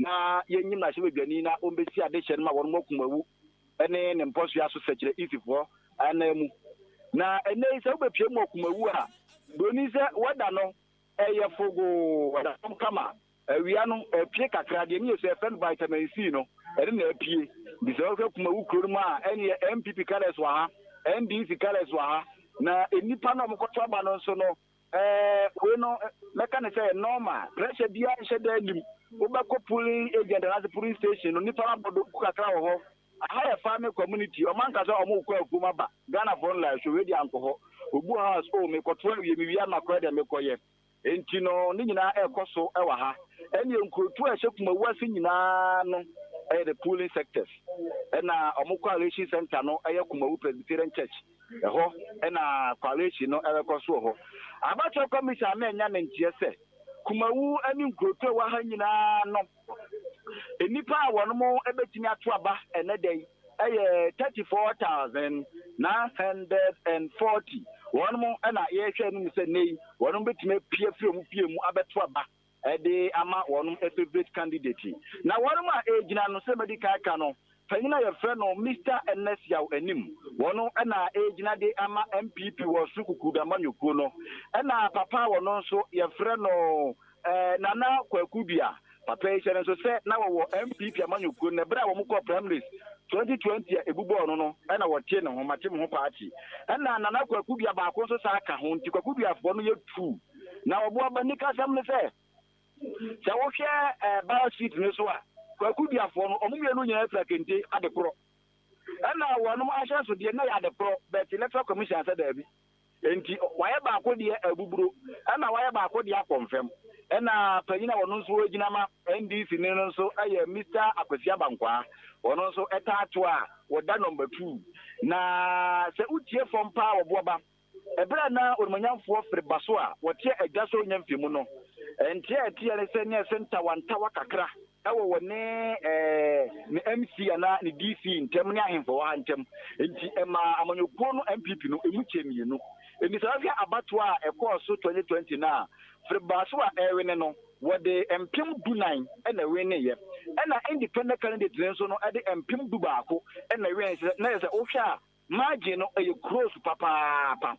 Na yenyi na shibe biani na ombesi addition ma won mokumawu ene ne mposo aso sechere ififo anamu na ene se obepie mokumawu a doni se wada no eye fogo wada kama awia no pie kakra de ni se fen vitamin C no ene na pie bi se okumawu kroma a ene MPP colors wa ha NDC colors wa ha na enipa no mkoto aba no so no we no meka ne say normal pressure bia nhede anim ubako pulling agent as a police station no nipa abodo kakra wo ho higher farming community o man kaza o mo kwa afuma ba Ghana phone line so we di anko obu house o me kotwa wie mi wi amakra de me koye enti no ni nyina ekoso e wa ha ene enkurotu a hyekuma wase nyina no the polling sectors na o mo coalition center no kumawu Presbyterian Church ho na coalition no ekoso ho abacho commission na nya na ntie se kumawu ani nkroto wa ha nyina no enipa awon mo ebetimi ato aba ene dey 34,940 won mo na ye hwe no se nei won betimi pie mu abeto aba ede ama won favorite candidate na won ma ejina no se medical aka no fanyina ye fre no Mr. Enesia anim won na ejina de ama MPP wo sukuku da manyuko no na papa won so ye fre no nana kwakubia papa ye so se na wo MPP amanyuko na bra wo mko primaries 2020 ebubo no na wo tie ne ho mate ho party na nana kwakubia ba ko so sa aka ho nti kwakubia fo no ye tu na obo abanika sam ne se se wo hwe ballot sheet ne so a kwakubia fo no omumienu nyina fra kente adekoro na wonu ahye so de na ya adekoro but electoral commission said there bi enti waye ba ko de abuburo na waye ba ko de akonfem na panyina wonu so agina ma NDC ne no so aye Mr. Akwasi Abankwa wonu so etato a woda number 2 na se utie from power boba ebra na ormanyamfo fre baso a wotie agaso nyamfimu no enti etie ne se ne center wantawa kakra ewo wone ni MC ana ni DC ntem ne ahemfo wa ntem enti ema amanyoko no MPP no emuche mienu eni sawafia abato a ekoso 2020 na frebaso a ewene no wode empim du9 na wene ye na independent candidate nso no ade empim du baako na wene na yesa ohwa margin no e close papa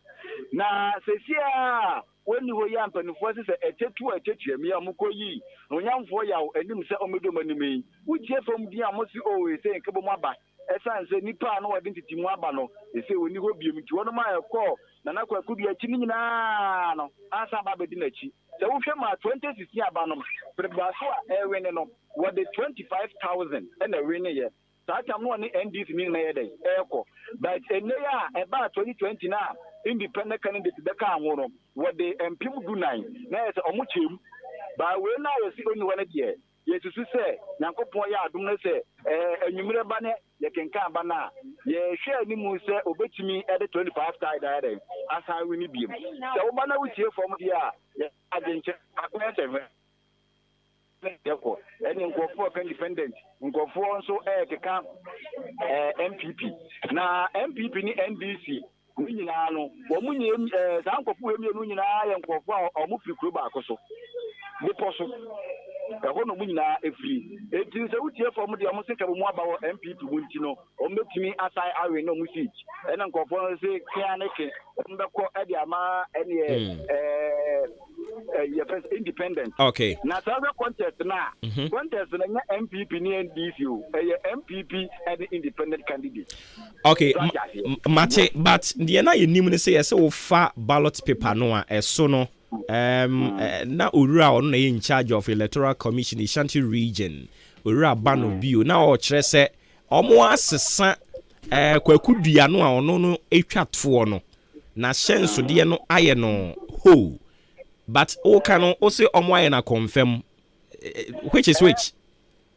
na sesia woni ho ya mpanifo se etetu mi amukoyi onyamfo ya anim se omedo manimi wutie fam di amosi o se nkebo mu aba esanse nipa no wade ntiti mu aba no ese woni ho biem ti wono ma ekọ na nakwa kubi achi ni nyina no asa ba bedi nachi se wo hwe ma 2016 aba no prebaso a ewene no wade 25,000 na wene ye satam no ni NDC ni na ye dey ekọ but eneya eba 2020 na independent candidate de ka anworo wode empim du9 na yesa omuchem ba we na yesi oni wane de yesusu se nyankopon ya adom na se anwumire ba ne ye kenkan ba na ye hwe ni mu se obetimi ede 25 tide ade asa we ni biem se wo ba na wutie fom de a ye agenche akwa se yako any nkofo independent nkofo nso keka MPP na MPP ni NDC nyina no wo munye za nkofo emienu nyina ya nkofo a omufiri kuro ba akoso deposo eho no nyina efiri enti se wutie fom de omo seka mu aba wo MPP mu nti no ometimi asai awe no musich ena nkofo se kia ne ke mbekọ edi ama ene independent. Okay. Na sabe contest na MPP ni NDC o MPP and independent candidate. Okay. Mache but the na yenim ne say yes fa ballot paper no a eso no na Owura on na in charge of electoral commission in Shanti region Owura Bano bio na o kire se omo asesa kwakudua no a ono no etwatfo no na hyenso de no aye no ho but o can also omo aye na confirm which is which.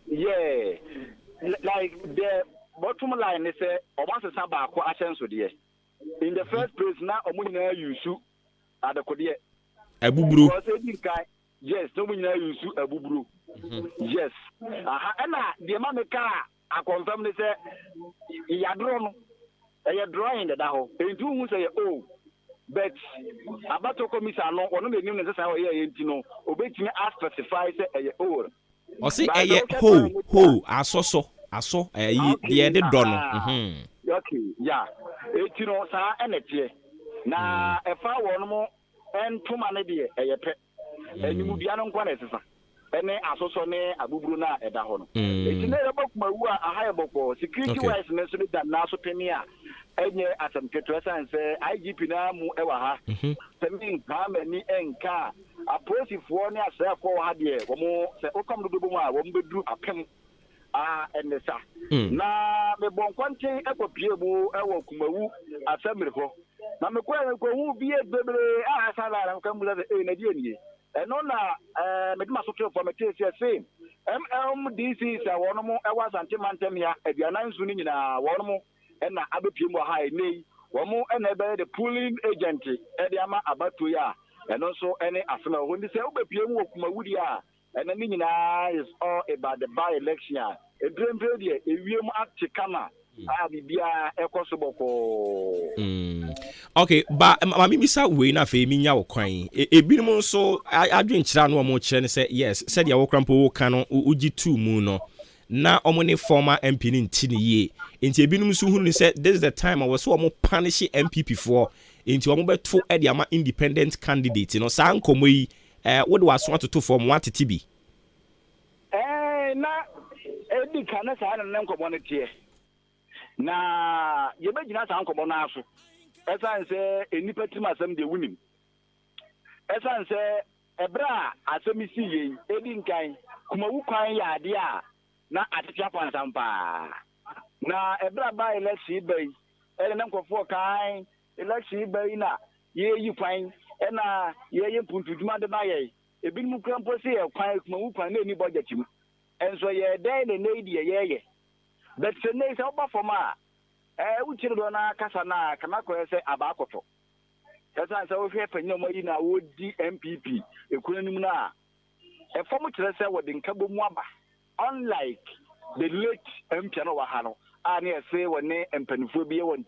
Yeah, like the bottom line is omo asesa ba ko hyenso de in the first place na omunyina yusu adekode abuburu yes omunyina yusu abuburu yes aha na de ma me ka a confirm ne say yadro no e drawing the daho entu hu say oh but abato komisa no ono me nim ne say o ye enti no obetimi a specify say e oh o say e ho aso ye de do no okay yeah enti no sa enete na efa wono mo entuma ne de e pe enimu bia no nkwa na esesa ene asoso ne abuburu na eda ho no enti na yebokuma wu a aha yeboko security wise ne so da na so peni a enye asamketo sanse IGP na mu ewa ha semin ka mani enka aposifo ne asrafo ha de wo mo se okom do bo mu a wo mbedu apem enesa na me bonkwante ekopie bu ewo kumawu asamire ho na me ko hu bi ebebre asala ran kan bula na die nie eno na me dima so to for me tell say MLDC sa wono mo ewa sante mantem ya aduana nsu ni nyina wono mo na abepie mu ha nei wo mo na ebe the pooling agent e de ama abato ya eno so ene asema ho ndi se obepie mu okumawudi a ena ni nyina is all about the by election edrempe de ewiem atikama bibia ekoso boko okay ba mami misa we na fe mi nya wo kwan ebinim nso adwenkyira no mo kire ne say yes said ya wo krampo wo ka no ugi tu mu no na omone former MP ni ntini ye enti ebinim nso hu ni say this is the time I was so omo punish MPP for enti omo beto e de ama independent candidate no sa nkomo yi wo de waso atoto form watete bi na edi kana sa na nkomo ne tie na yebegina sa nkomo na aso esanse enipa tim asem de wunim esanse ebra asem si ye edi nkan kuma wu kwan ya ade a na atetia kwan sampa na ebra ba election bay ele na nkofo kan election bay na ye yi kwan na ye ye puntuduma de na ye ebi mu krampo se ye kwan kuma wu kwan na ni budget mu enso ye den ne ne die ye but se ne sa oba forma uchiri do na kasa na kana ko se abakoto kasa se wo hwe panyin mo yi na wo di MPP ekunanim na form kire se wo de nkabo mu aba unlike the late MP no wa ha no ani ese wo ne empanifo bi won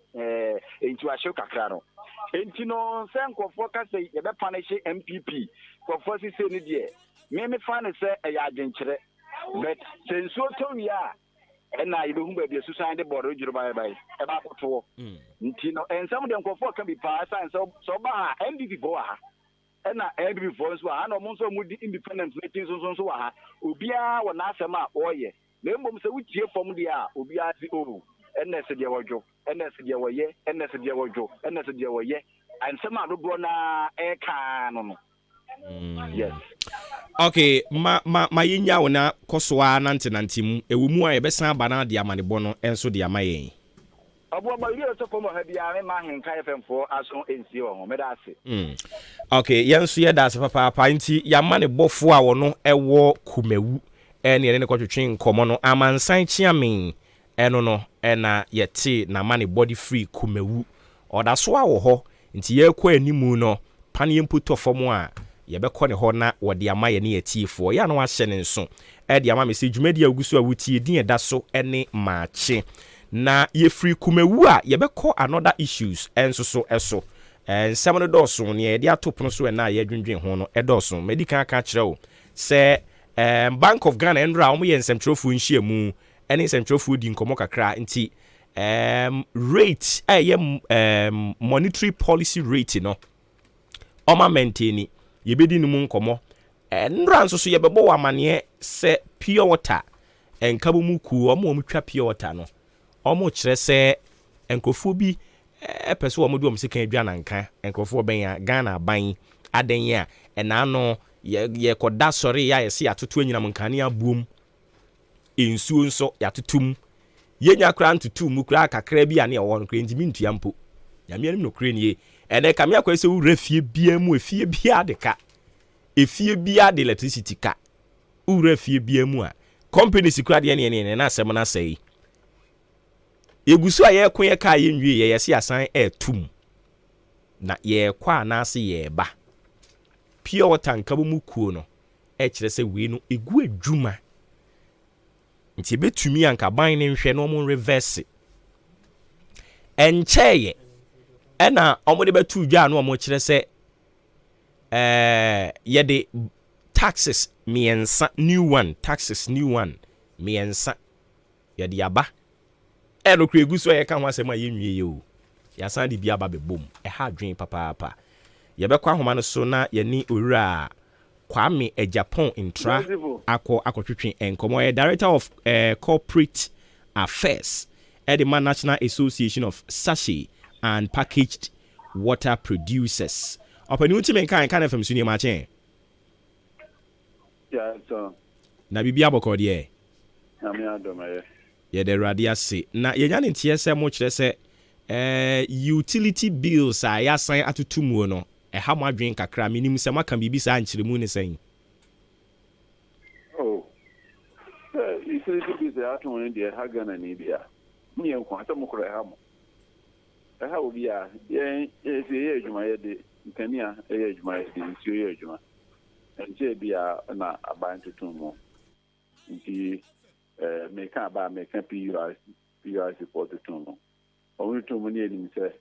entu ahye kakra no enti no se nkofo kasa ye be punish MPP kofo si se ni de me fa ne se ya adwenkyere but senso to wi a na ibe humba bi susan de board ojuro bye e ba koto nti no ensam de nkofo ka bi pa san so ba NDP bo ha na NDP for so ha no mo so mu di independent meeting so wa ha obia wo na asem a oye na mbom se wutie fom de a obia ti o NS de wojo NS de woye NS de wojo NS de woye ensam a do bro na e ka no yes okay ma yinya wona kosoa nantenantim ewumu a yebesan bana de amanebo no enso de amayen abo ba yiri so fomo ha bia me ma Ahenkan FM for aso ensi wo me da ase okay yenso ye da ase papa nti yamane bofo a wono ewo kumewu ene ne kwatwetwe nkomo no amansan chiamen eno no na yete na mane body free kumewu oda so a wo ho nti ye kwa animu no pane mputo fomo a yebekɔ ne hɔ na wɔde ama ye ne yetiefo ya no ahyɛ ne nso de ama me sɛ dwumadi a wugusu a wutie din ɛda so ne maakye na ye free kumewu a yebekɔ another issues enso so eso nsɛm no dɔso ne yɛde atopono so na yɛ dwendwen ho no ɛdɔso medical aka kyerɛ wo sɛ Bank of Ghana endra wɔn yɛ nsɛmtwerɛfo nhyiamu ne nsɛmtwerɛfo di nkɔmɔ kakra nti rate monetary policy rate no ɔma maintain yebedi numu nkomo ndra nso so yebebo wa amane se pure water enkabo mu ku omo twa pure water no omo kire se enkofu bi epese omo du omo se kan adwa nanka enkofu ben Ghana ban adan ya ena no ye koda sori ya yesi atoto anyina nkane abuom ensuo nso yatotum yenya kra ntutu mu kra kakra bi ane e won kra ntimi ntua mpo nyame anim no kra nie ene kamia kwa se wura fie bia mu efie bia de ka efie bia de electricity ka wura fie bia mu a company sikura de ne na asem na sai Egusu a ye ko ye ka ye nwie ye yesi asan etum na ye kwa na ase ye ba pure water nka mu kuo no kire se we no egu adwuma nti betumi anka ban ne nhwe no mo reverse encheye ena omode betu dwa no mo kire se ye de taxes miensa new one miensa ye de aba eno kure egu so ye ka ho asema ye nwie ye o ya san de bia ba be bom ha dwen papa ye be kwa homa no so na ye ni owura Kwame Japan intra akotwetwe enkomo director of corporate affairs at the National Association of Sachet and Packaged Water Producers. Open you team kan FM suni ma chen. Yeah, so. Na bibia bokọ de. Na me adoma ye. Ye de radia se. Na ye nya ne tie se mo kire se utility bills a ya san atutumu no. Ha mo adwen kakra minim se maka bibi sa ankyeremu ne sen. Oh. Utility bills a to one dey ha Ghana ni bia. Ni en kwa tamu kura ha mo. Ha obi a ye ye adwuma ye de nkania ye adwuma ye de nsuo ye adwuma. Nje bia na aban tutumu. Nti meka ba meka PURC support tutumu. Owu tutumu ni enim se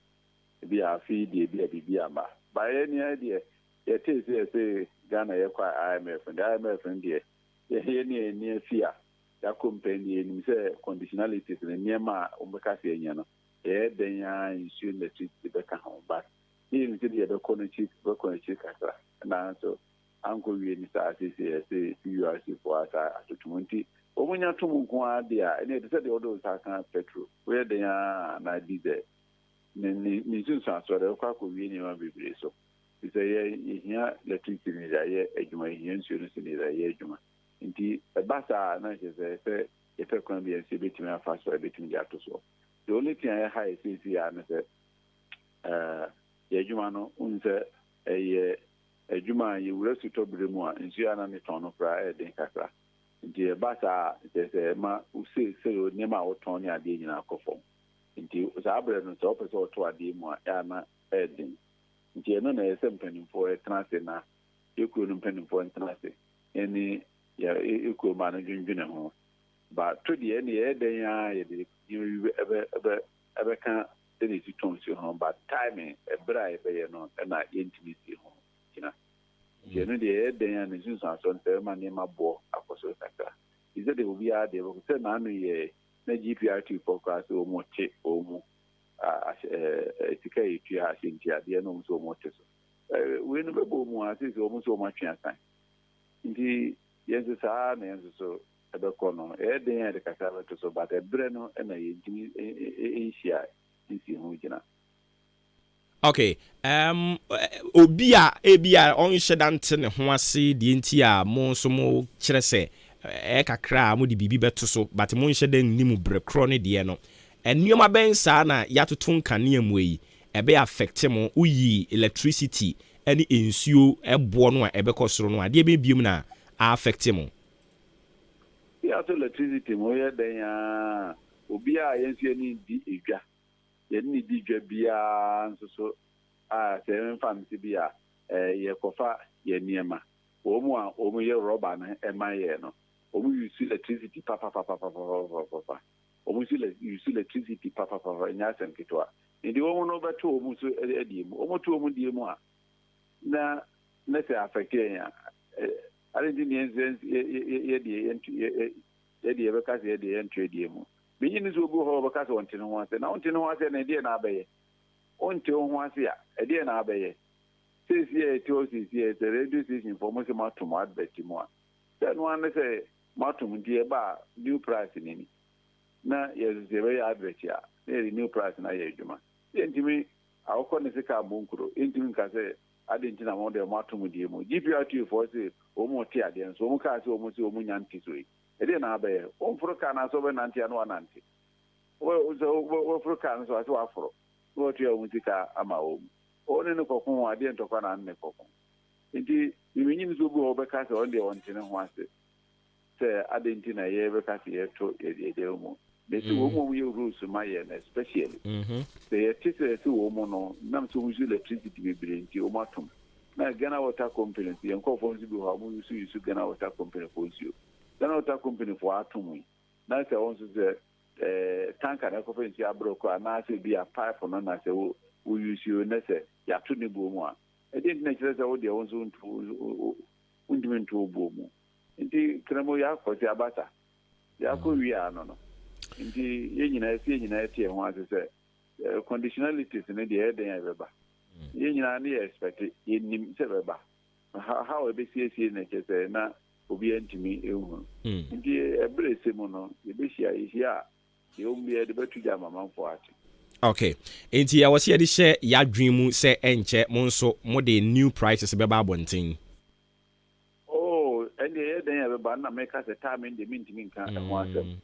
bia fi de bia ba. By any idea, it is say Ghana IMF and the IMF and the near fear that company and say conditionalities and near ma umbakasi yano. Then ya ensure the treat the back home, but he is the corner chief, and so Uncle Winnie say PURC for us at 20. But when you're to Mukwa, dear, and it said the others are petrol, where they are and I did there. Nizun so the kwa ko wi ni ma bebre so isa ye hia electricity ni da ye adwuma hia insurance ni da ye adwuma nti basa na je se ye pe kon bi se betimi afa so betimi ja to so the only thing I high is ya na se ye adwuma no unse ye adwuma ye wura su to bere mu a nsu ana ni ton no pra e den kakra nti basa se ma use se ni ma wo ton ni ade nyina akofo nti zabre no so pese oto ade mu a na edin nti eno na esempeni for transit na ekuru no mpeni for transit eni ya ekuru ma no dwundwune ho ba to de eni eden ya ye de ebe kan de ni tonsi ho ba timing ebra ebe ye no na intimacy ho kina nti eno de eden ya ni sunsan so nte ma ni ma bo akoso takra ize de obi a de bo se na anu ye na GPRT focus o moche o mu etika etu ha senti ade no so moche so we no bebo mu asisi o mu so ma twa san ndi yenso sa na yenso so ebeko no den ya de kasa beto so but ebre no na yentimi ehia nsi hu gina. Okay, obia ebia on shedante ne ho ase de enti a mo so mo kire se kakra mo de bibi beto so but mo nhye den nimu brekro ne de no enioma ben sa na yatoto nkane amu yi ebe affect mo uyi electricity any ensuo ebo no a ebe kosoro no ade ebe biom na affect mo ya to electricity mo ye den ya obi a yensu ni di edwa ye ni di dwa bia nso so seven family bia ye kofa ye niema omu a omu ye rubber na emaye no omu use electricity papa omu use electricity papa nya sem kitwa ndi omu no beto omu so ediemu omu to omu diemu a na se affect ya arenti ni ye de beka se ye de entry ediemu binyi ni so obu ho beka se onte no ho ase na onte no ho ase na de na abaye onte ho ase a de na abaye sisi e to sisi e the radio station for mo se ma to mo advert mo a then one say ma to mo die ba new price ni na ye ze be advert ya the new price na ye adwuma entimi awko ne se ka bonkuro entimi ka se ade ntina mo de ma to mo die mo GPRT for say o mo ti ade so mo ka se o mo nyanti so e de na abaye o furo ka na so be nanti anu ananti wo furo ka na so ase wa furo wo ti o mo ti ka ama o one no kokon ade ntokwa na nne kokon nti iminyi nso bu obeka se onde wonte ne ho ase se ade nti na ye beka se ye to ye de mu They say woman we rules to my especially. They take a woman no, nam so use electricity be bring to Omatum. Now Ghana Water Company, the uncle for you use Ghana Water Company for you. Ghana Water Company for Atum. Now I want to say tank and conference ya broke and I say be a pipe for none. I say we use you nesse ya to the boom. I didn't necessarily all the ones to undimen to boom. Indeed, Kremo ya for the abata. Ya could we are no. Indeed, United and what to say conditionalities in the head and ever. You expect it in him, how a BCC nature say, now, will be to me. Indeed, a brace mono, the Bishia is here. You won't be able to jam among for it. Okay. Inti I was here to share your dream say enche monso more the new prices beba bonting. Oh, and the head and ever make us a time in the minting and want them.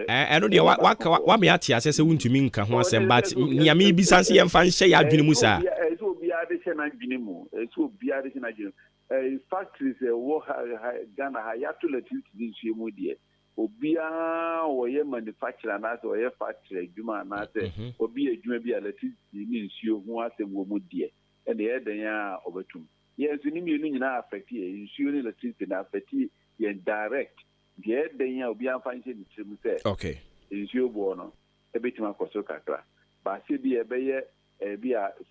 I don't know what me ati asese wuntumi nka ho asem but nia me bisanse ye mfa nhye ya adwene mu sa eso bi ade na adwene mu eso bi ade na adwene factories wo Ghana ha ya to let you see mu de obia wo ye manufacturer na so ye factory adwuma na se obi adwuma bi alati ni nsuo ho asem wo mu de e na ye dan ya obetum ye nsu ni mi nyina affect ye nsuo ni electricity na affect ye direct. The day will be unfinding the okay. Is your born a bit more kakra. But see be a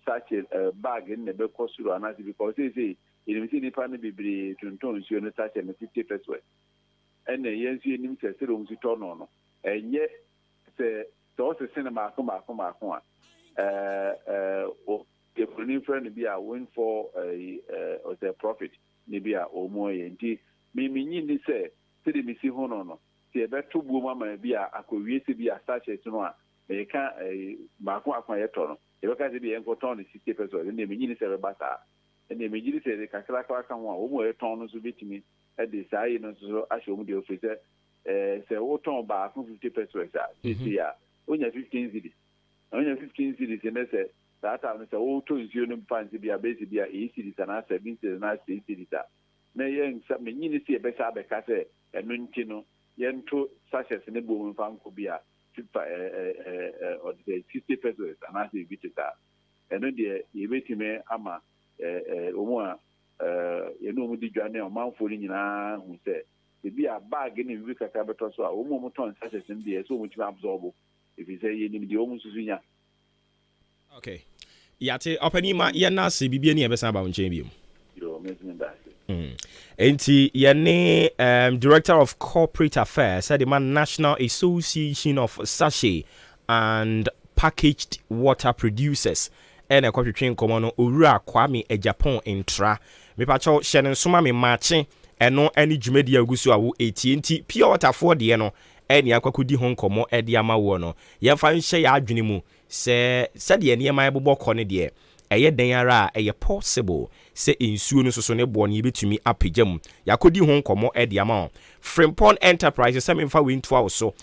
such a bag in the back cost because they say in the panel be to tone you on such a 50 first way. And the yes, you need to sit on the turn on. And yet, say, those cinema come. If any friend be a win for a profit, maybe a or more. And me say. The missing hono. See a better woman be a courier to be a such as no. They can't a Marco Aquayatono. If I can be a cotton 60 pesos, and the minister of Bata. And the minister said the Cacalaca can one over a ton to beat me at the side and so I show the officer. Say, what ton bar 50 pesos. This year, only 15 cities. Only 15 cities, and they said that time is a old to union funds to be a basic be a cities and I said, this is nice cities. Nay, some ministry a better becase. And Nuntino, Yento, such as in a boom fan could be a 60 pesos, and I say, Vitita. And then the waiting me, Ama, you know, with the journey of Mount Fulling who said, to be a bag in week at Cabatos, or Momoton, such as in the so much absorbable. If you say you need the almost Sunya. Okay. Yate, Openima, Yanasi, Bibiani, Abasaba, and Jamie. You're making that. Enti yene Director of Corporate Affairs said the National Association of Sachet and Packaged Water Producers and a corporate train common Ura Kwame e Japan intra me pacho Shannon Suma me matching and no any Jumedia Gusu awu AT&T pure water for the no any akwakudi hon komo e di ama wo no ye fa nhye ya adwene mu se de ne ma ebobọ kọ ne de eye dan ara eye possible se insuo no soso ne bo ne betumi apagam yakodi ho nkomo e de ama Frimpon Enterprise se memfa we nto awo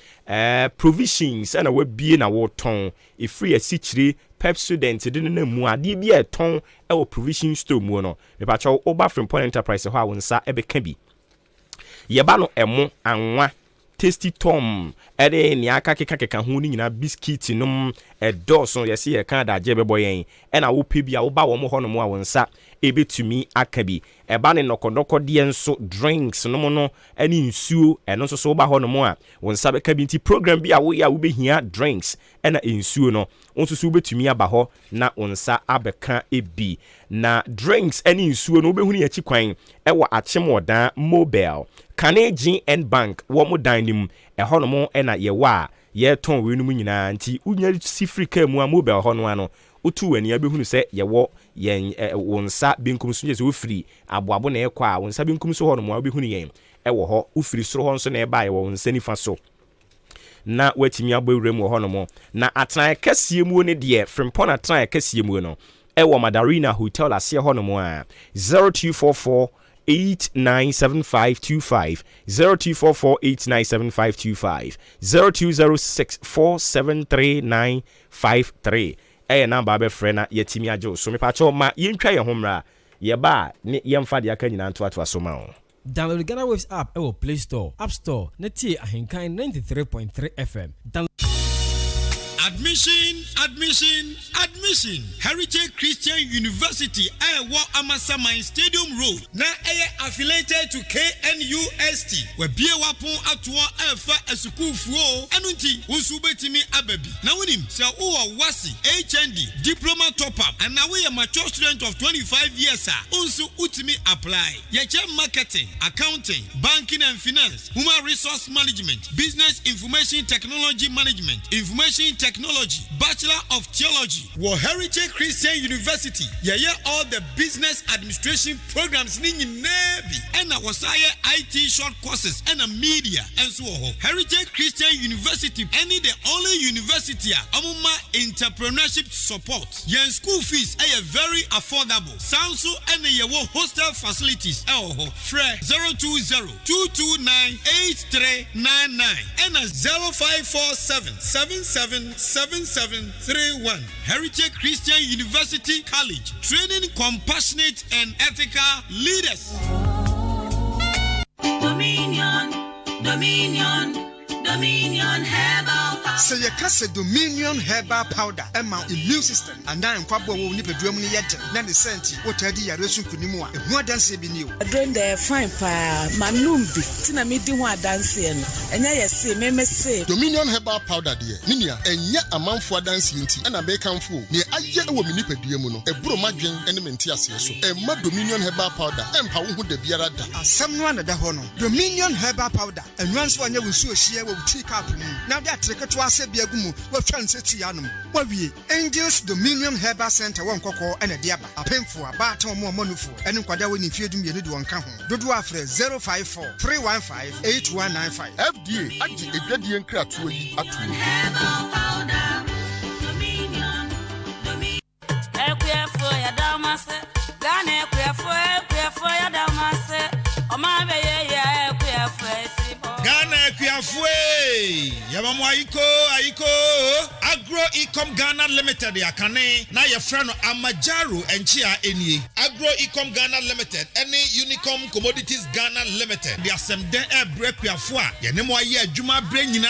provisions na wabie na wo ton e free asichire Pepsodent de na mu ade bi e ton e wo provision store mu no me pa chawo oba Frimpon Enterprise ho awonsa e be ka bi ye ba no emo anwa Tasty Tom ede ni aka keka ho ni nyina biscuit num edoso yesi ye kan da je bebo yen e na wo pebia wo ba wo mo hono mo awonsa ebetumi akabi eba ne nokondoko de enso drinks no no ani nsuo eno so wo ba hono mo a wonsa be kabi nti program bi a wo ya wo behia drinks ena nsuo no wonso so betumi aba ho na wonsa abeka ebi na drinks ani nsuo no wo behunu ya chikwan e wo achemodan mobile Canadian and Bank wo mo dan nim e hono mo ena ye wa ye ton we no nyina nti unya sifrika mu a mobile hono ano utu wani abehunu se ye wo yen wonsa binkum so je se ofiri aboabo na ekwa a wonsa binkum so hono mo abehunu yen e wo ho ofiri soro ho nso na e ba ye wo wonsa nifa so na watimi abawuram wo hono mo na atran kasie mu ne de Frimpon atran kasie mu no e wo Madarina Hotel ase hono mo a 0244 897525 0244897525 0206473953 number be friend na yetimi ajo so me pa cho ma yentwa ye homra ye ba ne yemfa de aka nyina nto ato asoma o Download the Ghana Waves app or Play Store, App Store, Neti Ahenkan 93.3 FM. Admission. Heritage Christian University, Amasaman Stadium Road. Na affiliated to KNUST. Where Bia Wapon Atwa Alpha Esukufuo, Anunti, Usubetimi Ababi. Now with him, Sir Uwa Wasi, HND, Diploma Top Up, and now we are mature student of 25 years, sir. Unsu Utimi apply. Yacha Marketing, Accounting, Banking and Finance, Human Resource Management, Business Information Technology Management, Information Technology, Bachelor of Theology, War Heritage Christian University. Yeah, all the business administration programs in Navy and our IT short courses and a media and so on. Heritage Christian University, any the only university among entrepreneurship support. Your school fees are very affordable. Sounds and your hostel facilities. Fre 020-229-8399 and a 0547-777731. Heritage Christian University College, training compassionate and ethical leaders. Dominion Herbal Powder. Say you can say Dominion Herbal Powder. Emma immune system. And now in Kwabo will nip a drum yet. Nan the senti. What I did, Yaresu Kunimua. And what dance be new? I don't dare fine fire. Manumbi. Tina me do one dancing. And I say, me say Dominion Herbal Powder, dear. Ninia, and yet a month for dancing. And a bacon fool. Near I yet a woman nip a diamono. A bromadjing and a mentias. A mad Dominion Herbal Powder. And how would the beer at that? Someone at the honor. Dominion Herbal Powder. And once one you will see a share will take up. Now that trick to us a biagumu, what chance to Yanum. What we Angels Dominion Herbal Center, one cocoa and a diaba. A pen for a bat or more money for. And in Quadawin if you do me one come home. Do after 054-315-8195. FDA, I did a gradient crap to you at Ghana Kuyafwe Yamamu Aiko Agro Ecom Ghana Limited Yakane na your friend Amajaru and Chia Eni Agro Ecom Ghana Limited any Unicom Commodities Ghana Limited the Assemble Break Kuyafwa Yanemo Ye Juma Brainina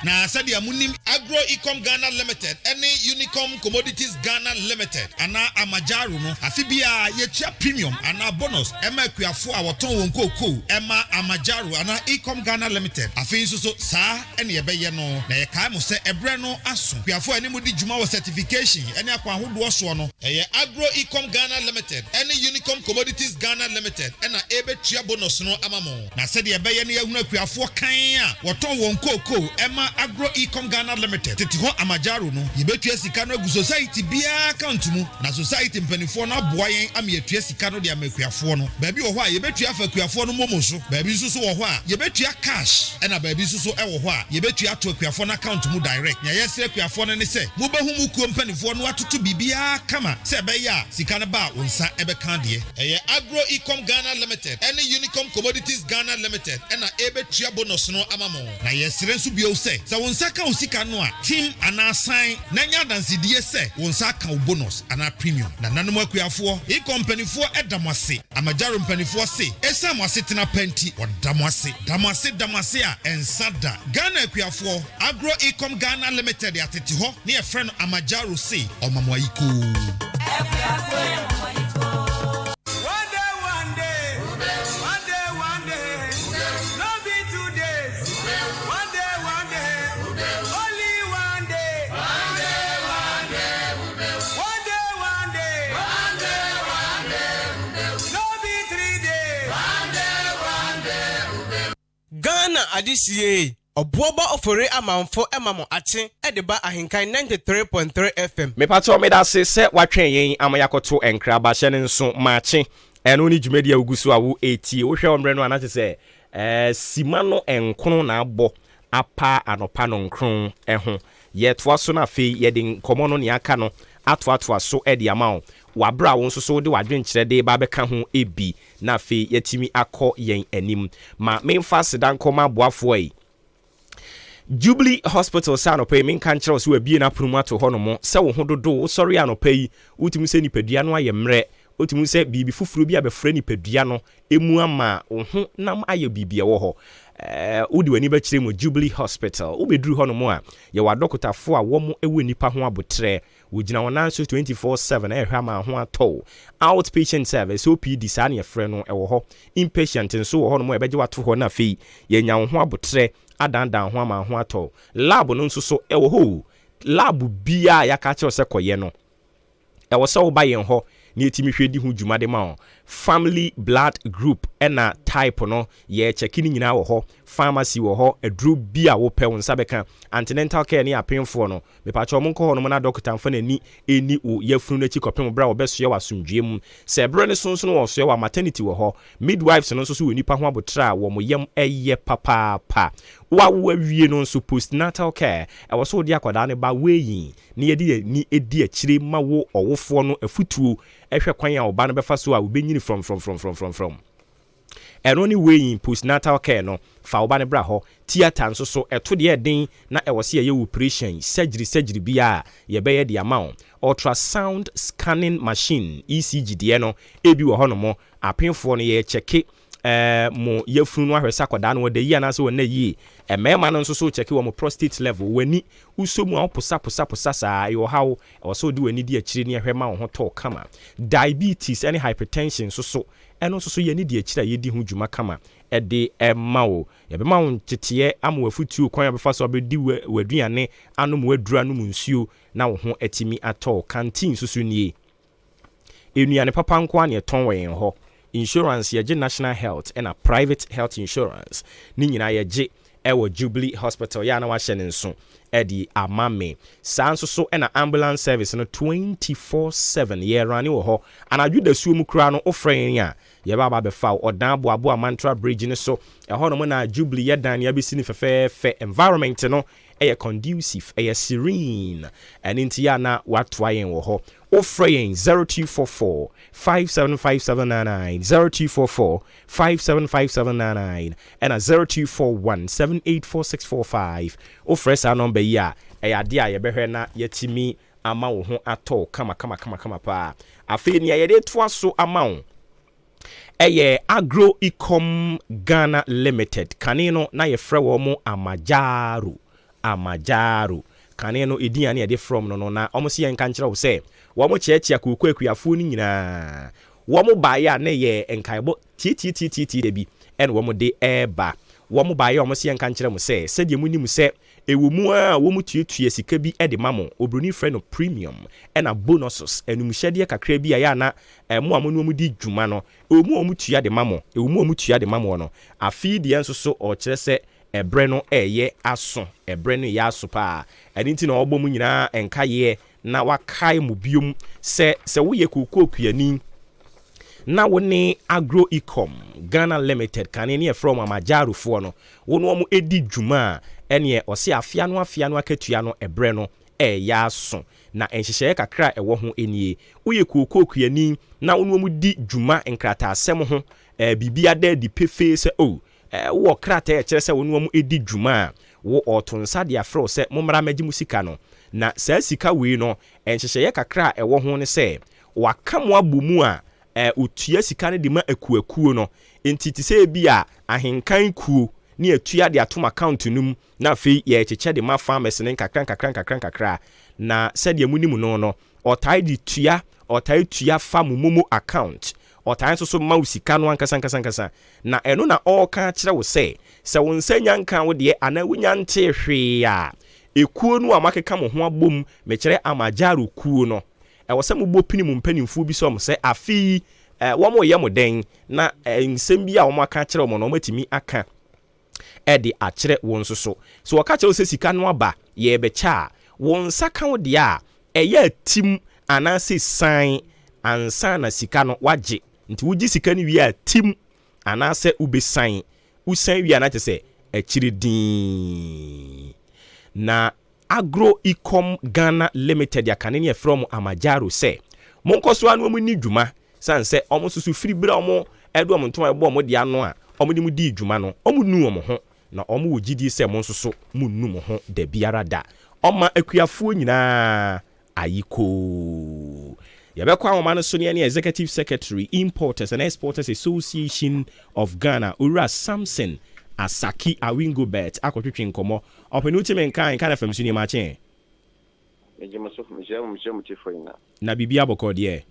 na said Yamunim Agro Ecom Ghana Limited any Unicom Commodities Ghana Limited ana Amajaru no Afibia Yecha Premium ana bonus Emma Kuyafwa Waton Wonko Emma Amajaru ana Ecom Ghana Limited. Afin so sa ene yebeye no na ye kai mo se ebre no aso. Piafo ani mudi juma wo certification ene akwa hodo so no. Eye Agro Ecom Ghana Limited. Ene Unicom Commodities Ghana Limited. Ena ebe tua bonus no amamo. Na se de yebeye ne yahunu akuafo kan a woton won koko Emma Agro Ecom Ghana Limited. Tete ho Amajaru no yebetua sika no agu society bia account mu. Na society mpanifo no aboa yen am yetua sika no de amakuafo no. Ba bi wo ho a yebetua fa akuafo no momo so. Ba bi so wo ho a yebetua cash and a baby so ewo ho a yebetua to akuafo na account mu direct nya yesre akuafo no ne se mo ba hu mu company fo no atoto bibia kama se be ya sika na ba wonsa ebe kan de eye Agro Ecom Ghana Limited and Unicom Commodities Ghana Limited and a ebetua bonus no amamo na yesre nso bio se wonsa ka osika no a team ana sign na nya danse die se wonsa ka bonus ana premium na nanom akuafo e company fo edamase Amajaru mpanifo se esa mo asetena panti odamase damase a ensada Ghana akuafo Agro Ecom Ghana Limited atete ho ne ye friend Amajaru se omamwaiko Ghana adisiye Obuoba ofore amanfo emamo ache edeba ahenkan 93.3 FM. Me pato me da se watwen yen amayakoto enkraba hye ne nso maache eno ni dwumedia ugusu awu 80 wo hwe omre no anache se simano enkono na abo apa anopa no nkron eho yetoa so na fe yedin komono ne aka no atoa so edi amao wabra won so de wadwen kire de ba beka ho ebi na fe yetimi akọ yen anim ma memfa sedan koma boafo ai Jubilee Hospital sa no pay min kan kire so abie na promo ato ho no mo se wo hododo sorry anopa yi utimi se nipadua no ayemre otimu se bibi fufuru bi abefra ni padua no emu ama ho nam aye bibi ewo ho udi wani ba kire mo Jubilee Hospital ubeduru ho no mo a ye wa dokotafo a wo mo ewo nipa ho abotre wogina wona so 24/7 ehwa ma ho ato outpatient service OPD sa na yefre no ewo ho inpatient nso wo ho no mo ebeje wato ho na fei ye nya ho abotre adandan ho ama ho ato lab no nso so ewo ho lab bia ya ka kire se koye no ewo se wo ba yen ho ni etimi hwedi hu dwumade ma family blood group ena type no ye chekini nyina wo ho pharmacy wo ho adru bia wo pe won sabeka antenatal care ni apemfo no me pa cho monko ho no na doctor amfa nani eni wo yafunu na chi kopem bra wo beso ye wasomdwem se bre ne sonso no wo so ye wa maternity wo ho midwives no so we nipa ho abotra wo mo yem eye papa wa wie no so postnatal care e wo so di akwada ne ba weyin ne ye ni edi akire ma wo owofo no afutuo ehwe kwan ya oba no befa so a we benyini from any way in postnatal care no fa oba ne bra ho theater nso so eto de den na e wo se ye operation surgery bia ye be ye de amount ultrasound scanning machine ECG de no ebi wo ho no mo apemfo no ye checke mo yefunu no ahwesa koda no de yi anase wona yi emema no nso so checke wo mo prostate level wani usomu a posa saa yo hawo e so de wani di akire ne ahwema wo ho to kama diabetes any hypertension so eno so ye ni di akire ye di hu dwuma kama e de ema wo ye be ma wo tete am wafutu kwan abefa so be di waduane anom wadura no nsuo na wo ho atimi ato canteen so nie enuane papa nko an ye ton wen ho insurance ye national health and a private health insurance ni nyina ye je ewo Jubilee Hospital ya na wa hye ne nso edi amame sanso so na ambulance service no 24/7 ye rani wo ho anadwu da suo mu kura no ofren ya ye ba be fa odan boabo amantra bridge ne so ho no na Jubilee ye dan ya be sini fe environment no eye conducive eye serene and inti ya na watwa yen wo ho ofren 0244 575799 0244 575799 and a 0241 784645 ofre sa number ya ade a ye behwe na yetimi ama wo ho ato kama pa afi ni ye de to aso ama wo eye Agro Ecom Ghana Limited kanino na ye frɛ wo mo Amajaro kanino edian ne de from no na omo se yenka nkyerɛ wo se wo mo chiachia kokuakuafo ni nyina wo mo ba ya na ye enkaibo titi de bi en wo mo de eba wo mo ba ya omo se yenka nkyerɛ mo se de mu nim se ewo mu a wo mo tuetue sika bi de mamo obroni frɛ no premium and a bonuses enum hyɛde kakra bi ya na mo amono mu di dwuma no omu omu tua de mamo no afi de enso so o kyerɛ se ebre no eye aso ebre no ya aso pa adinti na obɔ mu nyina enkaye na wakai mu biom se wo ye kokuani na wo ne Agro Ecom Ghana Limited kanene from Amajaro fo no wo no mo edi dwuma ene ose afia no akatua no ebre no ya aso na enhyehyɛ kakra ɛwɔ ho enie wo ye kokuani na wo no mo di dwuma enkrata asɛm ho bibia da di pefe se wo krata e kyerɛ sɛ wo no mo edi dwuma wo otonsa de afrɛ sɛ mommra magi musika no na saa sika wei no enhyehyɛ kakra ɛwɔ ho ne sɛ waka mo abomu a otua sika ne de ma akuakuo no entiti sɛ bi a ahenkan kuo ne atua de atom account num na afei ye kyekyɛ de ma farmers ne kakra na sɛ de munim no ɔtae de tua fa momo account ɔtae so ma usika no ankasa na ɛno na ɔka kyerɛ wo sɛ wo nsanya nka wo de ana wonya nte hwee a ekuo no amakeka mo ho abom me kyerɛ Amajaro kuo no ɛwɔ sɛ mo bɔ pini mu mpanimfo bi so mo sɛ afi wo mo yɛ mo den na nsɛm bi a wo mo aka kyerɛ mo no matimi aka ɛde akyerɛ wo nso so wɔka kyerɛ wo sɛ sika no aba yɛ bɛkya wo nsa ka wo de a ɛyɛ tim anase san ansa na sika no wagye nti wogi sika no wi a tim anase ubesan usan wi ana kyerɛ sɛ akyiri din na Agro Ecom Ghana Limited yakane from Amajaro se monkoso anu mu ni dwuma sanse omo susu firi bra omo edo omo ntoma ebo omo de ano a omo di mu di dwuma no omo nu omo ho na omo wogidi se mo nsoso mu nu mo ho da biara da oma akuafo nyina ayiko Yabekwa Omano Soniani, Executive Secretary, Importers and Exporters Association of Ghana, Ura Samson, Asaki Awingo Bet, Aquatrin Como, Openutim kind of Suni Martin. Na Bibia Bocodier.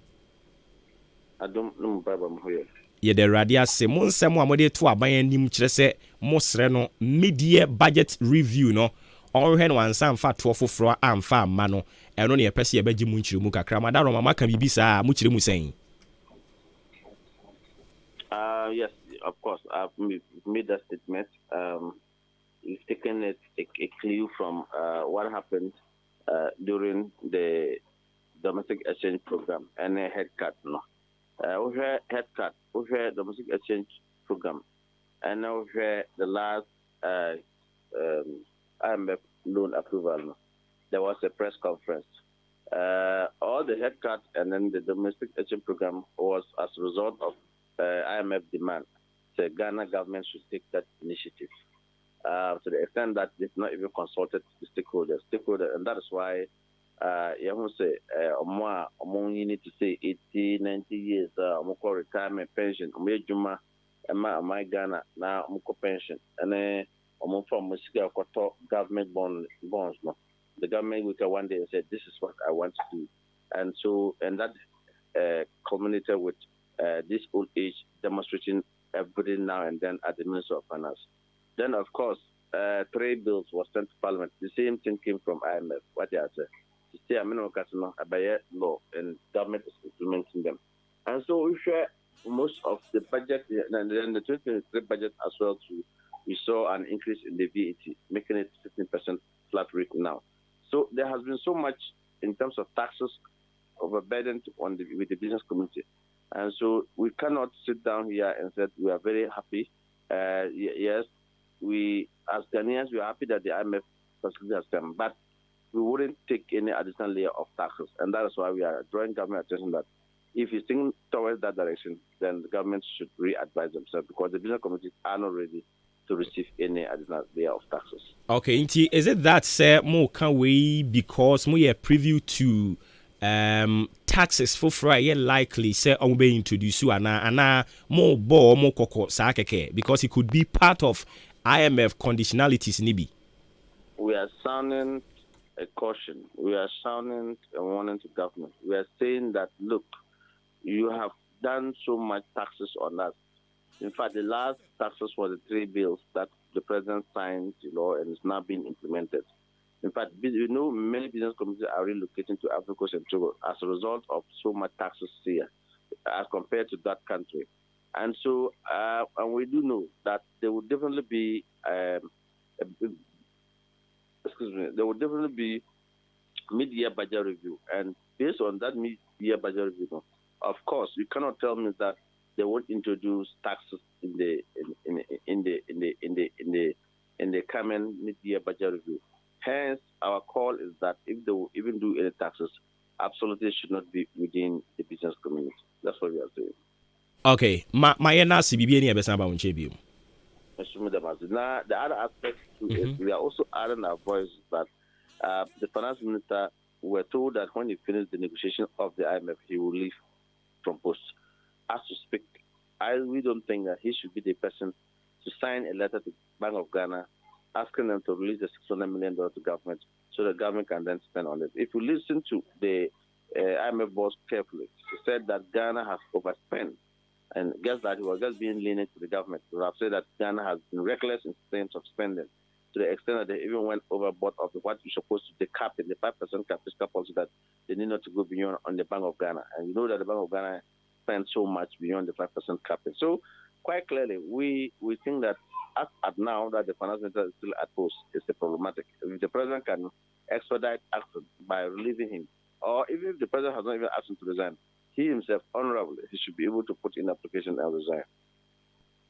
I don't know problem here. Ye the radia se mon semo amode to aban nim kire se mosre no media budget review no onhwe no ansa mfa to foforo amfa amma no eno ne yepese yebaji mu nkire mu kakra madaro mama kan bibi saa mu kire mu sen. Yes, of course. I've made that statement. We've taken a clue from what happened during the domestic exchange program and a head cut. No, we had head cut. We had domestic exchange program, and now we had the last IMF loan approval. No? There was a press conference. All the head cut and then the domestic exchange program was as a result of IMF demand. The Ghana government should take that initiative to the extent that they've not even consulted the stakeholders, and that is why you say you need to say 80, 90 years, retirement pension, my Ghana now pension, and then from government bonds. No, the government will one day and say this is what I want to do, and so that culminated with this old age demonstration every now and then at the Ministry of Finance. Then, of course, 3 bills were sent to Parliament. The same thing came from IMF. What they said, to say a minimum law, and government is implementing them. And so we share most of the budget, and then the 2023 budget as well too. We saw an increase in the VAT, making it 15% flat rate now. So there has been so much in terms of taxes overburdened with the business community. And so we cannot sit down here and say we are very happy. Yes, we as Ghanaians, we are happy that the IMF facility has come, but we wouldn't take any additional layer of taxes. And that is why we are drawing government attention that if you think towards that direction, then the government should re-advise themselves because the business communities are not ready to receive any additional layer of taxes. Okay, Inti, is it that say more can we because we are preview to taxes for Friday likely say on be introduced and more ball more koko sakeke because it could be part of IMF conditionalities nibi. We are sounding a caution. We are sounding a warning to government. We are saying that look, you have done so much taxes on us. In fact, the last taxes were the 3 bills that the president signed, and it's now being implemented. In fact, many business communities are relocating to Africa and Togo as a result of so much taxes here as compared to that country. And so, and we do know that there will definitely be, there will definitely be mid-year budget review. And based on that mid-year budget review, of course, you cannot tell me that they won't introduce taxes in the coming mid-year budget review. Hence, our call is that if they will even do any taxes, absolutely should not be within the business community. That's what we are saying. Okay, my NRC BB any about Unchebi. Now, the other aspect too is we are also adding our voice that the finance minister were told that when he finished the negotiation of the IMF, he will leave from post. As to speak, we don't think that he should be the person to sign a letter to Bank of Ghana asking them to release the $600 million to government so the government can then spend on it. If you listen to the IMF boss carefully, he said that Ghana has overspent and guess that he was just being lenient to the government. He have said that Ghana has been reckless in terms of spending to the extent that they even went overboard of what you're supposed to the cap in the 5% cap fiscal policy that they need not to go beyond on the Bank of Ghana. And you know that the Bank of Ghana spends so much beyond the 5% cap. So quite clearly, we think that as at now that the finance minister is still at post is problematic. If the president can expedite action by relieving him, or even if the president has not even asked him to resign, he himself, honorably, he should be able to put in application and resign.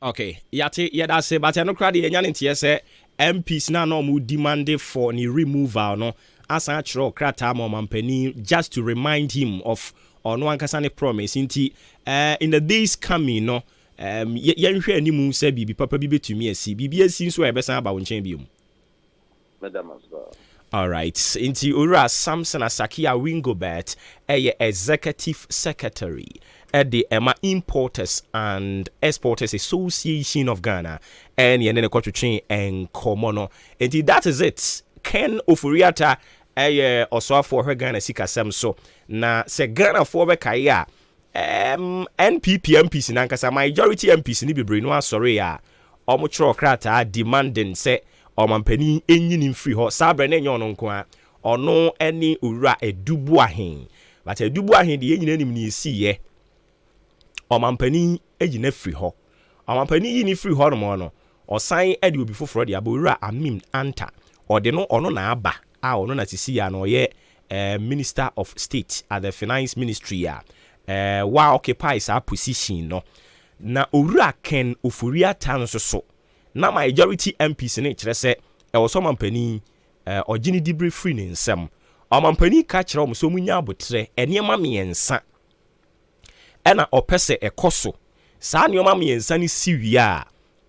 Okay, that's it. But I know crowd say MPs now no demanded for any removal no as actual krata mampeni just to remind him of or no one can promise in the days coming no yenhwe animu say bibi papa bi betumi asi bibi asi so e besa ba won chen biom. Madam Asba. All right. Inti Ura Samson Asakia Wingobert, Executive Secretary at the Emma Importers and Exporters Association of Ghana, and Yenene Kotuchin and Komono. Inti that is it. Ken Ofuriata, also for her Ghana Sika Samso. Na se Ghana for Bekaya. NPP MPs in Ankasa, majority MPs in Ibrino, sorry, Omucho Krata demanding say. Omampani enyin free ho sabre na enyo no nko a ono eni owura edubu ahen but edubu ahen de enyin anim ni siye omampani egina free ho omampani yini free ho no no osan ade obi foforo de abowura amim anta ode no ono na aba a ono na sisi ya no ye Minister of State at the Finance Ministry wa occupies a position no na owura Ken Ofuriata nso so na majority MPs ne kire se e wo so mampani ogini dibre free ne nsem o mampani ka kire o so munya abotre enema miensa ena opese ekoso saa enema miensa ne siwi a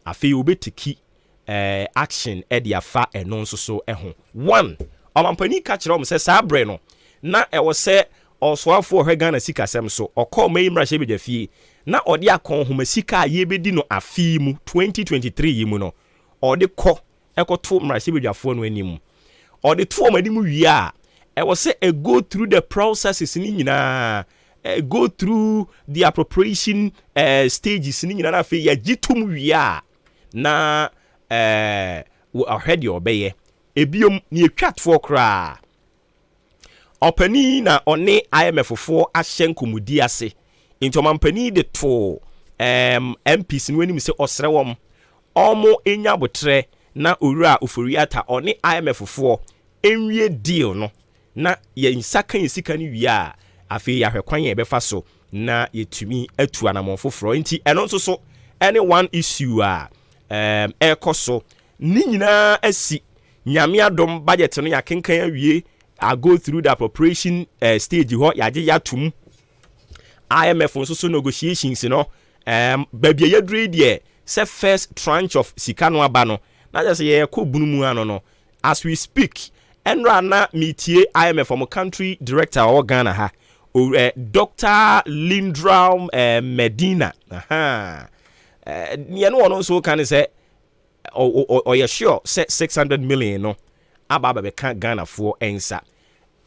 afi obetiki action e dia fa eno nso so ho one o mampani ka kire o se saa bre no na e wo se osoafo hwe Ghana sika sem so okọ mai mrahye be dafie na odi akon homa sika ye bedi no afi mu 2023 yi mu no odi kọ ekoto mrahye be dwafo no anim odi to omadi mu wi a e wo se go through the processes ni nyina go through the appropriation stages ni nyina na afi ya gitum wi a na ahwede obeye ebiom ni etwatfo kra opani na one IMF fo ahye nkomudi ase into mampani de to MPs ni wani se osrewom omo enya botre na owura Ofuriata one IMF fo enwie deal no na ye nsaka yesika ni wi a afi ya hwekwan ye befa so na yetumi atu anamon foforo nti eno nso so any one issue a ekoso ni nyina asi nyame adom budget no ya kenkan awie I go through the appropriation stage ho yaje yatum IMF nso so negotiations no babia yadre de se first tranche of sika no aba no na just ye ko bunumu ano no as we speak enra na metie IMF from country director of Ghana ha Dr. Lindram Medina ye no ono so kan say o ye sure say 600 million no aba be kan Ghana for ensa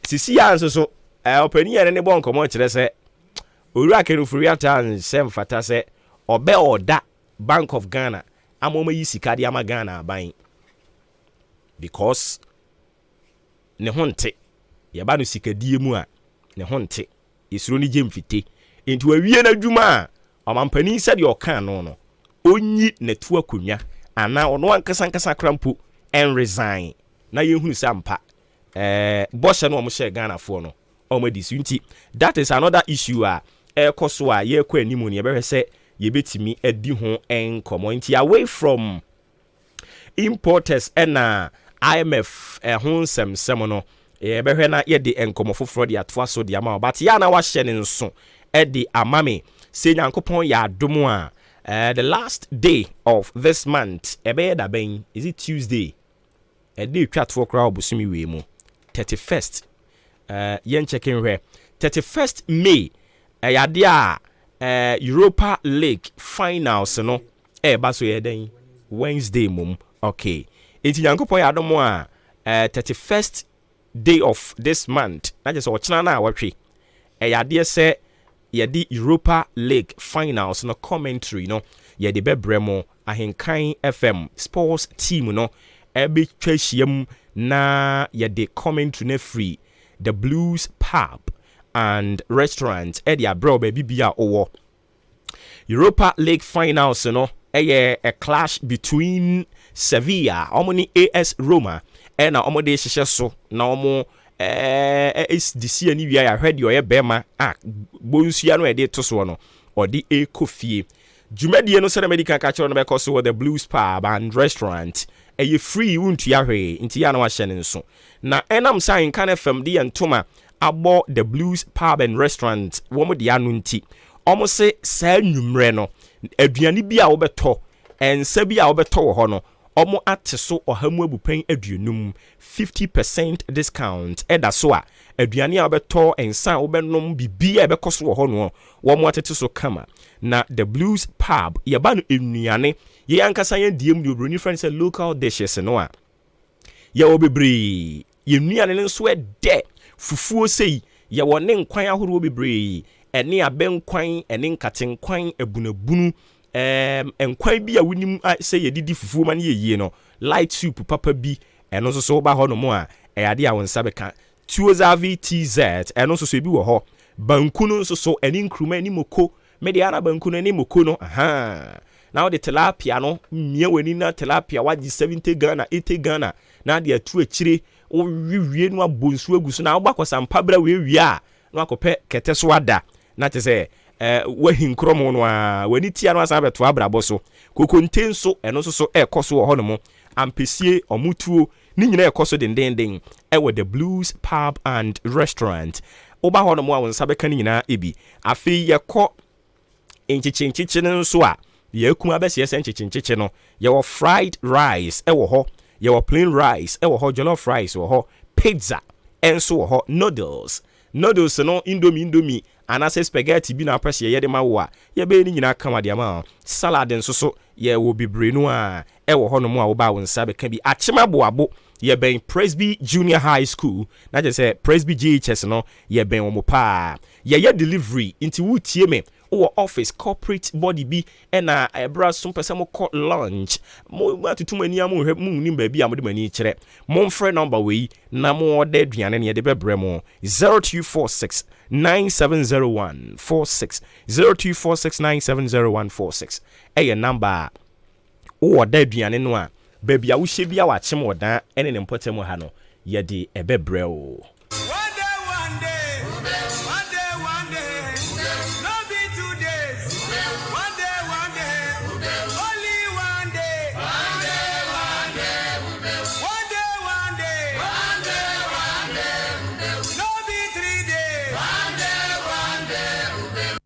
sisi ya nso so opani ya ne bon komo kire se owura Ken Ofuriata nsem fata se obe oda Bank of Ghana amoma yi sika de ama Ghana aban because ne honte ye ba no sika die mu a ne honte isuro ni jemfite enti wawie na dwuma a omampani se de okan no no onyi netu akonwa ana ono ankasa krampo en resign na yehunu sampa bosha no omhye Ghana fo no omadi nti that is another issue a ekoso a ye kwa animu ne ye behwe se ye betimi adi ho enkomo nti away from importers na IMF ho nsem no ye behwe na ye de enkomo foforo de atoa so de ama but ya na wa hye ne nso de amame se nyankopon ya adomo a the last day of this month ebe da ben is it Tuesday day chat for crowd busumi we mu 31st yen checking where 31st May yade a Europa League finals no ba so yeden Wednesday mum okay enti yankopon ya domo a 31st day of this month na just ochina na awatwe yade se yade Europa League finals no commentary no yade bebremo Ahenkan FM sports team no ebe twahyiam na yede commentary na free the Blues pub and restaurant e dia bro baby bia owo Europa League finals no a clash between Sevilla omoni AS Roma and na omode hihye so na omo SDC ani wia ya hwede oye bema bonsia no e de to so no odi ekofie Jumedie no se medical catcher no be so the Blues pub and restaurant e free untu ya hwe nti ya na wa hye nso na enam sign kan FM de ntoma abo the Blues pub and restaurant wo mo de anu nti omo se sa nwumre no aduane bi a wo beto ensa bi a wo beto wo ho no omo ateso ohamu abupen aduonum 50% discount eda so a aduane a obeto ensa obenom bibia ebekoso wo ho no wo mo atete so kama na the Blues Pub yeba no enuane ye ankasa ye diem de obroni friends say local dishes no a ye obebre ye nuane ne so de fufuo sei ye wone nkwan ahoro obebre ene abenkwan ene nkatenkwan ebunabunu enkwan bi a wonim say ye didi fufuo man ye no light soup papa bi eno so ba ho no mo a eyade a wonsa beka tuozavi tz eno so bi wo ho banku no so ene nkruma ene moko mediana banku no ene moko no aha now the tilapia no mie wani na tilapia waji 70 Ghana 80 Ghana na de atu akire o wiwie no abonsu agusu na ogbakọ bra we wie a no akọpẹ kete so ada na te say wahin kromo no a wani tia no asa beto abrabo so kokonten so eno so ekoso wo ho no mo ampesie omutuo ni nyina ekoso dendenden ewo the Blues Pub and Restaurant oba ho no mo a wonsa beka ni nyina ebi afi yekọ enchichinchichi nso a yekum abese enchichinchichi no ye fried rice ewo ho ye plain rice ewo ho jollof rice wo ho pizza enso wo ho noodles no indomie anase spaghetti bi na apese ye de ma wo a ye be ni nyina kama de ma salad nso so ye wo bibre no a ewo ho no mo a wo ba wonsa beka bi achema boabo ye ben Presby Junior High School na je say Presby GHS no ye ben wo mo pa ye delivery inti wo tie me or office corporate body bi na ebra some person mo call lunch mo atutum ani am hwe mu nim ba bi am de mani kire mo frɛ number we na mo order aduane ne de bebre mo 0246 970146 0246 970146 eye number o order aduane no a ba bia wo hye bia wa kyem odan ene ne mpotem ha no ye de ebebre o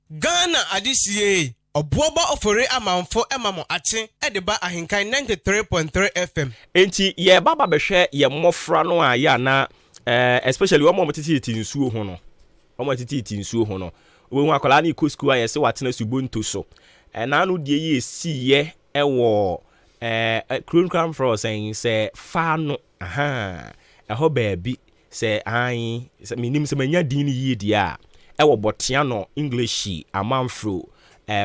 Ghana adisiye obuoba ofore amanfo emamo ache edeba ahenkan 93.3 FM enti ye baba behwe ye mmofra no a ya na especially wo mo titi nsuo ho no wo mo titi nsuo ho no wo hu akola na iko school aye se watena subonto so na no die ye si ye ewo crown for saying say fa no aha eho baabi se an se minim se manya din yi dia ewo botiano English amanfro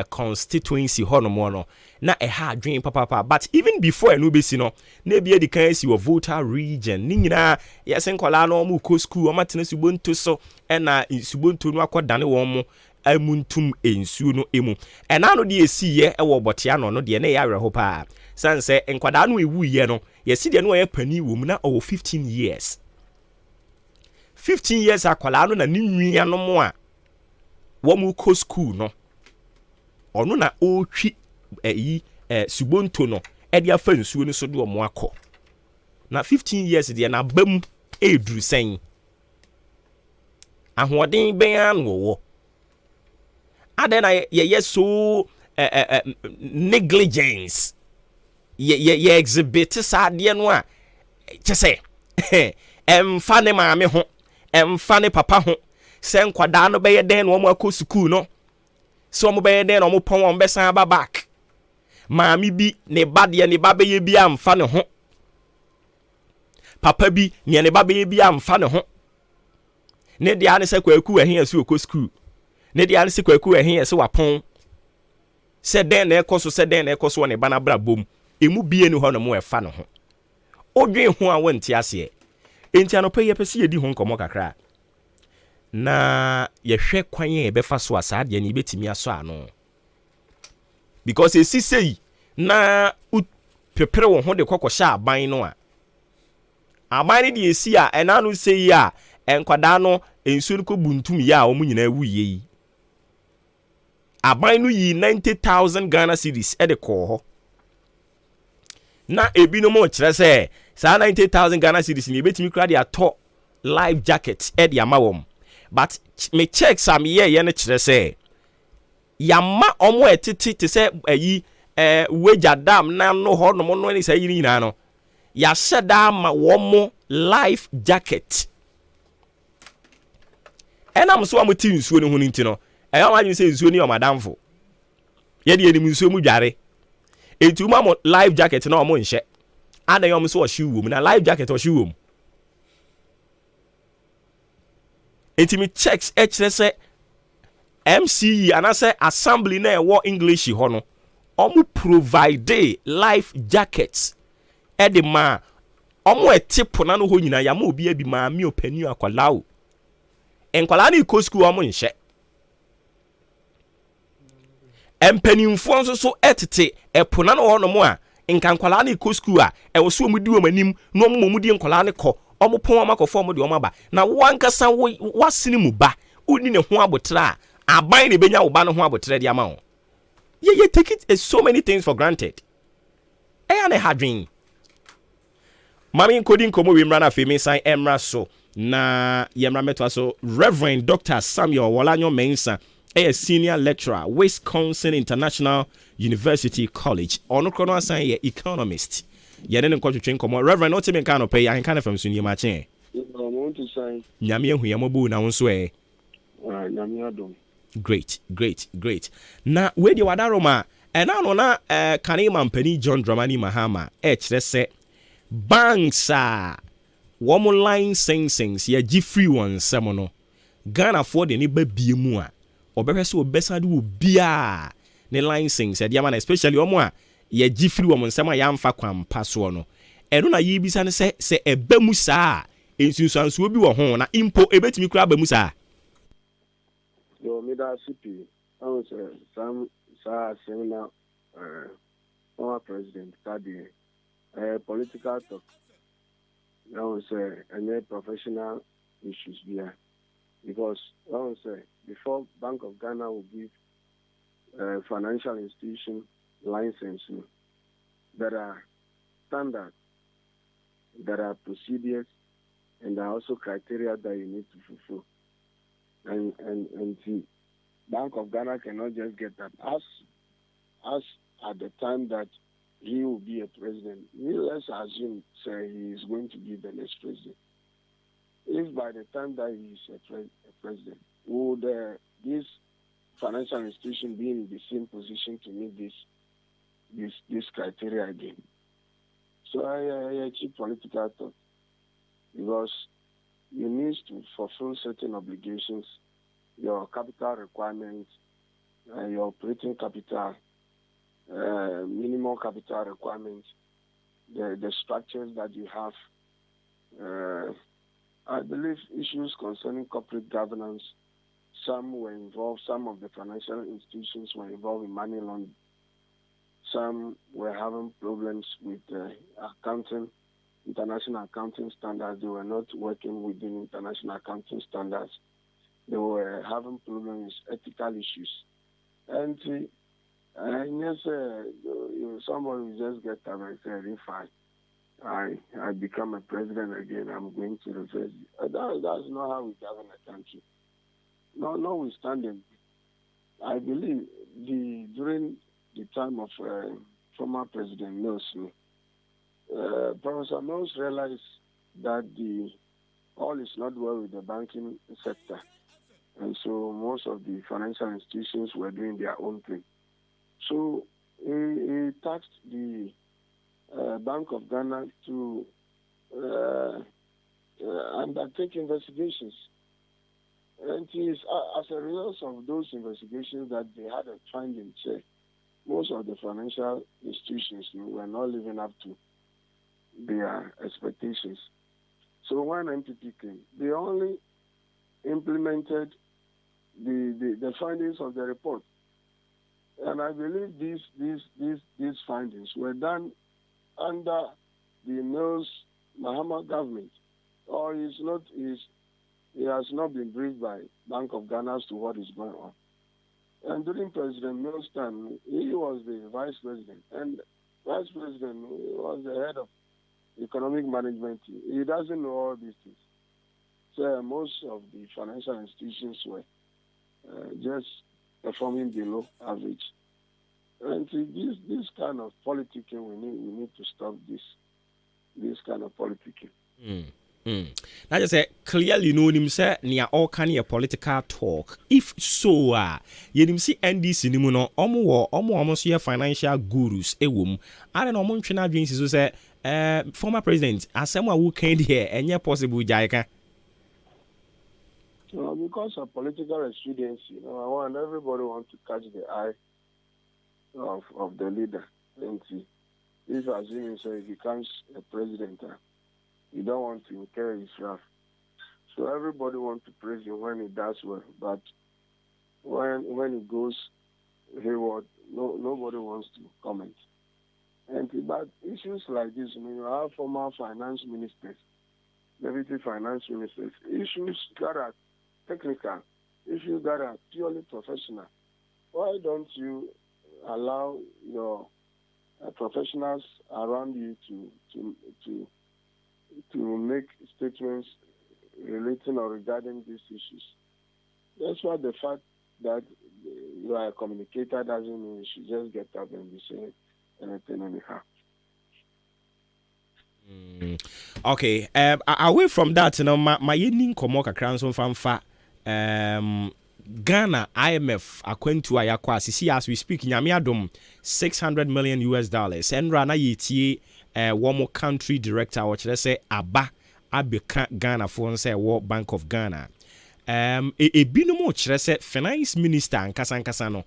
constituency hono no na ha adwen papa but even before enu besi no na bia di kan si wo voter region ni nyina yesen kola no mu ko school o matena subonto so na subonto no akodane wo mo amuntum ensuo no emu na no de esi ye ewo botiano no de na ya werɛ ho pa sanse enkwada no ewu ye no yesi de no ye pani wo mu na o 15 years akwala no na ni nwia no mo a wo mu ko school no ono na otwi subonto no e dia fa nsuo no so de omo akọ na 15 years de na bam eduru sen ahoden ben an wo adena ye so negligence ye exhibit sade no a chese emfa ne maame ho emfa ne papa ho se nkwada no be ye den no mo akọ school no so mo be ye den no mo pon be san ba back maame bi ne bade ne ba be ye bi amfa ne ho papa bi ne ba be ye bi amfa ne ho ne dia ne se kwaku ehin asu okọ school ne dia ne se kwaku ehin ese wapon se den na ekoso ne bana bra bom emu bie ne ho no mo efa ne ho odwen ho a wonte ase enti anope ye pese ye di ho nkomo kakra na ye hwe kwan ye be fa so asade ne betimi aso ano because esi sei na pepere wo ho de kokosha aban no a aban ne de esi a ena no sei a enkwada no ensu ko buntum ya o mu nyina wuye yi aban no yi 90,000 Ghana cedis e de ko ho na ebi no mo kire se sa 90,000 Ghana cedis ni betimi kra de ato life jacket e de amawom but me check some ye ne kire se yama omo etiti te se ayi wager dam na no ho no no ni say yiri na no ya sheda ma wo life jacket enam so am ti nsuo ne ho nti no eya ma say nsuo ni o madamfo ye de ni nsuo mu dware etu ma mo life jacket na o mo nhye ada yom so o hye wom na life jacket o hye wom etimi checks HSS MCE anase assembly na ewo English ho no omu provide life jackets edema omu etipo na no ho nyina ya ma obi abi ma mi opani akwalawo enkwala na ko school omu nhye empanimfo nso so etete epona no ho no mo a nkankwala na ko school a ewo so omu di omanim no omu di nkwala ne ko omu pon amakofo omu de omu aba na wankasa wasini mu ba uni ne ho abotra aban ne benya wo ba no ho abotra di ama ho ye take it so many things for granted and a dream mami coding komo we mra na femi san emra so na yemra metwa so Reverend Dr. Samuel Wolanyo Mensa a senior lecturer Wisconsin International University College ono krono asan ye economist yene ne nkotwetwe komo Reverend otime kan no pay Ahenkan FM so ni ma chen nyame ehu yamobu na wonso nyame adom. Great. Na we di wadaroma ena no na kanima mpani John Dramani Mahama kire se banks womo line sensings ya gi free one semono Ghana for de ni ba biemu a obehwe se obesade wo bia ne license e ma na especially womo a ya gi free womo nsema ya mfa kwampa so no eno na yibisa ne se eba mu saa ensunsanso obi wo ho na impo ebetimi kura ba mu saa Yo, me da CP. I was some seminar. Former president Kadi. Political talk. I was any professional issues here because I was before Bank of Ghana will give financial institution license. There are standards, there are procedures, and there are also criteria that you need to fulfill. And the Bank of Ghana cannot just get that. As at the time that he will be a president, let's assume say he is going to be the next president. If by the time that he is a president, would this financial institution be in the same position to meet this criteria again? So I keep political thought because you need to fulfill certain obligations, your capital requirements, your operating capital, minimum capital requirements, the structures that you have. I believe issues concerning corporate governance, some were involved, some of the financial institutions were involved in money laundering. Some were having problems with accounting, international accounting standards. They were not working within international accounting standards. They were having problems with ethical issues. And yes, somebody will just get up and say, if I become a president again, I'm going to reverse it. That's not how we govern a country. No, notwithstanding, I believe during the time of former President Mills, Professor Mills realized that all is not well with the banking sector. And so most of the financial institutions were doing their own thing. So he tasked the Bank of Ghana to undertake investigations. And it is as a result of those investigations that they had a finding, say, most of the financial institutions were not living up to their expectations. So when MPP came, they only implemented the findings of the report. And I believe these findings were done under the Mills Mahama government, or he has not been briefed by Bank of Ghana as to what is going on. And during President Mills' time, he was the vice president, and vice president was the head of economic management. He doesn't know all these things. So most of the financial institutions were just performing below average. And see, this kind of politicking, we need to stop this kind of politicking. I just say clearly no him say near all kind of political talk. If so you him see NDC ni mu no omo so financial gurus ewom. I don't know mo ntwe na adwen so say former president asem a wo kan here enye possible jaika. Because of political expediency, everybody wants to catch the eye of the leader. And see, if assuming so he becomes a president, you don't want to incur his wrath. So everybody wants to praise him when he does well, but when he goes hayward, nobody wants to comment. And but issues like this, you have former finance ministers, deputy finance ministers, issues that are technical, issues that are purely professional. Why don't you allow your professionals around you to make statements relating or regarding these issues? That's why the fact that you are a communicator doesn't mean you should just get up and be saying anything anyhow. Okay, away from that, my evening komo kakra nso famfa Ghana IMF akwantu ayakwa sisi as we speak nyame adom $600 million and rana yetie one country director or say aba abeka Ghana for say World Bank of Ghana binomo kire say finance minister ankasa no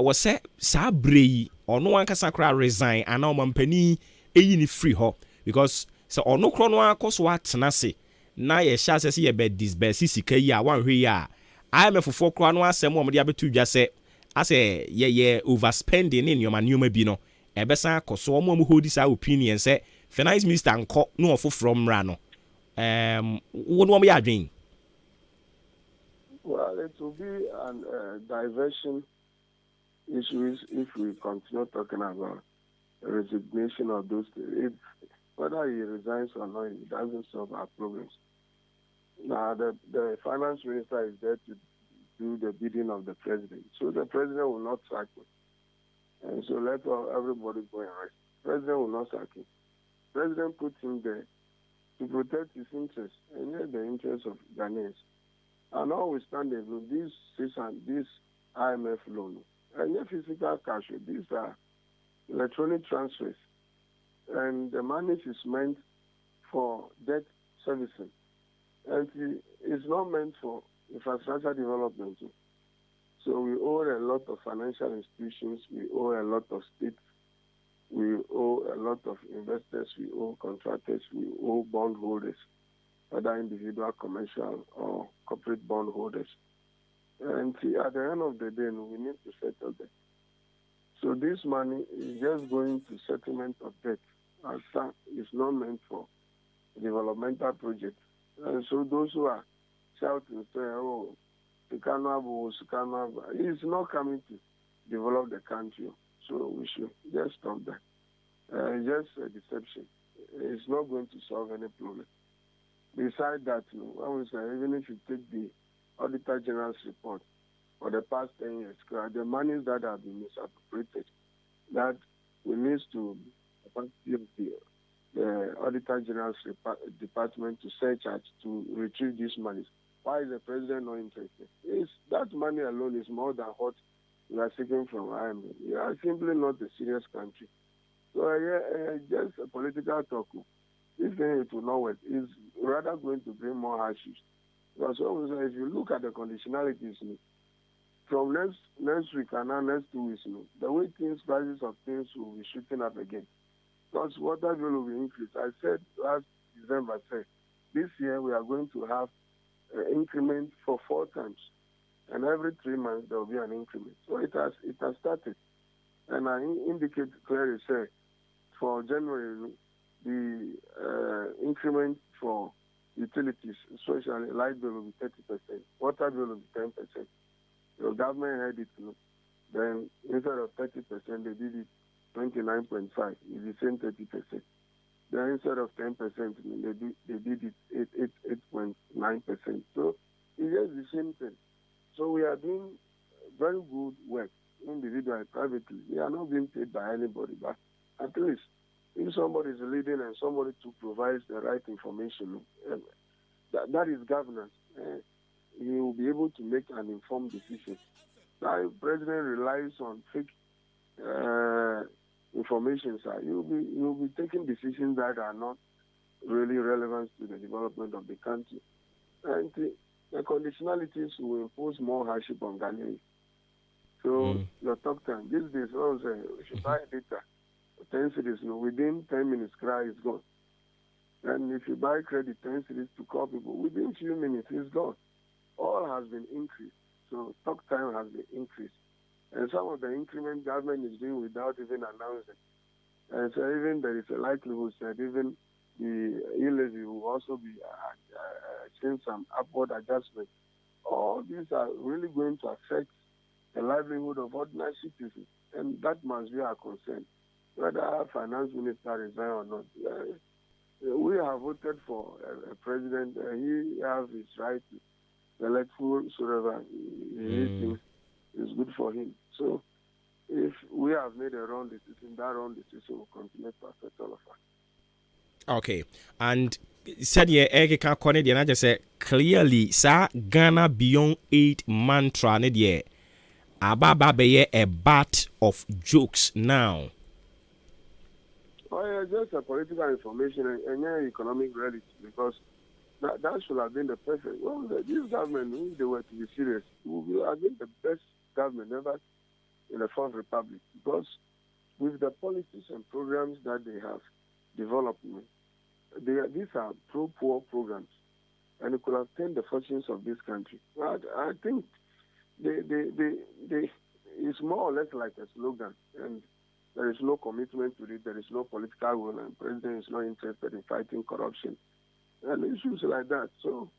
was say sa brei ono ankasa kra resign ana omampani eyi ni free ho because so ono kro no akoso atena se na ye sha se ye be disburse sika yi a wan hwe ya IMF for kro no asem o mo de abetu dwa se ase ye overspending in your manuma bi no ebesa akoso o mo hold this opinion say finance minister anko no ofo from ra no wo no me adwen. Well, it will be a diversion issues if we continue talking about resignation of those. Whether he resigns or not, it doesn't solve our problems. Now, the finance minister is there to do the bidding of the president. So the president will not sack him. And so let everybody go and rest. President will not sack him. President put him there to protect his interests and yet the interests of Ghanaians. And notwithstanding this IMF loan, and yet physical cash, these are electronic transfers. And the money is meant for debt servicing. And it's not meant for infrastructure development. So we owe a lot of financial institutions, we owe a lot of states, we owe a lot of investors, we owe contractors, we owe bondholders, whether individual, commercial, or corporate bondholders. And at the end of the day, we need to settle that. So this money is just going to settlement of debt. As such, it's not meant for developmental projects. And so those who are shouting, say, oh, Sukarno, it's not coming to develop the country. So we should just stop that. It's just a deception. It's not going to solve any problem. Besides that, when we say, even if you take the Auditor General's report for the past 10 years, the monies that have been misappropriated, that we need to the Auditor General's department to search out to retrieve these monies. Why is the president not interested? That money alone is more than what we are seeking from IMF. We are simply not a serious country. So just a political talk. This thing it will not work. It's rather going to bring more hardships. Because if you look at the conditionalities, from next week and now next 2 weeks, the way prices of things will be shooting up again. Because water bill will be increased. I said last December, this year we are going to have an increment for 4 times. And every 3 months there will be an increment. So it has started. And I indicate clearly, for January, the increment for utilities, especially light bill will be 30%, water bill will be 10%. The government had it, then instead of 30%, they did it 29.5. It's the same 30%. Then instead of 10%, they did it 8.9%. So it's just the same thing. So we are doing very good work. individually, privately. We are not being paid by anybody, but at least if somebody is leading and somebody to provide the right information, that is governance. He will be able to make an informed decision. Now, if president relies on fake information, sir, you'll be taking decisions that are not really relevant to the development of the country. And the conditionalities will impose more hardship on Ghanaians. So your talk time, these days, we should buy data. 10 cities, within 10 minutes, cry is gone. And if you buy credit 10 cities to call people, within few minutes, it's gone. All has been increased. So talk time has been increased. And some of the increment government is doing without even announcing. And so even there is a likelihood that even the e-levy will also be seeing some upward adjustment. All these are really going to affect the livelihood of ordinary citizens. And that must be our concern. Whether our finance minister resign or not. We have voted for a president. He has his right to elect whosoever he thinks is good for him. So if we have made a wrong decision, that wrong decision will continue to affect all of us. Okay. And said ye Eka Kone and I just said clearly, Sir Ghana Beyond 8 mantra ne ye Ababa be a bat of jokes now. Oh, yeah, just a political information and economic reality, because that should have been the perfect. Well, this government, if they were to be serious, would have been the best government ever in the Fourth Republic, because with the policies and programs that they have developed, these are pro-poor programs, and it could have turned the fortunes of this country. But I think it's more or less like a slogan, and there is no commitment to it. There is no political will, and the president is not interested in fighting corruption and issues like that. So,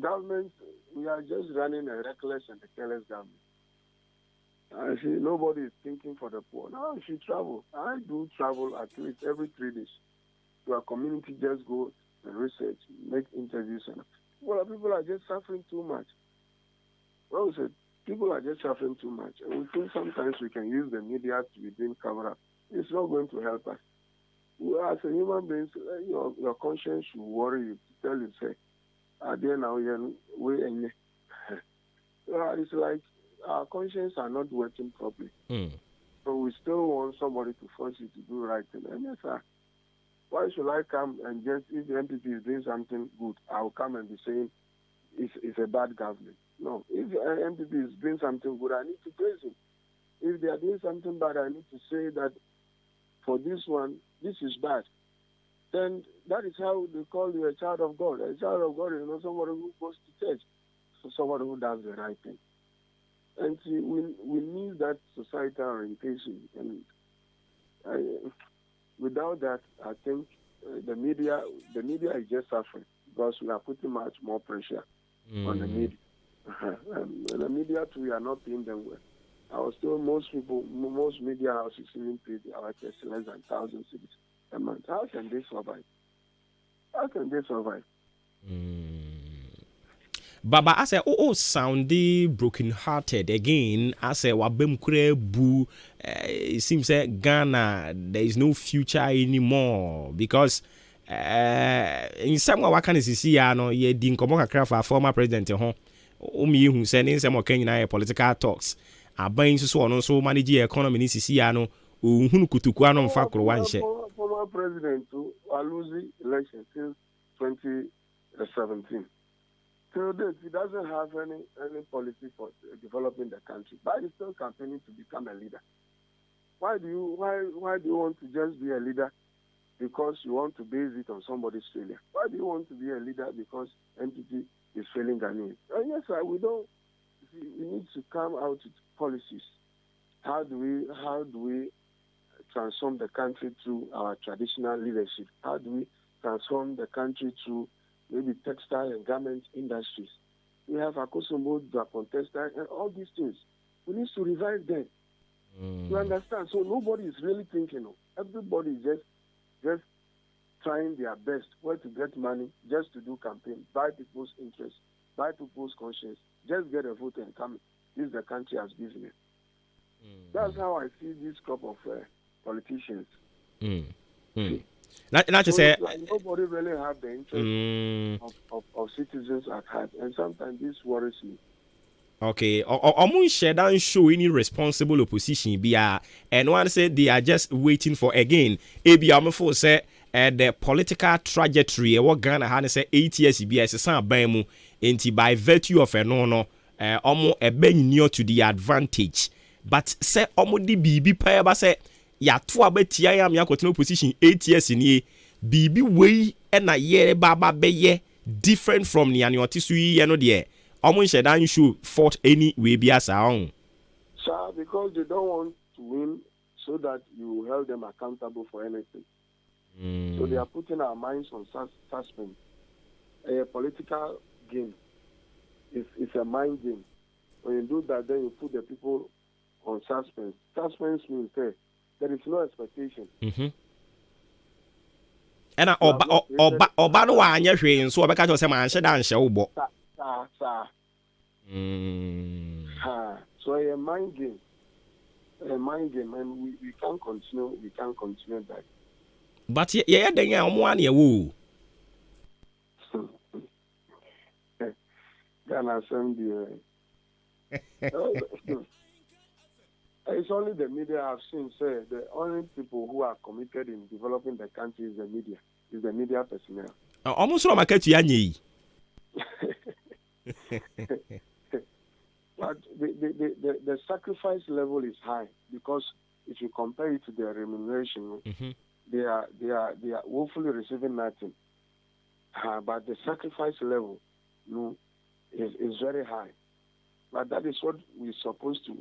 government, we are just running a reckless and a careless government. I see nobody is thinking for the poor. Now, if you travel, I do travel at least every 3 days to a community, just go and research, make interviews, and people are just suffering too much. Well said. People are just suffering too much. And we think sometimes we can use the media to be doing cover up. It's not going to help us. As a human being, your conscience should worry you to tell you, say, it's like our conscience are not working properly. So we still want somebody to force you to do right thing. And yes, sir. Why should I come and just, if the MPP is doing something good, I'll come and be saying it's a bad government? No. If MPP is doing something good, I need to praise him. If they are doing something bad, I need to say that for this one, this is bad. Then that is how they call you a child of God. A child of God is not somebody who goes to church, so somebody who does the right thing. And see, we need that societal orientation. And without that, I think the media is just suffering, because we are putting much more pressure on the media. And the media too, we are not paying them well. I was told most media houses even pay our less than 1,000 cities a month. How can they survive? Baba, I say, soundy broken-hearted again. I say, wabem kure bu. It seems that Ghana, there is no future anymore, because in some way, what can you see? Ye din komo kakra for former president Umi who said in some Kenya political talks. Abain so on so manage the economy ni sisi ano uhunu kutukwa no mfa kro wanhye. Former president are losing election since 2017. Till date, he doesn't have any policy for developing the country, but he's still campaigning to become a leader. Why do you want to just be a leader because you want to base it on somebody's failure? Why do you want to be a leader because entity is failing Ghanaians? And yes, sir, we need to come out with policies. How do we transform the country through our traditional leadership? How do we transform the country through maybe textile and garment industries? We have Akosombo, Japon textile, and all these things. We need to revive them. You understand? So nobody is really thinking. Everybody is just trying their best where to get money, just to do campaign, buy people's interest, buy people's conscience, just get a vote and come. This is the country as business. That's how I see this crop of politicians. Not to say like nobody really have the interest of citizens at heart, and sometimes this worries me. Okay, or share down show any responsible opposition be and one said they are just waiting for again. ABM for say the political trajectory what Ghana had say 8 years be as a son bamu by virtue of a no almost a ben near to the advantage. But say almost the BB pair say ya two abeti I am ya continue position 8 years in ye BB way and a year baba be different from the annual tisui no dear. Almost said I should fought any way be as our own. Sir, because they don't want to win so that you hold them accountable for anything. So they are putting our minds on suspense. A political game. It's a mind game. When you do that, then you put the people on suspense. Suspense means there is no expectation. And oba no wa anya hwe nso obeka cho se man hye dan hye wo so a mind game, and we can't continue. We can't continue that. But yeah, then ya omo an ye wo. Ghana Assembly. It's only the media I've seen say the only people who are committed in developing the country is the media. Is the media personnel. Almost no market you anyi. But the sacrifice level is high because if you compare it to their remuneration, they are woefully receiving nothing. But the sacrifice level, is very high. But that is what we're supposed to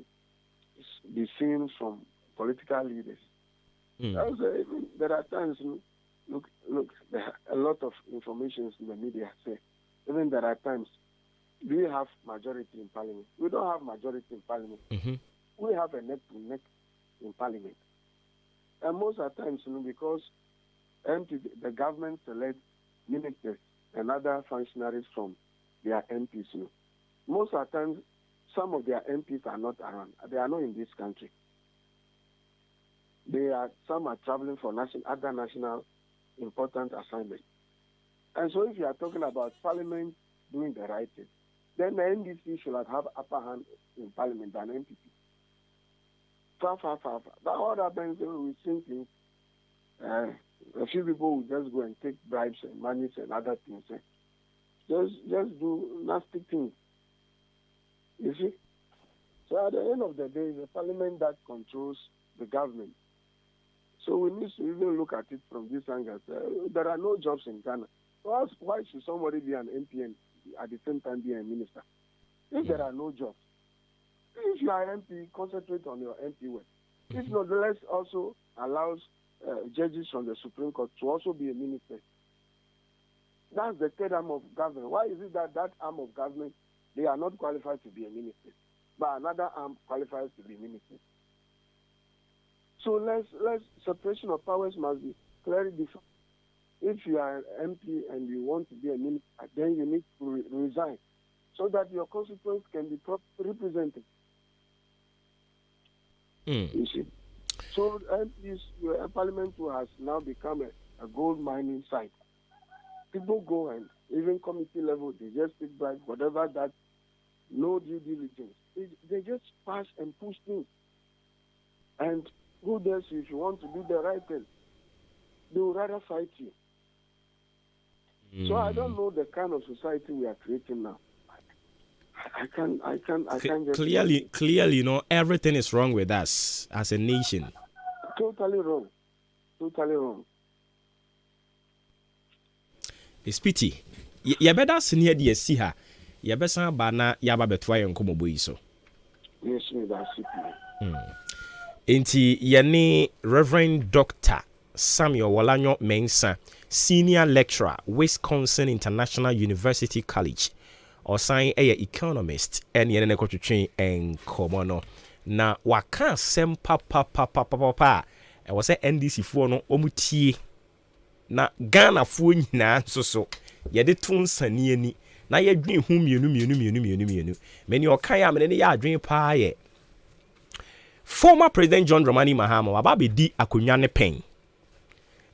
be seeing from political leaders. There are times, look, there are a lot of information in the media say, even there are times, do we have majority in parliament? We don't have majority in parliament. We have a neck to neck in parliament. And most of the times, because the government selects ministers and other functionaries from their MPs, most of the times, some of their MPs are not around. They are not in this country. Some are traveling for other national important assignments. And so if you are talking about parliament doing the right thing, then the NDC should have upper hand in parliament than NPP. Far. But what happens we simply, a few people will just go and take bribes and monies and other things. Just do nasty things. You see? So at the end of the day, it's the parliament that controls the government. So we need to even look at it from this angle. There are no jobs in Ghana. So why should somebody be an MP and at the same time be a minister? If there are no jobs, if you are MP, concentrate on your MP work. If not, let's also allows judges from the Supreme Court to also be a minister. That's the third arm of government. Why is it that arm of government, they are not qualified to be a minister, but another arm qualifies to be minister? So let's separation of powers must be clearly defined. If you are an MP and you want to be a minister, then you need to resign so that your constituents can be represented. You see? So MPs, Parliament has now become a gold mining site. People go and even committee level, they just take back whatever that, no due diligence. They just pass and push things. And who dares you if you want to do the right thing? They will rather fight you. So I don't know the kind of society we are creating now. I can't just clearly, everything is wrong with us as a nation. Totally wrong. It's pity. You better senior the see her. You better bana yaba betwa yenkomo boyi so. Yes, that's it. Inti yene Reverend Dr. Samuel Walanyo Mensa, Senior Lecturer, Wisconsin International University College, or sign a economist, and yene ko twetwen enkomo no. Na waka sem pa. E was say NDC fo no omutie. Na Ghana fo nyina so yede tun sane ani. Na yedwen hu mienu. Meni okan ya mene ne ya adwen pa ye. former President John Dramani Mahama wababedi akonwa ne pen.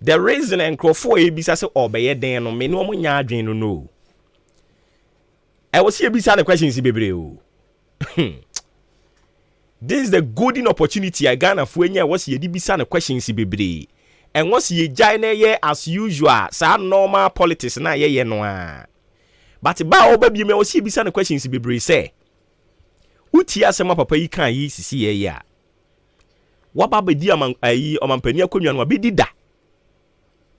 The reason enkrofo ebisa se obeye den no me no mo nya adwen no no. I was here ebisa the questions bebre o. This is the golden opportunity I Ghana for enya was here ebisa the questions bebre. And was ye jai na ye as usual sa normal politics na ye no a. But ba obabi me was here ebisa the questions bebre say. Uti asema papa yi kan yi sisi ye ya. Wababedi amang ayi omampani akonwa no abedi da.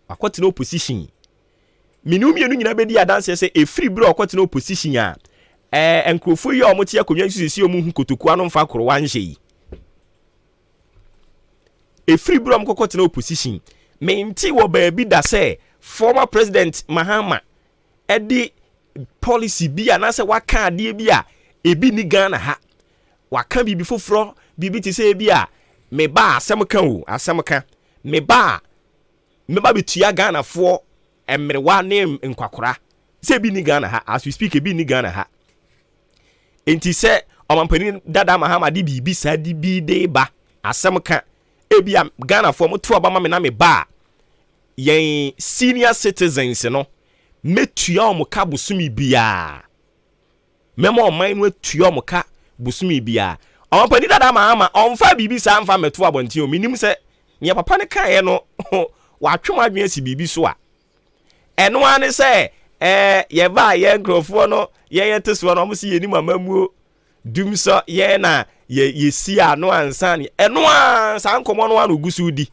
Akwati no opposition. Mienu nyina bedi adanse se e free bro akwati no opposition a. Enkrofo yi omoti akonwa sisi omu hu kotoku anu mfa koro wanhye yi. E free bro amkwati no opposition. Menti wo ba bi da se former president Mahama edi policy bi anase waka ade bi a ebi ni Ghana ha. Waka bibi foforo bibi ti se bi a me ba asem kan o asem kan me ba betua Ghana for emrewa ne nkwakora se bi ni Ghana ha as we speak bi ni Ghana ha enti se omampani dada Mahama di bibi sa di bi de ba asem kan ebi a Ghana for moto aba ma me na me ba yen senior citizens no metua omuka busumi bia memo oman no atua omuka busumi bia omampani dada Mahama onfa bibi sa amfa meto abonti o minim se nya papa ne kan no watwem adwen si bibi so a eno ane se ye ba ye nkrofo no ye teso no mo se ye ni mamamuo dum so ye na ye si ano ansan eno a san komo no anu gusu di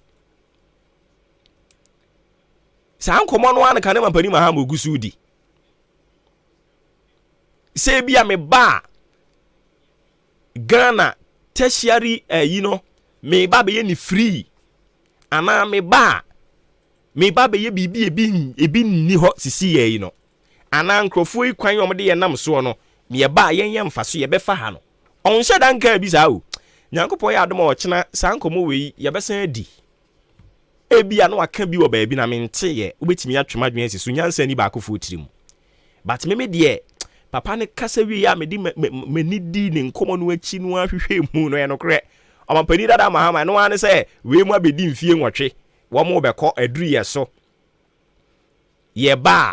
san komo no anu kan mampani Mahama gusu di se bia me ba Ghana tertiary me ba be ye ni free ana me ba be ye bibi ebi ni ho sisi ye yi no ana nkrofo yi kwan yom de ye nam so no me ba ye mfaso ye be fa ha no on hye dan ka bi sa o nyankopon ya adom o chena sankomo we ye be san di ebia no aka bi wo ba bi na me nte ye obetimi atwema adwen asisu nyansa ni ba akofo tirim but me de papa ne kasa wi ya me di me di ne nkomo no achi no ahwehwe mu no ye no kre omampani dada Mahama no ane se we mu abedi mfie nwotwe wo mo be ko aduru ye so ye ba